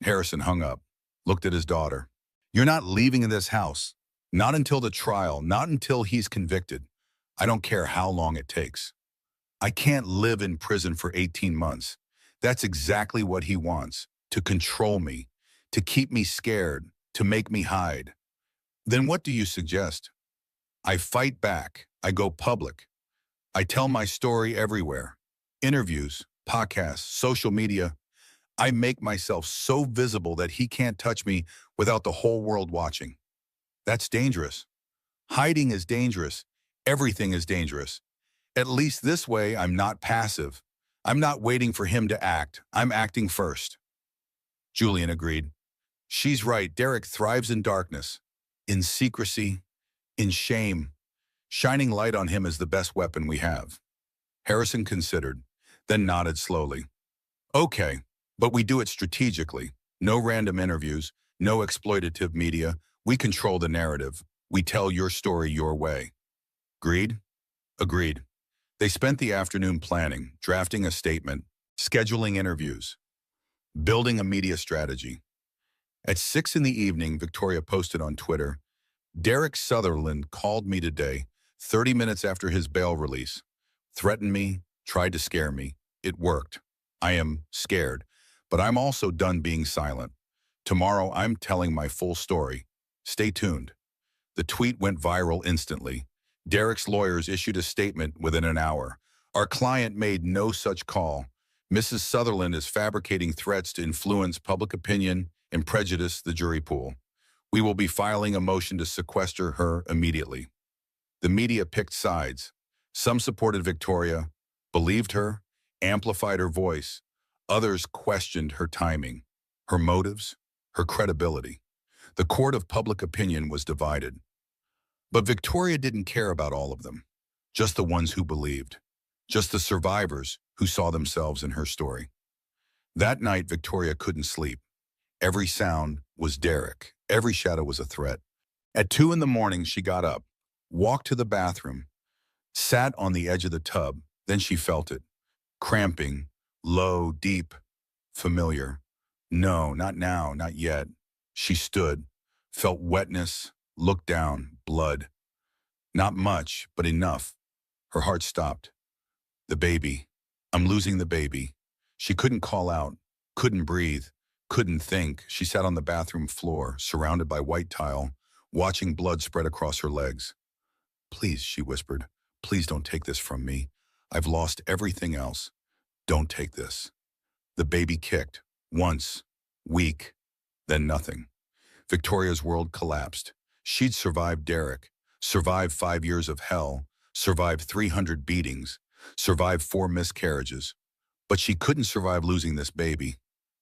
Harrison hung up, looked at his daughter. You're not leaving this house. Not until the trial, not until he's convicted. I don't care how long it takes. I can't live in prison for 18 months. That's exactly what he wants, to control me, to keep me scared, to make me hide. Then what do you suggest? I fight back. I go public. I tell my story everywhere. Interviews, podcasts, social media. I make myself so visible that he can't touch me without the whole world watching. That's dangerous. Hiding is dangerous. Everything is dangerous. At least this way, I'm not passive. I'm not waiting for him to act. I'm acting first. Julian agreed. She's right. Derek thrives in darkness, in secrecy, in shame. Shining light on him is the best weapon we have. Harrison considered, then nodded slowly. Okay, but we do it strategically. No random interviews, no exploitative media. We control the narrative. We tell your story your way. Agreed? Agreed. They spent the afternoon planning, drafting a statement, scheduling interviews, building a media strategy. At 6 in the evening, Victoria posted on Twitter, Derek Sutherland called me today, 30 minutes after his bail release. Threatened me, tried to scare me. It worked. I am scared, but I'm also done being silent. Tomorrow, I'm telling my full story. Stay tuned. The tweet went viral instantly. Derek's lawyers issued a statement within an hour. Our client made no such call. Mrs. Sutherland is fabricating threats to influence public opinion and prejudice the jury pool. We will be filing a motion to sequester her immediately. The media picked sides. Some supported Victoria, believed her, amplified her voice. Others questioned her timing, her motives, her credibility. The court of public opinion was divided. But Victoria didn't care about all of them, just the ones who believed, just the survivors who saw themselves in her story. That night, Victoria couldn't sleep. Every sound was Derek. Every shadow was a threat. At 2 in the morning, she got up, walked to the bathroom, sat on the edge of the tub. Then she felt it. Cramping, low, deep, familiar. No, not now, not yet. She stood, felt wetness, looked down, blood. Not much, but enough. Her heart stopped. The baby. I'm losing the baby. She couldn't call out, couldn't breathe, couldn't think. She sat on the bathroom floor, surrounded by white tile, watching blood spread across her legs. Please, she whispered, please don't take this from me. I've lost everything else. Don't take this. The baby kicked, once, weak, then nothing. Victoria's world collapsed. She'd survived Derek, survived 5 years of hell, survived 300 beatings, survived 4 miscarriages. But she couldn't survive losing this baby.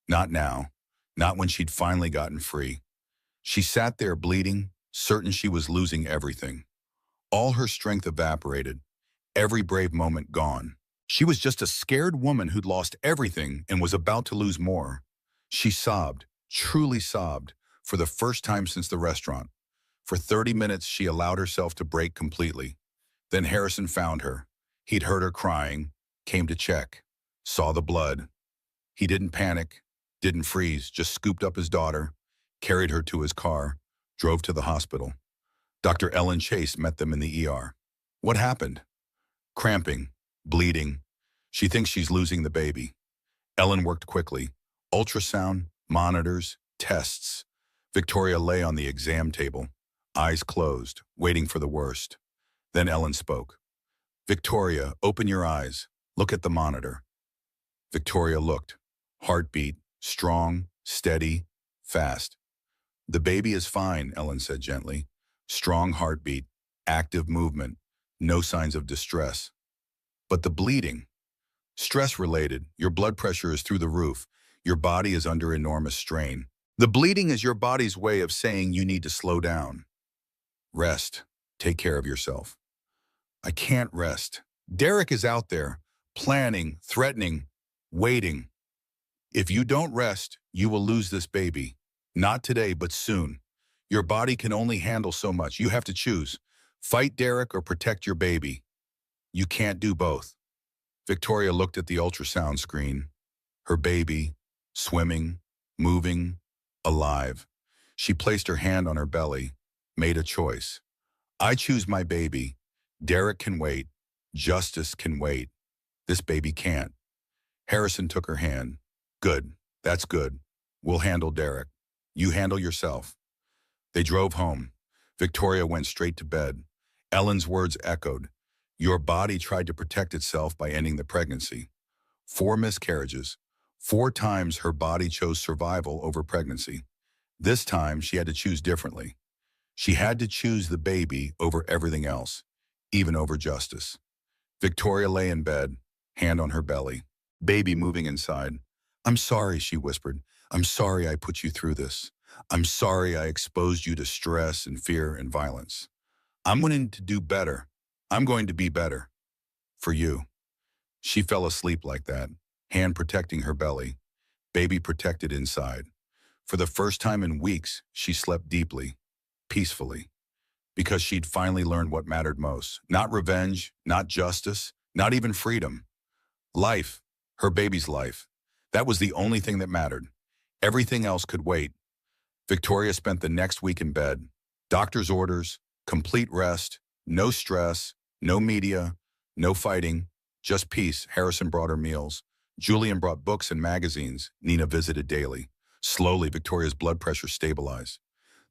Not now. Not when she'd finally gotten free. She sat there bleeding, certain she was losing everything. All her strength evaporated, every brave moment gone. She was just a scared woman who'd lost everything and was about to lose more. She sobbed, truly sobbed, for the first time since the restaurant. For 30 minutes, she allowed herself to break completely. Then Harrison found her. He'd heard her crying, came to check, saw the blood. He didn't panic, didn't freeze, just scooped up his daughter, carried her to his car, drove to the hospital. Dr. Ellen Chase met them in the ER. What happened? Cramping, bleeding. She thinks she's losing the baby. Ellen worked quickly. Ultrasound, monitors, tests. Victoria lay on the exam table, eyes closed, waiting for the worst. Then Ellen spoke. Victoria, open your eyes. Look at the monitor. Victoria looked. Heartbeat, strong, steady, fast. The baby is fine, Ellen said gently. Strong heartbeat, active movement, no signs of distress. But the bleeding, stress-related, your blood pressure is through the roof. Your body is under enormous strain. The bleeding is your body's way of saying you need to slow down. Rest. Take care of yourself. I can't rest. Derek is out there, planning, threatening, waiting. If you don't rest, you will lose this baby. Not today, but soon. Your body can only handle so much. You have to choose. Fight Derek or protect your baby. You can't do both. Victoria looked at the ultrasound screen. Her baby, swimming, moving, alive. She placed her hand on her belly, made a choice. I choose my baby. Derek can wait. Justice can wait. This baby can't. Harrison took her hand. Good. That's good. We'll handle Derek. You handle yourself. They drove home. Victoria went straight to bed. Ellen's words echoed. Your body tried to protect itself by ending the pregnancy. 4 miscarriages. 4 times her body chose survival over pregnancy. This time she had to choose differently. She had to choose the baby over everything else, even over justice. Victoria lay in bed, hand on her belly, baby moving inside. I'm sorry, she whispered. I'm sorry I put you through this. I'm sorry I exposed you to stress and fear and violence. I'm going to do better. I'm going to be better. For you. She fell asleep like that, hand protecting her belly, baby protected inside. For the first time in weeks, she slept deeply, peacefully, because she'd finally learned what mattered most. Not revenge, not justice, not even freedom. Life, her baby's life. That was the only thing that mattered. Everything else could wait. Victoria spent the next week in bed. Doctor's orders, complete rest, no stress, no media, no fighting, just peace. Harrison brought her meals. Julian brought books and magazines. Nina visited daily. Slowly, Victoria's blood pressure stabilized.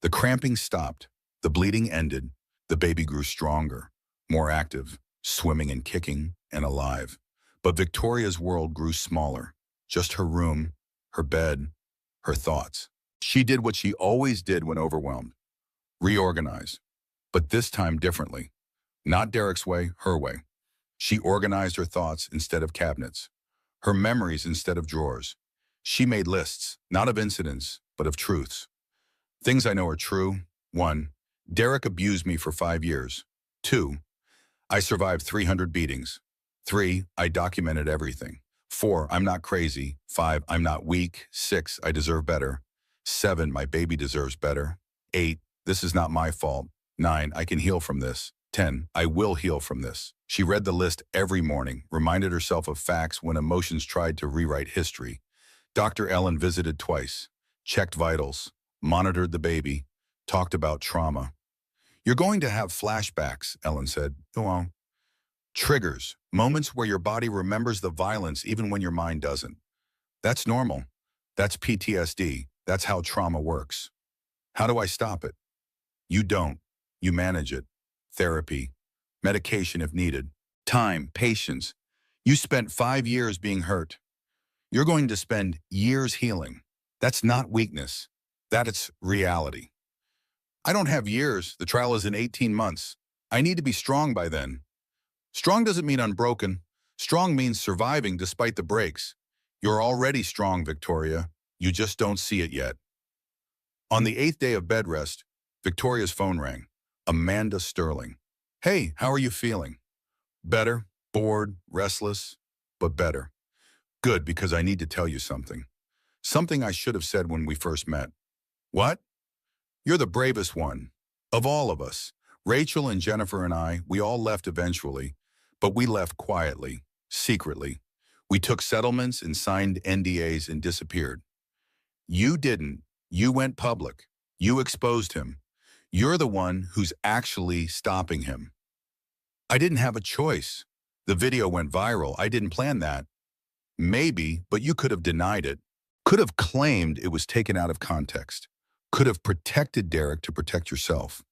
The cramping stopped. The bleeding ended. The baby grew stronger, more active, swimming and kicking and alive. But Victoria's world grew smaller. Just her room, her bed, her thoughts. She did what she always did when overwhelmed. Reorganize. But this time differently. Not Derek's way, her way. She organized her thoughts instead of cabinets. Her memories instead of drawers. She made lists, not of incidents, but of truths. Things I know are true. 1. Derek abused me for 5 years. 2. I survived 300 beatings. 3. I documented everything. 4. I'm not crazy. 5. I'm not weak. 6. I deserve better. 7. My baby deserves better. 8. This is not my fault. 9. I can heal from this. 10. I will heal from this. She read the list every morning, reminded herself of facts when emotions tried to rewrite history. Dr. Ellen visited twice, checked vitals, monitored the baby, talked about trauma. You're going to have flashbacks, Ellen said. Go on. Triggers, moments where your body remembers the violence even when your mind doesn't. That's normal. That's PTSD. That's how trauma works. How do I stop it? You don't. You manage it. Therapy, medication if needed, time, patience. You spent 5 years being hurt. You're going to spend years healing. That's not weakness. That's reality. I don't have years. The trial is in 18 months. I need to be strong by then. Strong doesn't mean unbroken. Strong means surviving despite the breaks. You're already strong, Victoria. You just don't see it yet. On the 8th day of bed rest, Victoria's phone rang. Amanda Sterling. Hey, how are you feeling? Better, bored, restless, but better. Good, because I need to tell you something. Something I should have said when we first met. What? You're the bravest one. Of all of us. Rachel and Jennifer and I, we all left eventually, but we left quietly, secretly. We took settlements and signed NDAs and disappeared. You didn't. You went public. You exposed him. You're the one who's actually stopping him. I didn't have a choice. The video went viral. I didn't plan that. Maybe, but you could have denied it. Could have claimed it was taken out of context. Could have protected Derek to protect yourself.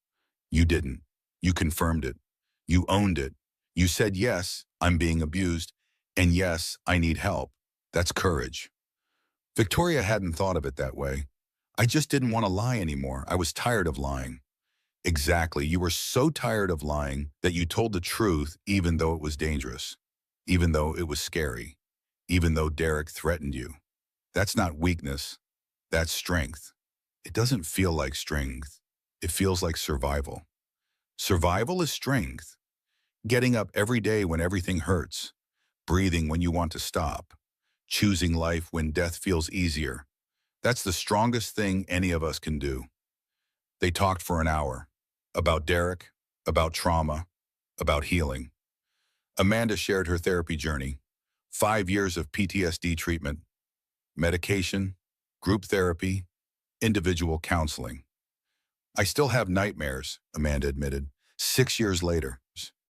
You didn't. You confirmed it. You owned it. You said, yes, I'm being abused, and yes, I need help. That's courage. Victoria hadn't thought of it that way. I just didn't want to lie anymore. I was tired of lying. Exactly. You were so tired of lying that you told the truth even though it was dangerous, even though it was scary, even though Derek threatened you. That's not weakness. That's strength. It doesn't feel like strength. It feels like survival. Survival is strength. Getting up every day when everything hurts, breathing when you want to stop, choosing life when death feels easier. That's the strongest thing any of us can do. They talked for an hour about Derek, about trauma, about healing. Amanda shared her therapy journey, 5 years of PTSD treatment, medication, group therapy, individual counseling. I still have nightmares, Amanda admitted, 6 years later.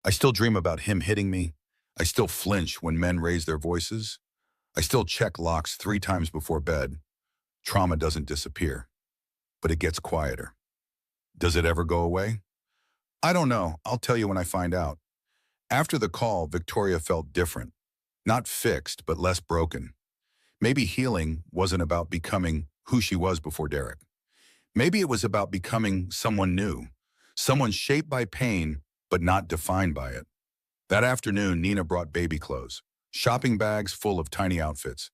I still dream about him hitting me. I still flinch when men raise their voices. I still check locks 3 times before bed. Trauma doesn't disappear, but it gets quieter. Does it ever go away? I don't know. I'll tell you when I find out. After the call, Victoria felt different. Not fixed, but less broken. Maybe healing wasn't about becoming who she was before Derek. Maybe it was about becoming someone new, someone shaped by pain, but not defined by it. That afternoon, Nina brought baby clothes, shopping bags full of tiny outfits.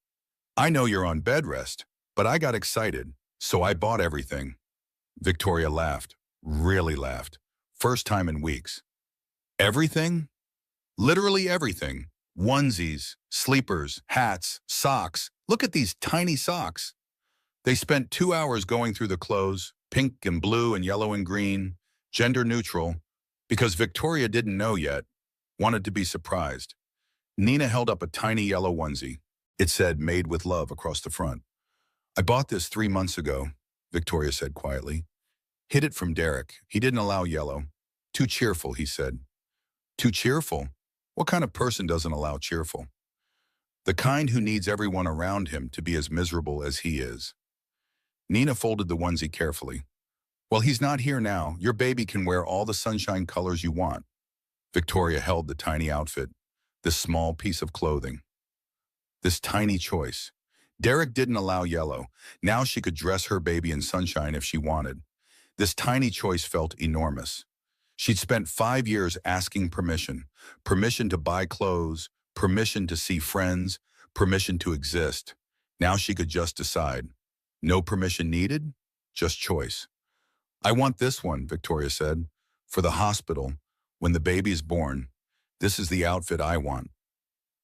I know you're on bed rest, but I got excited, so I bought everything. Victoria laughed, really laughed. First time in weeks. Everything? Literally everything. Onesies, sleepers, hats, socks. Look at these tiny socks. They spent 2 hours going through the clothes, pink and blue and yellow and green, gender neutral, because Victoria didn't know yet, wanted to be surprised. Nina held up a tiny yellow onesie. It said, "Made with love," across the front. I bought this 3 months ago, Victoria said quietly. Hid it from Derek. He didn't allow yellow. Too cheerful, he said. Too cheerful? What kind of person doesn't allow cheerful? The kind who needs everyone around him to be as miserable as he is. Nina folded the onesie carefully. Well, he's not here now. Your baby can wear all the sunshine colors you want. Victoria held the tiny outfit, this small piece of clothing. This tiny choice. Derek didn't allow yellow. Now she could dress her baby in sunshine if she wanted. This tiny choice felt enormous. She'd spent 5 years asking permission. Permission to buy clothes, permission to see friends, permission to exist. Now she could just decide. No permission needed, just choice. I want this one, Victoria said. For the hospital, when the baby is born, this is the outfit I want.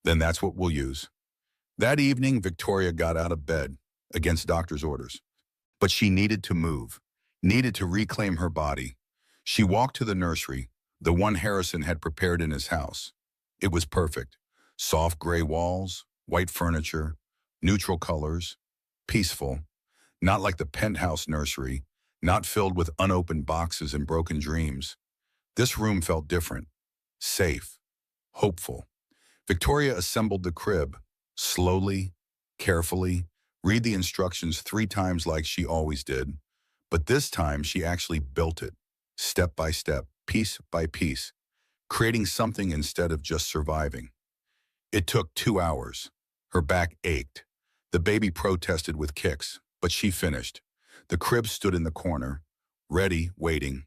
Then that's what we'll use. That evening, Victoria got out of bed, against doctor's orders. But she needed to move, needed to reclaim her body. She walked to the nursery, the one Harrison had prepared in his house. It was perfect. Soft gray walls, white furniture, neutral colors, peaceful. Not like the penthouse nursery, not filled with unopened boxes and broken dreams. This room felt different, safe, hopeful. Victoria assembled the crib, slowly, carefully, read the instructions 3 times like she always did. But this time she actually built it, step by step, piece by piece, creating something instead of just surviving. It took 2 hours. Her back ached. The baby protested with kicks, but she finished. The crib stood in the corner, ready, waiting,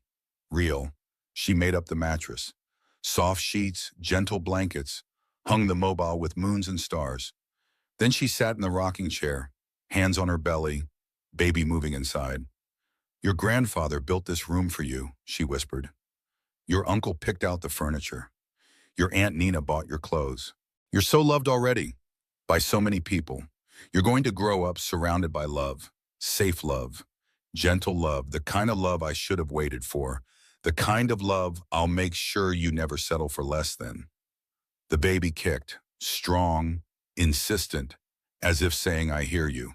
real. She made up the mattress. Soft sheets, gentle blankets, hung the mobile with moons and stars. Then she sat in the rocking chair, hands on her belly, baby moving inside. Your grandfather built this room for you, she whispered. Your uncle picked out the furniture. Your Aunt Nina bought your clothes. You're so loved already, by so many people. You're going to grow up surrounded by love, safe love, gentle love, the kind of love I should have waited for, the kind of love I'll make sure you never settle for less than. The baby kicked, strong, insistent, as if saying, I hear you.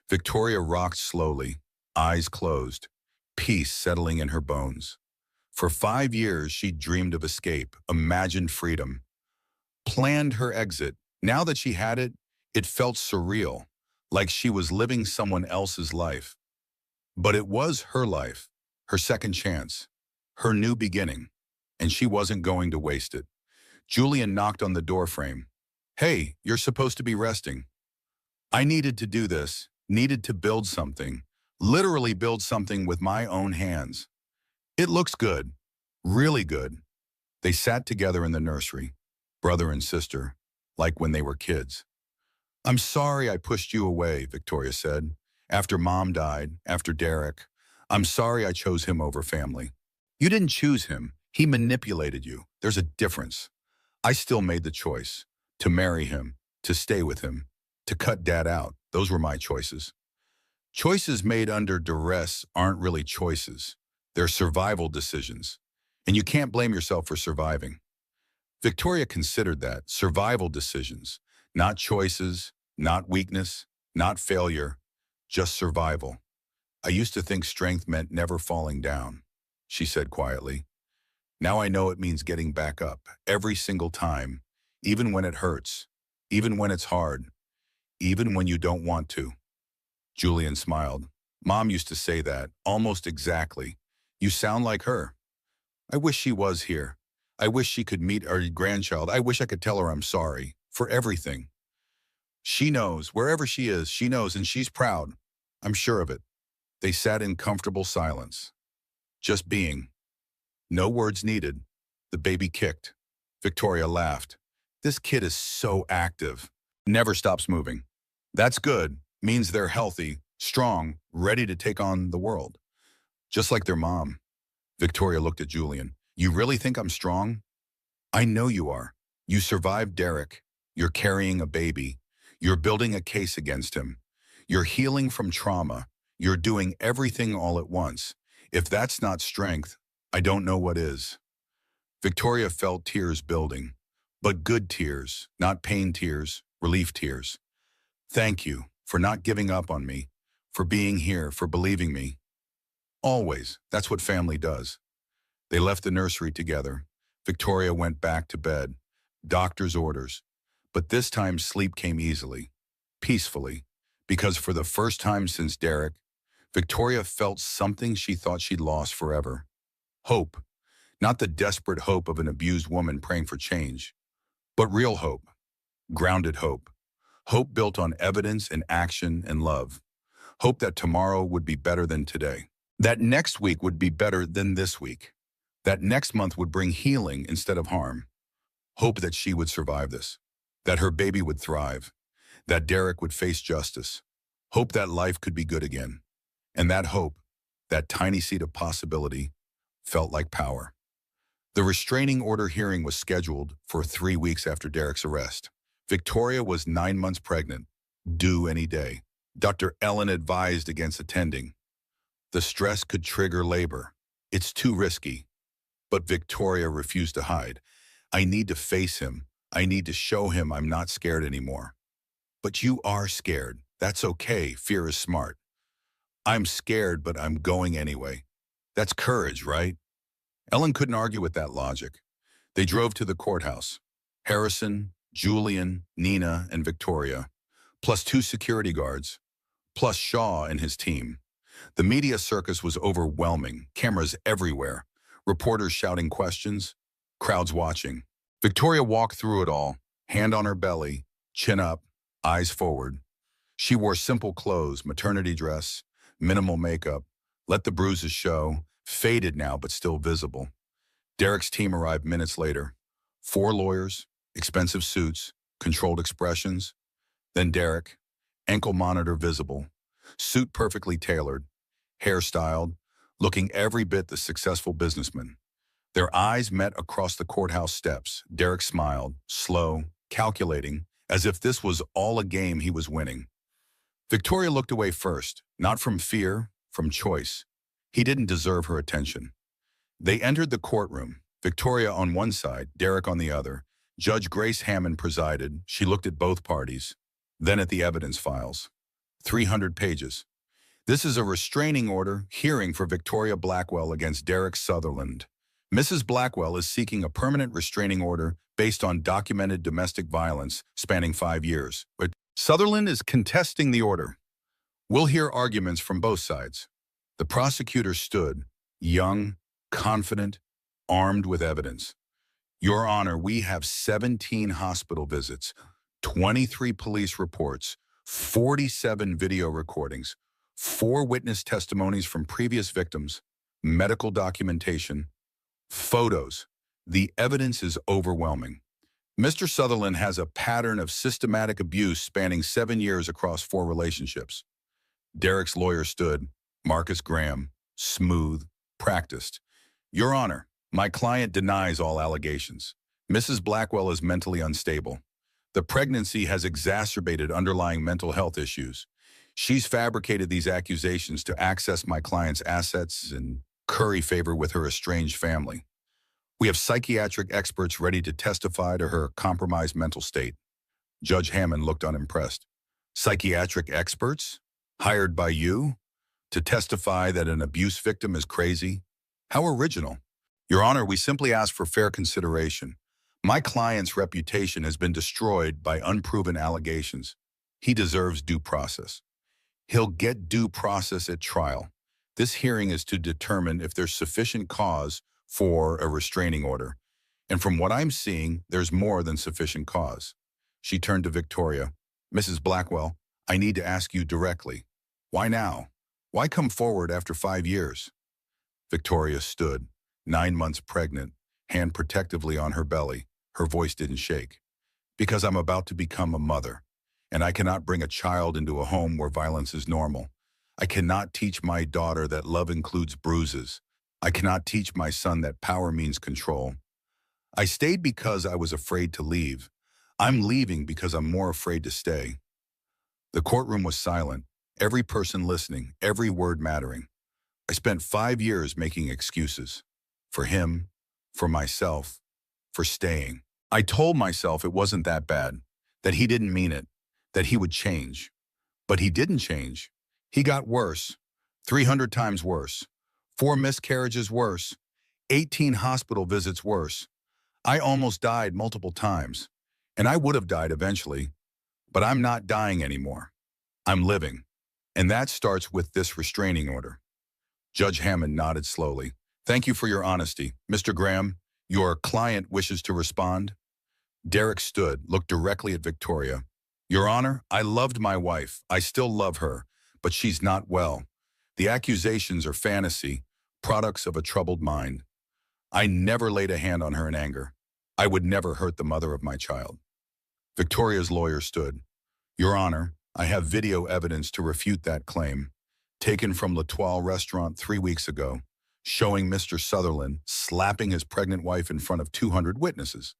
Victoria rocked slowly, eyes closed, peace settling in her bones. For 5 years, she'd dreamed of escape, imagined freedom, planned her exit. Now that she had it, it felt surreal, like she was living someone else's life. But it was her life, her second chance, her new beginning, and she wasn't going to waste it. Julian knocked on the doorframe. Hey, you're supposed to be resting. I needed to do this, needed to build something, literally build something with my own hands. It looks good, really good. They sat together in the nursery, brother and sister, like when they were kids. I'm sorry I pushed you away, Victoria said. After Mom died, after Derek. I'm sorry I chose him over family. You didn't choose him. He manipulated you. There's a difference. I still made the choice. To marry him, to stay with him, to cut Dad out. Those were my choices. Choices made under duress aren't really choices. They're survival decisions. And you can't blame yourself for surviving. Victoria considered that survival decisions, not choices, not weakness, not failure, just survival. I used to think strength meant never falling down, she said quietly. Now I know it means getting back up every single time, even when it hurts, even when it's hard, even when you don't want to. Julian smiled. Mom used to say that, almost exactly. You sound like her. I wish she was here. I wish she could meet our grandchild. I wish I could tell her I'm sorry for everything. She knows, wherever she is, she knows, and she's proud. I'm sure of it. They sat in comfortable silence, just being. No words needed. The baby kicked. Victoria laughed. This kid is so active. Never stops moving. That's good. Means they're healthy, strong, ready to take on the world. Just like their mom. Victoria looked at Julian. You really think I'm strong? I know you are. You survived Derek. You're carrying a baby. You're building a case against him. You're healing from trauma. You're doing everything all at once. If that's not strength, I don't know what is. Victoria felt tears building, but good tears, not pain tears, relief tears. Thank you for not giving up on me, for being here, for believing me. Always, that's what family does. They left the nursery together. Victoria went back to bed. Doctor's orders. But this time sleep came easily, peacefully, because for the first time since Derek, Victoria felt something she thought she'd lost forever. Hope. Not the desperate hope of an abused woman praying for change, but real hope. Grounded hope. Hope built on evidence and action and love. Hope that tomorrow would be better than today. That next week would be better than this week. That next month would bring healing instead of harm. Hope that she would survive this. That her baby would thrive. That Derek would face justice. Hope that life could be good again. And that hope, that tiny seed of possibility, felt like power. The restraining order hearing was scheduled for 3 weeks after Derek's arrest. Victoria was 9 months pregnant, due any day. Dr. Ellen advised against attending. The stress could trigger labor. It's too risky. But Victoria refused to hide. I need to face him. I need to show him I'm not scared anymore. But you are scared. That's okay. Fear is smart. I'm scared, but I'm going anyway. That's courage, right? Ellen couldn't argue with that logic. They drove to the courthouse. Harrison, Julian, Nina, and Victoria, plus 2 security guards, plus Shaw and his team. The media circus was overwhelming, cameras everywhere, reporters shouting questions, crowds watching. Victoria walked through it all, hand on her belly, chin up, eyes forward. She wore simple clothes, maternity dress, minimal makeup, let the bruises show, faded now but still visible. Derek's team arrived minutes later. 4 lawyers, expensive suits, controlled expressions. Then Derek, ankle monitor visible, suit perfectly tailored, hair styled, looking every bit the successful businessman. Their eyes met across the courthouse steps. Derek smiled, slow, calculating, as if this was all a game he was winning. Victoria looked away first, not from fear, from choice. He didn't deserve her attention. They entered the courtroom, Victoria on one side, Derek on the other. Judge Grace Hammond presided. She looked at both parties, then at the evidence files. 300 pages. This is a restraining order hearing for Victoria Blackwell against Derek Sutherland. Mrs. Blackwell is seeking a permanent restraining order based on documented domestic violence spanning 5 years. But Sutherland is contesting the order. We'll hear arguments from both sides. The prosecutor stood, young, confident, armed with evidence. Your Honor, we have 17 hospital visits, 23 police reports, 47 video recordings, 4 witness testimonies from previous victims, medical documentation, photos. The evidence is overwhelming. Mr. Sutherland has a pattern of systematic abuse spanning 7 years across 4 relationships. Derek's lawyer stood, Marcus Graham, smooth, practiced. Your Honor, my client denies all allegations. Mrs. Blackwell is mentally unstable. The pregnancy has exacerbated underlying mental health issues. She's fabricated these accusations to access my client's assets and curry favor with her estranged family. We have psychiatric experts ready to testify to her compromised mental state. Judge Hammond looked unimpressed. Psychiatric experts? Hired by you? To testify that an abuse victim is crazy? How original. Your Honor, we simply ask for fair consideration. My client's reputation has been destroyed by unproven allegations. He deserves due process. He'll get due process at trial. This hearing is to determine if there's sufficient cause for a restraining order. And from what I'm seeing, there's more than sufficient cause. She turned to Victoria. Mrs. Blackwell, I need to ask you directly. Why now? Why come forward after 5 years? Victoria stood, 9 months pregnant, hand protectively on her belly. Her voice didn't shake. Because I'm about to become a mother, and I cannot bring a child into a home where violence is normal. I cannot teach my daughter that love includes bruises. I cannot teach my son that power means control. I stayed because I was afraid to leave. I'm leaving because I'm more afraid to stay. The courtroom was silent, every person listening, every word mattering. I spent 5 years making excuses. For him, for myself, for staying. I told myself it wasn't that bad, that he didn't mean it, that he would change. But he didn't change. He got worse, 300 times worse, 4 miscarriages worse, 18 hospital visits worse. I almost died multiple times, and I would have died eventually, but I'm not dying anymore. I'm living, and that starts with this restraining order. Judge Hammond nodded slowly. Thank you for your honesty. Mr. Graham, your client wishes to respond. Derek stood, looked directly at Victoria. Your Honor, I loved my wife. I still love her, but she's not well. The accusations are fantasy, products of a troubled mind. I never laid a hand on her in anger. I would never hurt the mother of my child. Victoria's lawyer stood. Your Honor, I have video evidence to refute that claim, taken from L'Etoile restaurant 3 weeks ago, showing Mr. Sutherland slapping his pregnant wife in front of 200 witnesses.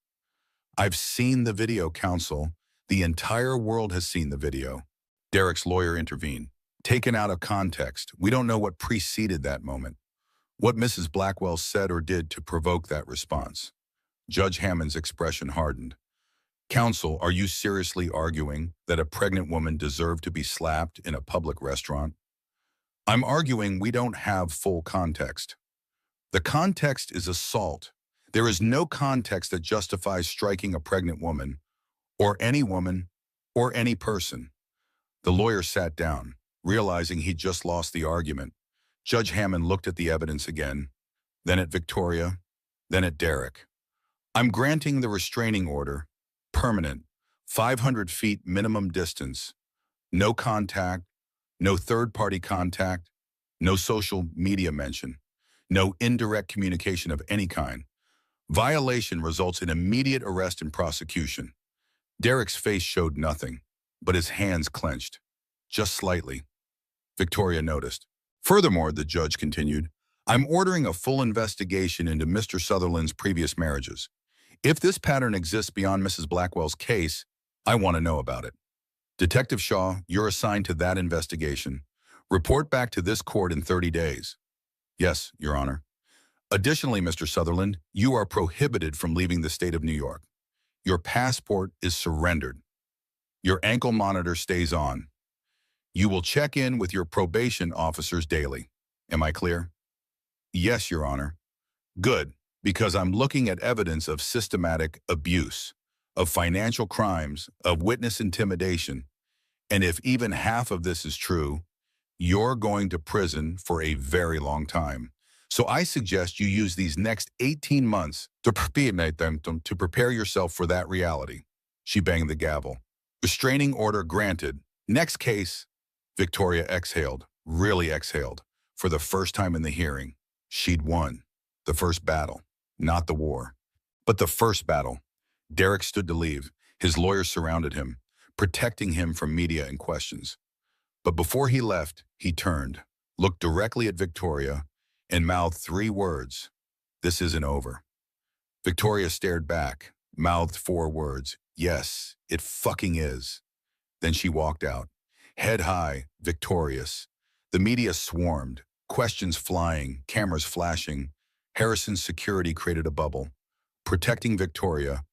I've seen the video, counsel. The entire world has seen the video. Derek's lawyer intervened. Taken out of context, we don't know what preceded that moment, what Mrs. Blackwell said or did to provoke that response. Judge Hammond's expression hardened. Counsel, are you seriously arguing that a pregnant woman deserved to be slapped in a public restaurant? I'm arguing we don't have full context. The context is assault. There is no context that justifies striking a pregnant woman, or any person. The lawyer sat down, realizing he'd just lost the argument. Judge Hammond looked at the evidence again, then at Victoria, then at Derek. I'm granting the restraining order, permanent, 500 feet minimum distance, no contact, no third-party contact, no social media mention, no indirect communication of any kind. Violation results in immediate arrest and prosecution. Derek's face showed nothing, but his hands clenched, just slightly. Victoria noticed. Furthermore, the judge continued, I'm ordering a full investigation into Mr. Sutherland's previous marriages. If this pattern exists beyond Mrs. Blackwell's case, I want to know about it. Detective Shaw, you're assigned to that investigation. Report back to this court in 30 days. Yes, Your Honor. Additionally, Mr. Sutherland, you are prohibited from leaving the state of New York. Your passport is surrendered. Your ankle monitor stays on. You will check in with your probation officers daily. Am I clear? Yes, Your Honor. Good, because I'm looking at evidence of systematic abuse, of financial crimes, of witness intimidation, and if even half of this is true, you're going to prison for a very long time. So I suggest you use these next 18 months to prepare yourself for that reality. She banged the gavel. Restraining order granted. Next case. Victoria exhaled, really exhaled. For the first time in the hearing, she'd won. The first battle, not the war, but the first battle. Derek stood to leave. His lawyers surrounded him, protecting him from media and questions. But before he left, he turned, looked directly at Victoria, and mouthed 3 words. This isn't over. Victoria stared back, mouthed 4 words. Yes, it fucking is. Then she walked out, Head high, victorious. The media swarmed, questions flying, cameras flashing. Harrison's security created a bubble, protecting Victoria,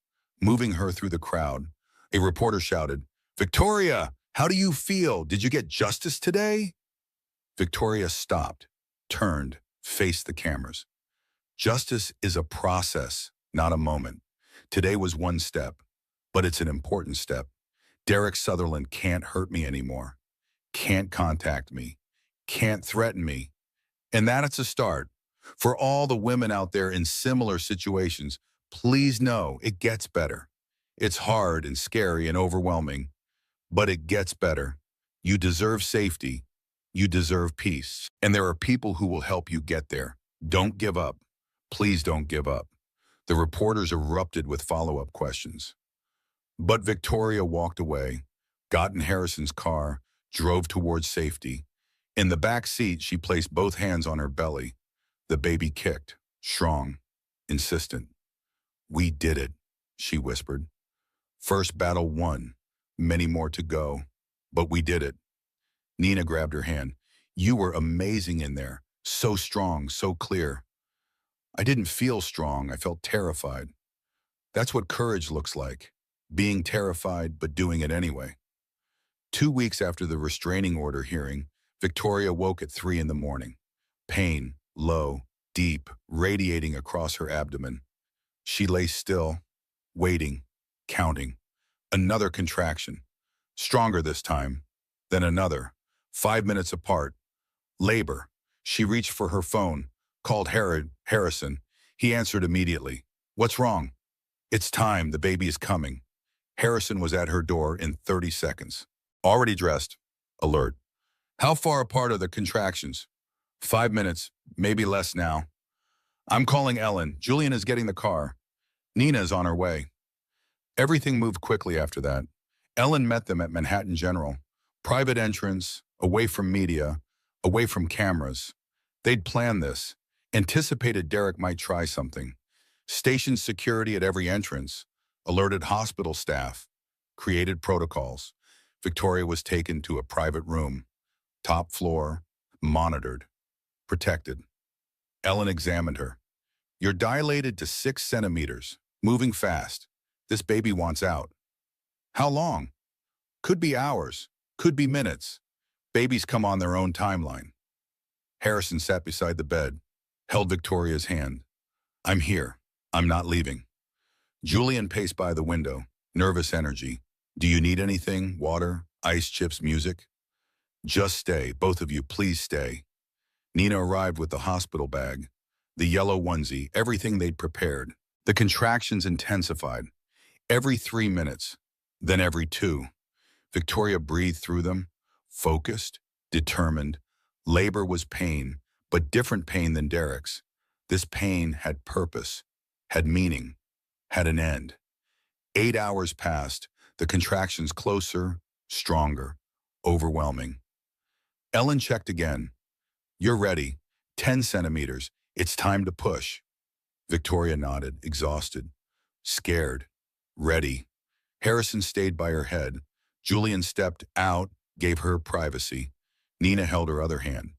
moving her through the crowd. A reporter shouted, "Victoria, how do you feel? Did you get justice today?" Victoria stopped, turned, faced the cameras. Justice is a process, not a moment. Today was one step, but it's an important step. Derek Sutherland can't hurt me anymore, can't contact me, can't threaten me. And that's a start. For all the women out there in similar situations, please know it gets better. It's hard and scary and overwhelming, but it gets better. You deserve safety. You deserve peace. And there are people who will help you get there. Don't give up. Please don't give up. The reporters erupted with follow-up questions. But Victoria walked away, got in Harrison's car, drove towards safety. In the back seat, she placed both hands on her belly. The baby kicked, strong, insistent. "We did it," she whispered. "First battle won, many more to go, but we did it." Nina grabbed her hand. "You were amazing in there, so strong, so clear." "I didn't feel strong, I felt terrified." That's what courage looks like, being terrified but doing it anyway. 2 weeks after the restraining order hearing, Victoria woke at 3 in the morning. Pain, low, deep, radiating across her abdomen. She lay still, waiting, counting. Another contraction. Stronger this time. Then another. 5 minutes apart. Labor. She reached for her phone, called Harrison. He answered immediately. "What's wrong?" "It's time, the baby is coming." Harrison was at her door in 30 seconds. Already dressed. Alert. "How far apart are the contractions?" 5 minutes, maybe less now." "I'm calling Ellen. Julian is getting the car. Nina is on her way." Everything moved quickly after that. Ellen met them at Manhattan General. Private entrance, away from media, away from cameras. They'd planned this, anticipated Derek might try something. Stationed security at every entrance, alerted hospital staff, created protocols. Victoria was taken to a private room, top floor, monitored, protected. Ellen examined her. "You're dilated to 6 centimeters, moving fast. This baby wants out." "How long?" "Could be hours, could be minutes. Babies come on their own timeline." Harrison sat beside the bed, held Victoria's hand. "I'm here. I'm not leaving." Julian paced by the window, nervous energy. "Do you need anything? Water, ice chips, music?" "Just stay. Both of you, please stay." Nina arrived with the hospital bag, the yellow onesie, everything they'd prepared. The contractions intensified. Every 3 minutes, then every 2. Victoria breathed through them, focused, determined. Labor was pain, but different pain than Derek's. This pain had purpose, had meaning, had an end. 8 hours passed, the contractions closer, stronger, overwhelming. Ellen checked again. "You're ready. 10 centimeters. It's time to push." Victoria nodded, exhausted, scared, ready. Harrison stayed by her head. Julian stepped out, gave her privacy. Nina held her other hand.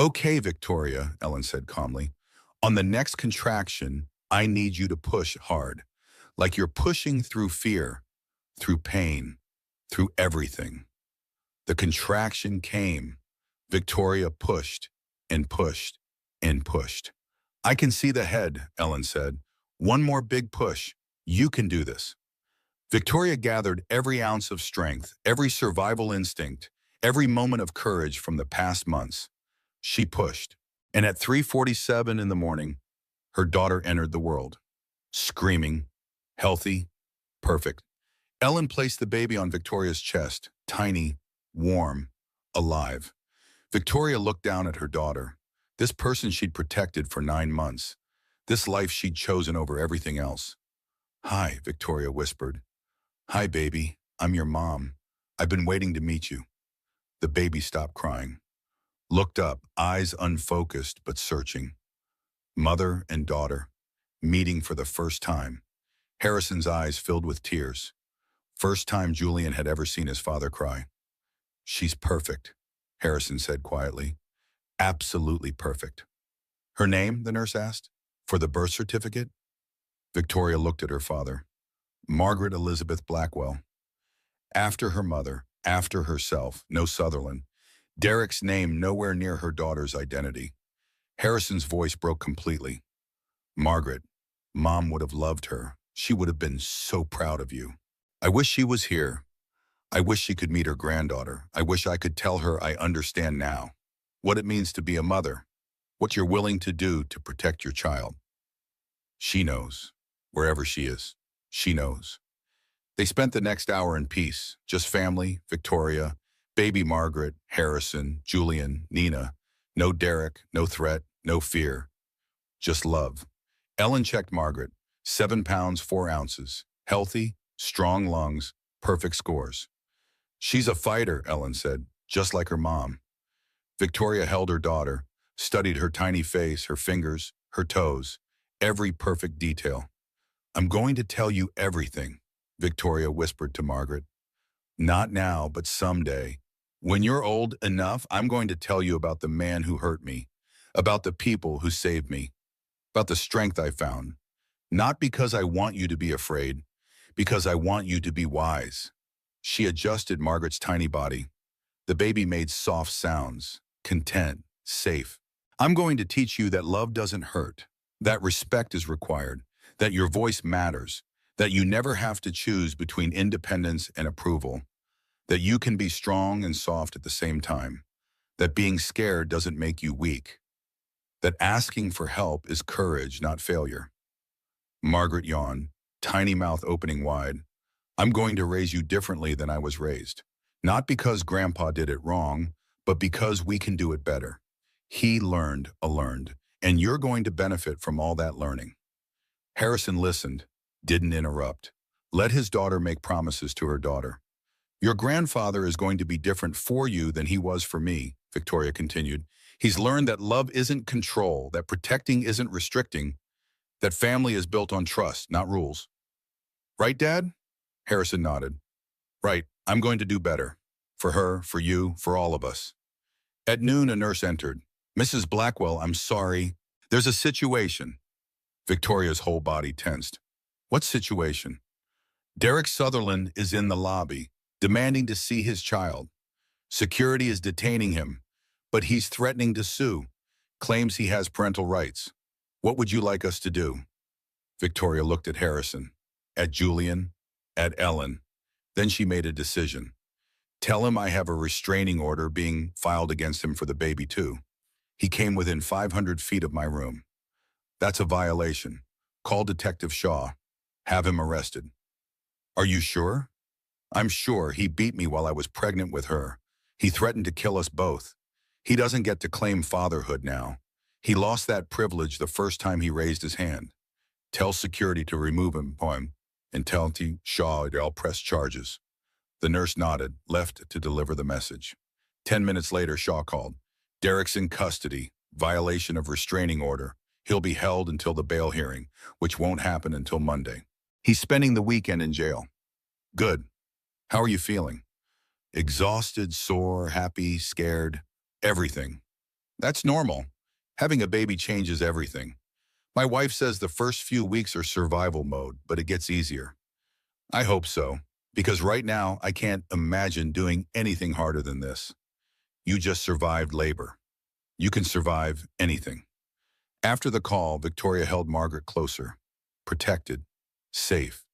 "Okay, Victoria," Ellen said calmly. "On the next contraction, I need you to push hard. Like you're pushing through fear, through pain, through everything." The contraction came. Victoria pushed and pushed and pushed. "I can see the head," Ellen said. "One more big push. You can do this." Victoria gathered every ounce of strength, every survival instinct, every moment of courage from the past months. She pushed. And at 3:47 in the morning, her daughter entered the world. Screaming, healthy, perfect. Ellen placed the baby on Victoria's chest, tiny, warm, alive. Victoria looked down at her daughter, this person she'd protected for 9 months, this life she'd chosen over everything else. "Hi," Victoria whispered. "Hi, baby. I'm your mom. I've been waiting to meet you." The baby stopped crying, looked up, eyes unfocused but searching. Mother and daughter, meeting for the first time. Harrison's eyes filled with tears. First time Julian had ever seen his father cry. She's perfect, Harrison said quietly. Absolutely perfect. Her name, the nurse asked, for the birth certificate? Victoria looked at her father. Margaret Elizabeth Blackwell. After her mother, after herself, no Sutherland. Derek's name nowhere near her daughter's identity. Harrison's voice broke completely. Margaret, Mom would have loved her. She would have been so proud of you. I wish she was here. I wish she could meet her granddaughter. I wish I could tell her I understand now what it means to be a mother, what you're willing to do to protect your child. She knows. Wherever she is, she knows. They spent the next hour in peace, just family, Victoria, baby Margaret, Harrison, Julian, Nina. No Derek, no threat, no fear, just love. Ellen checked Margaret, 7 pounds, 4 ounces, healthy, strong lungs, perfect scores. She's a fighter, Ellen said, just like her mom. Victoria held her daughter, studied her tiny face, her fingers, her toes, every perfect detail. I'm going to tell you everything, Victoria whispered to Margaret. Not now, but someday. When you're old enough, I'm going to tell you about the man who hurt me, about the people who saved me, about the strength I found. Not because I want you to be afraid, because I want you to be wise. She adjusted Margaret's tiny body. The baby made soft sounds, content, safe. I'm going to teach you that love doesn't hurt, that respect is required, that your voice matters, that you never have to choose between independence and approval, that you can be strong and soft at the same time, that being scared doesn't make you weak, that asking for help is courage, not failure. Margaret yawned, tiny mouth opening wide. I'm going to raise you differently than I was raised. Not because Grandpa did it wrong, but because we can do it better. He learned, and you're going to benefit from all that learning. Harrison listened, didn't interrupt. Let his daughter make promises to her daughter. Your grandfather is going to be different for you than he was for me, Victoria continued. He's learned that love isn't control, that protecting isn't restricting, that family is built on trust, not rules. Right, Dad? Harrison nodded. Right, I'm going to do better. For her, for you, for all of us. At noon, a nurse entered. Mrs. Blackwell, I'm sorry. There's a situation. Victoria's whole body tensed. What situation? Derek Sutherland is in the lobby, demanding to see his child. Security is detaining him, but he's threatening to sue, claims he has parental rights. What would you like us to do? Victoria looked at Harrison, at Julian, at Ellen. Then she made a decision. Tell him I have a restraining order being filed against him for the baby too. He came within 500 feet of my room. That's a violation. Call Detective Shaw. Have him arrested. Are you sure? I'm sure. He beat me while I was pregnant with her. He threatened to kill us both. He doesn't get to claim fatherhood now. He lost that privilege the first time he raised his hand. Tell security to remove him, and tell Shaw I'll press charges. The nurse nodded, left to deliver the message. 10 minutes later, Shaw called. Derek's in custody. Violation of restraining order. He'll be held until the bail hearing, which won't happen until Monday. He's spending the weekend in jail. Good. How are you feeling? Exhausted, sore, happy, scared, everything. That's normal. Having a baby changes everything. My wife says the first few weeks are survival mode, but it gets easier. I hope so, because right now I can't imagine doing anything harder than this. You just survived labor. You can survive anything. After the call, Victoria held Margaret closer, protected, safe.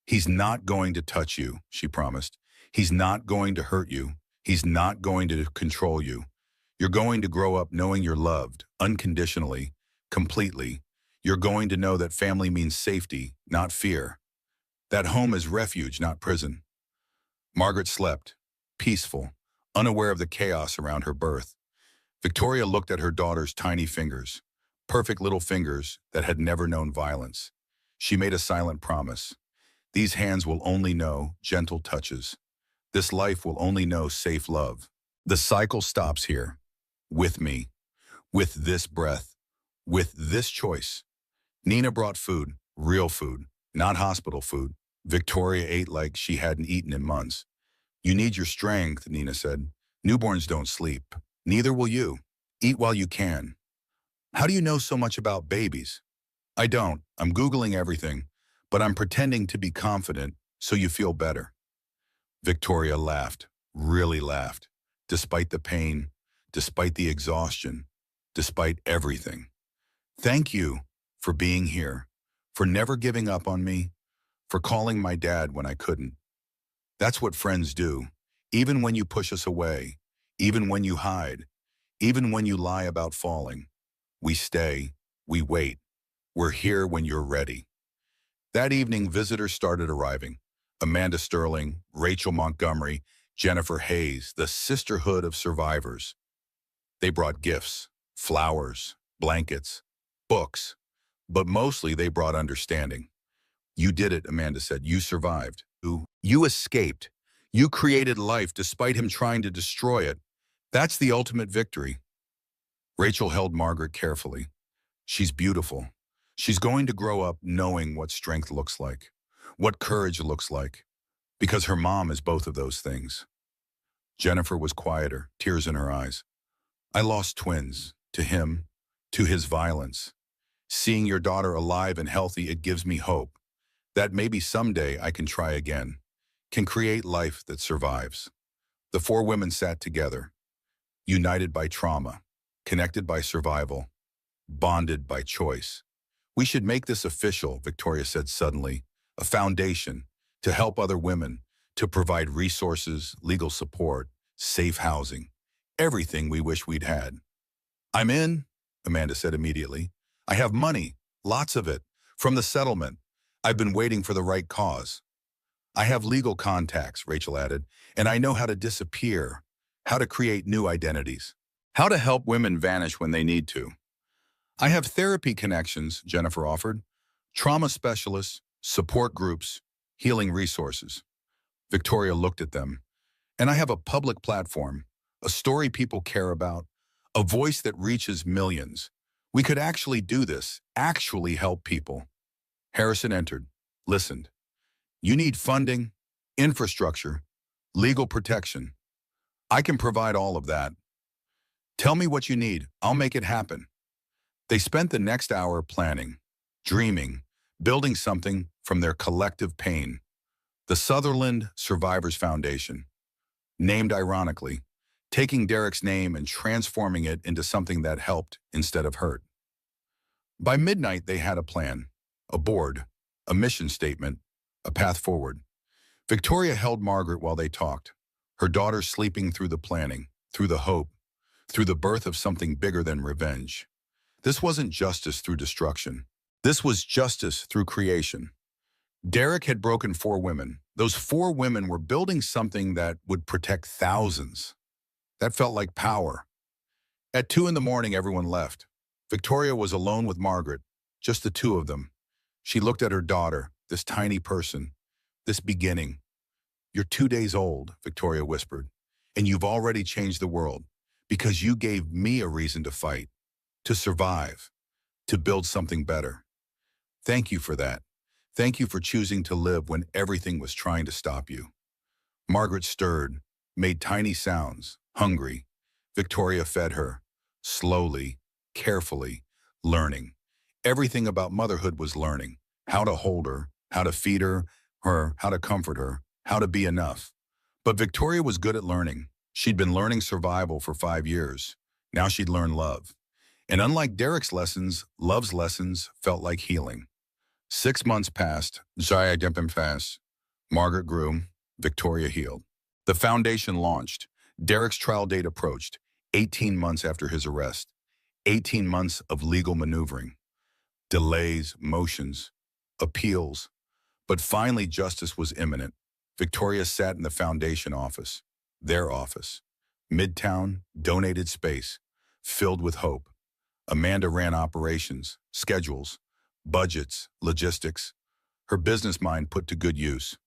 He's not going to touch you, she promised. He's not going to hurt you. He's not going to control you. You're going to grow up knowing you're loved, unconditionally, completely. You're going to know that family means safety, not fear. That home is refuge, not prison. Margaret slept, peaceful, unaware of the chaos around her birth. Victoria looked at her daughter's tiny fingers, perfect little fingers that had never known violence. She made a silent promise. These hands will only know gentle touches. This life will only know safe love. The cycle stops here. With me. With this breath. With this choice. Nina brought food, real food, not hospital food. Victoria ate like she hadn't eaten in months. You need your strength, Nina said. Newborns don't sleep. Neither will you. Eat while you can. How do you know so much about babies? I don't. I'm Googling everything, but I'm pretending to be confident so you feel better. Victoria laughed, really laughed, despite the pain, despite the exhaustion, despite everything. Thank you for being here, for never giving up on me, for calling my dad when I couldn't. That's what friends do, even when you push us away, even when you hide, even when you lie about falling. We stay, we wait. We're here when you're ready. That evening, visitors started arriving. Amanda Sterling, Rachel Montgomery, Jennifer Hayes, the sisterhood of survivors. They brought gifts, flowers, blankets, books, but mostly they brought understanding. You did it, Amanda said. You survived. You escaped. You created life despite him trying to destroy it. That's the ultimate victory. Rachel held Margaret carefully. She's beautiful. She's going to grow up knowing what strength looks like, what courage looks like, because her mom is both of those things. Jennifer was quieter, tears in her eyes. I lost twins, to him, to his violence. Seeing your daughter alive and healthy, it gives me hope that maybe someday I can try again, can create life that survives. The four women sat together, united by trauma, connected by survival, bonded by choice. We should make this official, Victoria said suddenly, a foundation to help other women, to provide resources, legal support, safe housing, everything we wish we'd had. I'm in, Amanda said immediately. I have money, lots of it, from the settlement. I've been waiting for the right cause. I have legal contacts, Rachel added, and I know how to disappear, how to create new identities, how to help women vanish when they need to. I have therapy connections, Jennifer offered, trauma specialists, support groups, healing resources. Victoria looked at them. And I have a public platform, a story people care about, a voice that reaches millions. We could actually do this, actually help people. Harrison entered, listened. You need funding, infrastructure, legal protection. I can provide all of that. Tell me what you need. I'll make it happen. They spent the next hour planning, dreaming, building something from their collective pain. The Sutherland Survivors Foundation, named ironically, taking Derek's name and transforming it into something that helped instead of hurt. By midnight, they had a plan, a board, a mission statement, a path forward. Victoria held Margaret while they talked, her daughter sleeping through the planning, through the hope, through the birth of something bigger than revenge. This wasn't justice through destruction. This was justice through creation. Derek had broken four women. Those four women were building something that would protect thousands. That felt like power. At 2 a.m, everyone left. Victoria was alone with Margaret, just the two of them. She looked at her daughter, this tiny person, this beginning. You're 2 days old, Victoria whispered, and you've already changed the world because you gave me a reason to fight, to survive, to build something better. Thank you for that. Thank you for choosing to live when everything was trying to stop you. Margaret stirred, made tiny sounds, hungry. Victoria fed her, slowly, carefully, learning. Everything about motherhood was learning. How to hold her, how to feed her, how to comfort her, how to be enough. But Victoria was good at learning. She'd been learning survival for 5 years. Now she'd learn love. And unlike Derek's lessons, love's lessons felt like healing. 6 months passed. Margaret grew. Victoria healed. The foundation launched. Derek's trial date approached. 18 months after his arrest. 18 months of legal maneuvering. Delays, motions, appeals. But finally, justice was imminent. Victoria sat in the foundation office, their office. Midtown, donated space, filled with hope. Amanda ran operations, schedules, budgets, logistics, her business mind put to good use.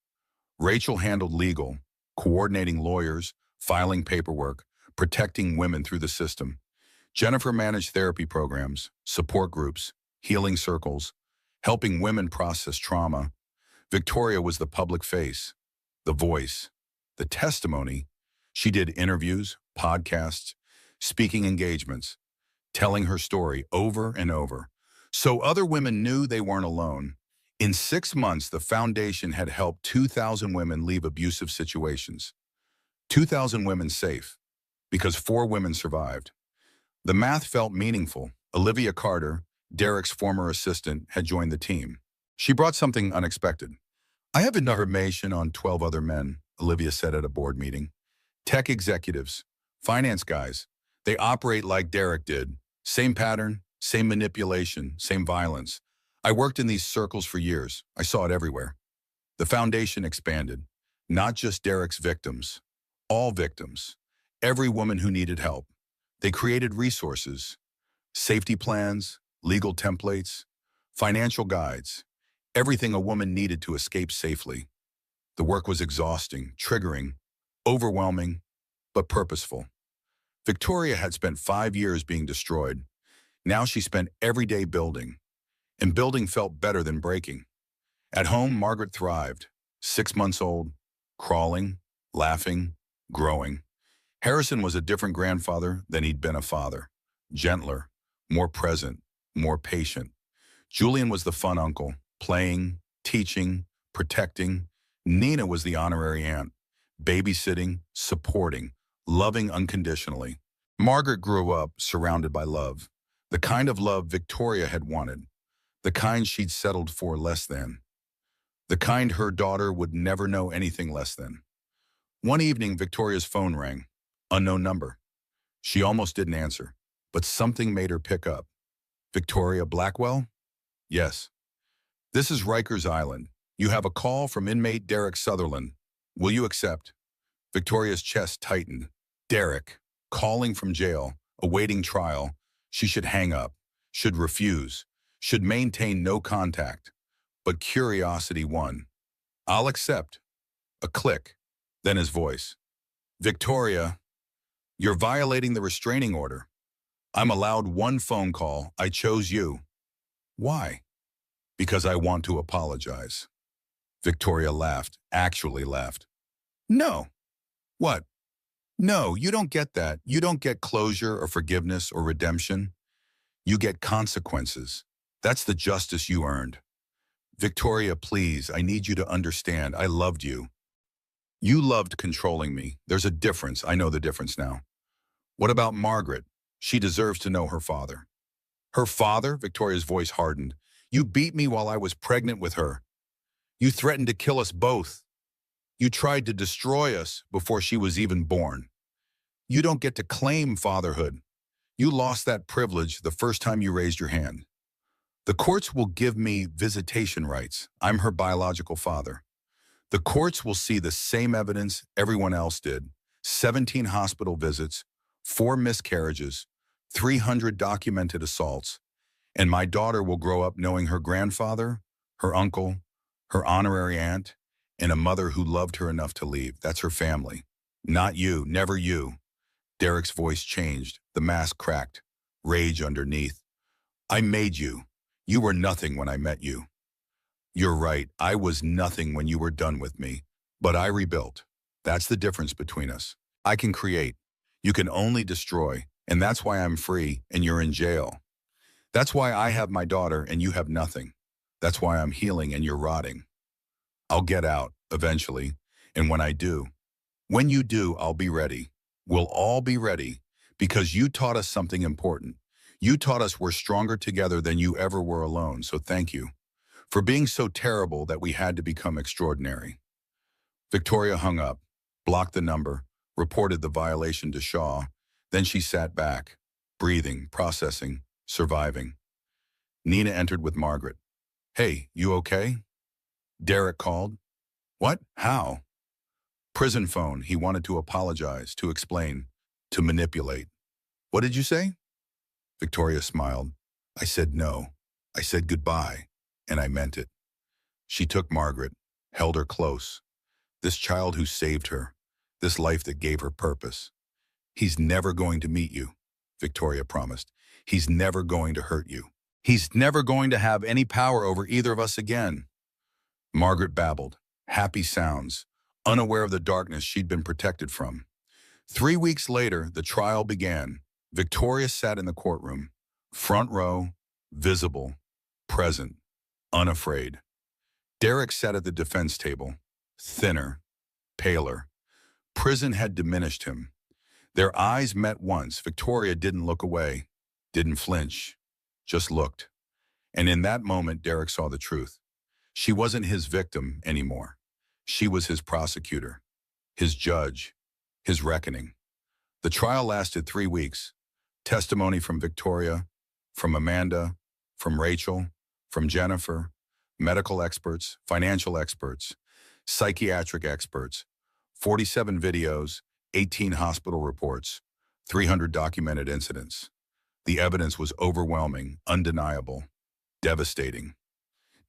Rachel handled legal, coordinating lawyers, filing paperwork, protecting women through the system. Jennifer managed therapy programs, support groups, healing circles, helping women process trauma. Victoria was the public face, the voice. The testimony, she did interviews, podcasts, speaking engagements, telling her story over and over. So other women knew they weren't alone. In 6 months, the foundation had helped 2,000 women leave abusive situations. 2,000 women safe, because 4 women survived. The math felt meaningful. Olivia Carter, Derek's former assistant, had joined the team. She brought something unexpected. I have information on 12 other men, Olivia said at a board meeting. Tech executives, finance guys. They operate like Derek did. Same pattern, same manipulation, same violence. I worked in these circles for years. I saw it everywhere. The foundation expanded. Not just Derek's victims. All victims. Every woman who needed help. They created resources, safety plans, legal templates, financial guides, everything a woman needed to escape safely. The work was exhausting, triggering, overwhelming, but purposeful. Victoria had spent 5 years being destroyed. Now she spent every day building, and building felt better than breaking. At home, Margaret thrived, 6 months old, crawling, laughing, growing. Harrison was a different grandfather than he'd been a father. Gentler, more present, more patient. Julian was the fun uncle, playing, teaching, protecting. Nina was the honorary aunt, babysitting, supporting, loving unconditionally. Margaret grew up surrounded by love, the kind of love Victoria had wanted, the kind she'd settled for less than, the kind her daughter would never know anything less than. One evening, Victoria's phone rang. Unknown number. She almost didn't answer, but something made her pick up. Victoria Blackwell? Yes. This is Rikers Island. You have a call from inmate Derek Sutherland. Will you accept? Victoria's chest tightened. Derek, calling from jail, awaiting trial. She should hang up, should refuse, should maintain no contact. But curiosity won. I'll accept. A click, then his voice. Victoria, you're violating the restraining order. I'm allowed one phone call. I chose you. Why? Because I want to apologize. Victoria laughed, actually laughed. No. What? No, you don't get that. You don't get closure or forgiveness or redemption. You get consequences. That's the justice you earned. Victoria, please, I need you to understand. I loved you. You loved controlling me. There's a difference. I know the difference now. What about Margaret? She deserves to know her father. Her father? Victoria's voice hardened. You beat me while I was pregnant with her. You threatened to kill us both. You tried to destroy us before she was even born. You don't get to claim fatherhood. You lost that privilege the first time you raised your hand. The courts will give me visitation rights. I'm her biological father. The courts will see the same evidence everyone else did. 17 hospital visits, 4 miscarriages, 300 documented assaults. And my daughter will grow up knowing her grandfather, her uncle, her honorary aunt, and a mother who loved her enough to leave. That's her family. Not you, never you. Derek's voice changed. The mask cracked. Rage underneath. I made you. You were nothing when I met you. You're right. I was nothing when you were done with me. But I rebuilt. That's the difference between us. I can create. You can only destroy. And that's why I'm free and you're in jail. That's why I have my daughter and you have nothing. That's why I'm healing and you're rotting. I'll get out eventually. And when I do, when you do, I'll be ready. We'll all be ready because you taught us something important. You taught us we're stronger together than you ever were alone. So thank you for being so terrible that we had to become extraordinary. Victoria hung up, blocked the number, reported the violation to Shaw. Then she sat back, breathing, processing, surviving. Nina entered with Margaret. Hey, you okay? Derek called. What? How? Prison phone. He wanted to apologize, to explain, to manipulate. What did you say? Victoria smiled. I said no. I said goodbye, and I meant it. She took Margaret, held her close. This child who saved her, this life that gave her purpose. He's never going to meet you, Victoria promised. He's never going to hurt you. He's never going to have any power over either of us again. Margaret babbled, happy sounds, unaware of the darkness she'd been protected from. 3 weeks later, the trial began. Victoria sat in the courtroom, front row, visible, present, unafraid. Derek sat at the defense table, thinner, paler. Prison had diminished him. Their eyes met once. Victoria didn't look away, didn't flinch, just looked. And in that moment, Derek saw the truth. She wasn't his victim anymore. She was his prosecutor, his judge, his reckoning. The trial lasted 3 weeks. Testimony from Victoria, from Amanda, from Rachel, from Jennifer, medical experts, financial experts, psychiatric experts, 47 videos, 18 hospital reports, 300 documented incidents. The evidence was overwhelming, undeniable, devastating.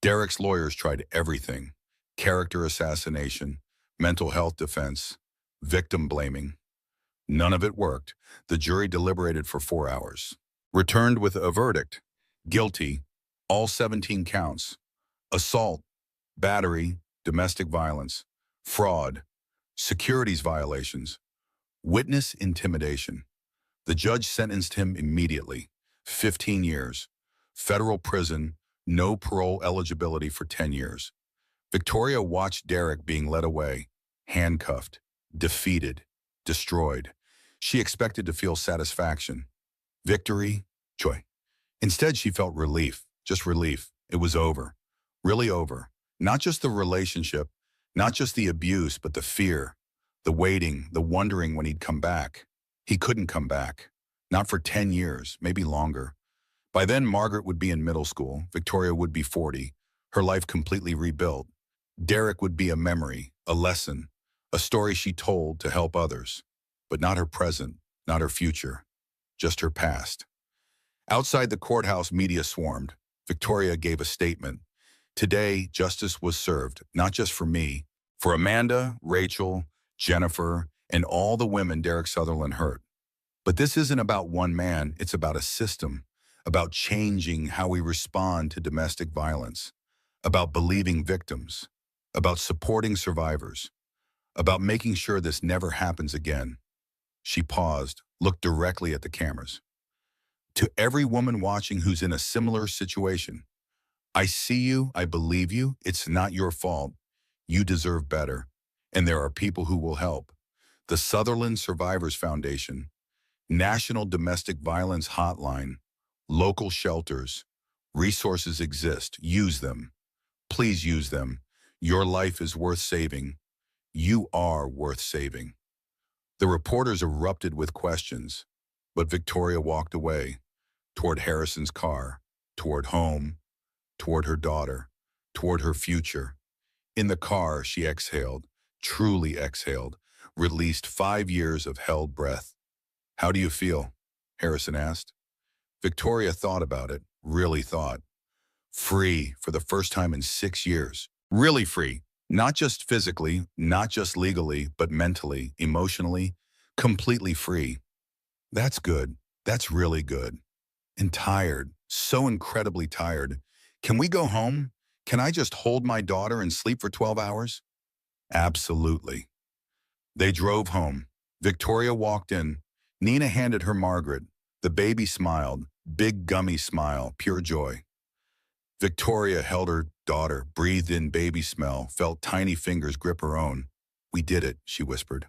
Derek's lawyers tried everything: character assassination, mental health defense, victim blaming. None of it worked. The jury deliberated for 4 hours, returned with a verdict: guilty, all 17 counts, assault, battery, domestic violence, fraud, securities violations, witness intimidation. The judge sentenced him immediately, 15 years, federal prison, no parole eligibility for 10 years. Victoria watched Derek being led away, handcuffed, defeated, destroyed. She expected to feel satisfaction, victory, joy. Instead, she felt relief, just relief. It was over, really over. Not just the relationship, not just the abuse, but the fear, the waiting, the wondering when he'd come back. He couldn't come back, not for 10 years, maybe longer. By then, Margaret would be in middle school. Victoria would be 40, her life completely rebuilt. Derek would be a memory, a lesson, a story she told to help others, but not her present, not her future, just her past. Outside the courthouse, media swarmed. Victoria gave a statement. Today, justice was served, not just for me, for Amanda, Rachel, Jennifer, and all the women Derek Sutherland hurt. But this isn't about one man, it's about a system, about changing how we respond to domestic violence, about believing victims, about supporting survivors, about making sure this never happens again. She paused, looked directly at the cameras. To every woman watching who's in a similar situation, I see you, I believe you, it's not your fault. You deserve better, and there are people who will help. The Sutherland Survivors Foundation, National Domestic Violence Hotline, local shelters, resources exist. Use them. Please use them. Your life is worth saving. You are worth saving. The reporters erupted with questions, but Victoria walked away, toward Harrison's car, toward home, toward her daughter, toward her future. In the car, she exhaled, truly exhaled, released 5 years of held breath. How do you feel? Harrison asked. Victoria thought about it, really thought. Free for the first time in 6 years. Really free. Not just physically, not just legally, but mentally, emotionally, completely free. That's good. That's really good. And tired, so incredibly tired. Can we go home? Can I just hold my daughter and sleep for 12 hours? Absolutely. They drove home. Victoria walked in. Nina handed her Margaret. The baby smiled, big gummy smile, pure joy. Victoria held her daughter, breathed in baby smell, felt tiny fingers grip her own. We did it, she whispered.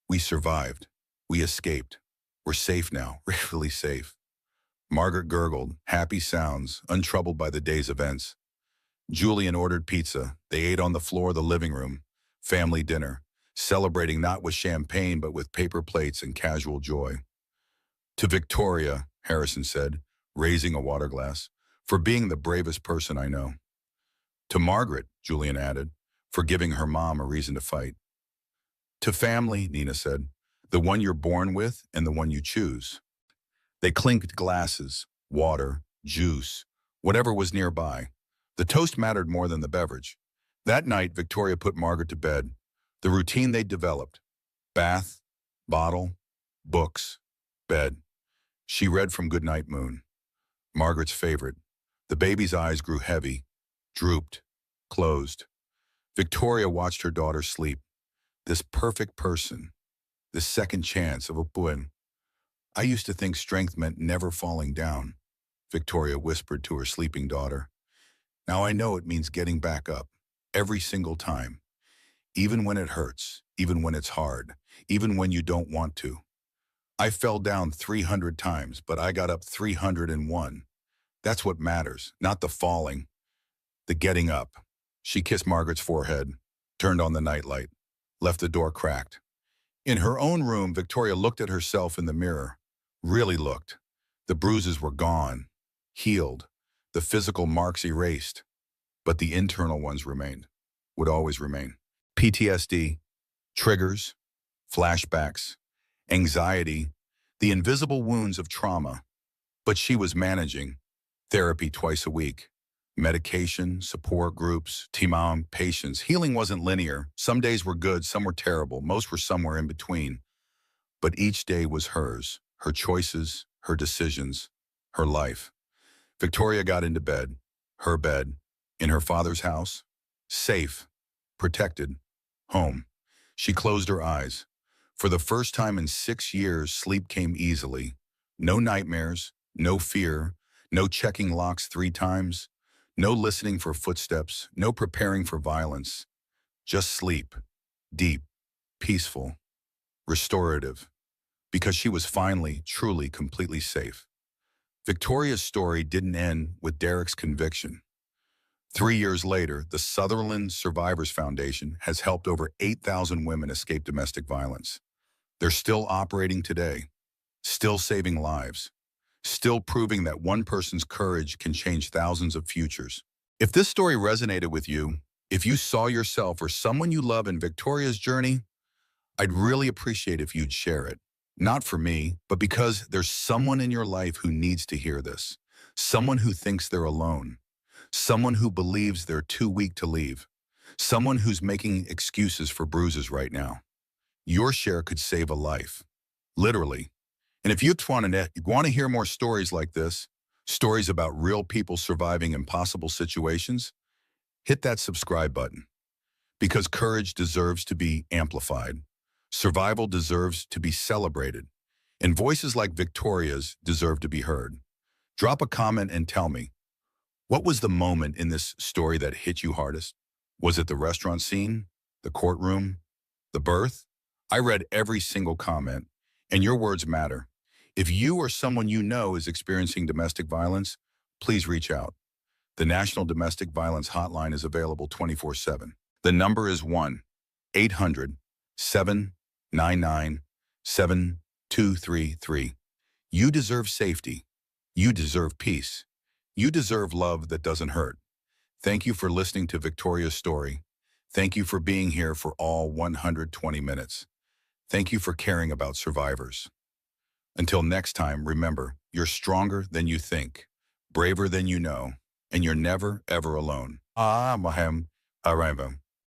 We survived. We escaped. We're safe now, really safe. Margaret gurgled, happy sounds, untroubled by the day's events. Julian ordered pizza. They ate on the floor of the living room. Family dinner, celebrating not with champagne but with paper plates and casual joy. To Victoria, Harrison said, raising a water glass, for being the bravest person I know. To Margaret, Julian added, for giving her mom a reason to fight. To family, Nina said, the one you're born with and the one you choose. They clinked glasses, water, juice, whatever was nearby. The toast mattered more than the beverage. That night, Victoria put Margaret to bed. The routine they'd developed: bath, bottle, books, bed. She read from Goodnight Moon, Margaret's favorite. The baby's eyes grew heavy, drooped, closed. Victoria watched her daughter sleep. this perfect person, this second chance of a boon. I used to think strength meant never falling down, Victoria whispered to her sleeping daughter. Now I know it means getting back up, every single time, even when it hurts, even when it's hard, even when you don't want to. I fell down 300 times, but I got up 301. That's what matters, not the falling, the getting up. She kissed Margaret's forehead, turned on the nightlight, left the door cracked. In her own room, Victoria looked at herself in the mirror, really looked. The bruises were gone, healed, the physical marks erased, but the internal ones remained, would always remain. PTSD, triggers, flashbacks, anxiety, the invisible wounds of trauma. But she was managing therapy twice a week, medication, support groups, team patience. Healing wasn't linear. Some days were good, some were terrible, most were somewhere in between. But each day was hers, her choices, her decisions, her life. Victoria got into bed, her bed, in her father's house, safe, protected, home. She closed her eyes. For the first time in 6 years, sleep came easily. No nightmares, no fear, no checking locks 3 times, no listening for footsteps, no preparing for violence. Just sleep, deep, peaceful, restorative, because she was finally, truly, completely safe. Victoria's story didn't end with Derek's conviction. 3 years later, the Sutherland Survivors Foundation has helped over 8,000 women escape domestic violence. They're still operating today, still saving lives, still proving that one person's courage can change thousands of futures. If this story resonated with you, if you saw yourself or someone you love in Victoria's journey, I'd really appreciate if you'd share it. Not for me, but because there's someone in your life who needs to hear this. Someone who thinks they're alone. Someone who believes they're too weak to leave. Someone who's making excuses for bruises right now. Your share could save a life. Literally. And if you want to hear more stories like this, stories about real people surviving impossible situations, hit that subscribe button. Because courage deserves to be amplified. Survival deserves to be celebrated. And voices like Victoria's deserve to be heard. Drop a comment and tell me, what was the moment in this story that hit you hardest? Was it the restaurant scene? The courtroom? The birth? I read every single comment, and your words matter. If you or someone you know is experiencing domestic violence, please reach out. The National Domestic Violence Hotline is available 24/7. The number is 1-800-799-7233. You deserve safety. You deserve peace. You deserve love that doesn't hurt. Thank you for listening to Victoria's story. Thank you for being here for all 120 minutes. Thank you for caring about survivors. Until next time, remember, you're stronger than you think, braver than you know, and you're never, ever alone. Mahem Araivam.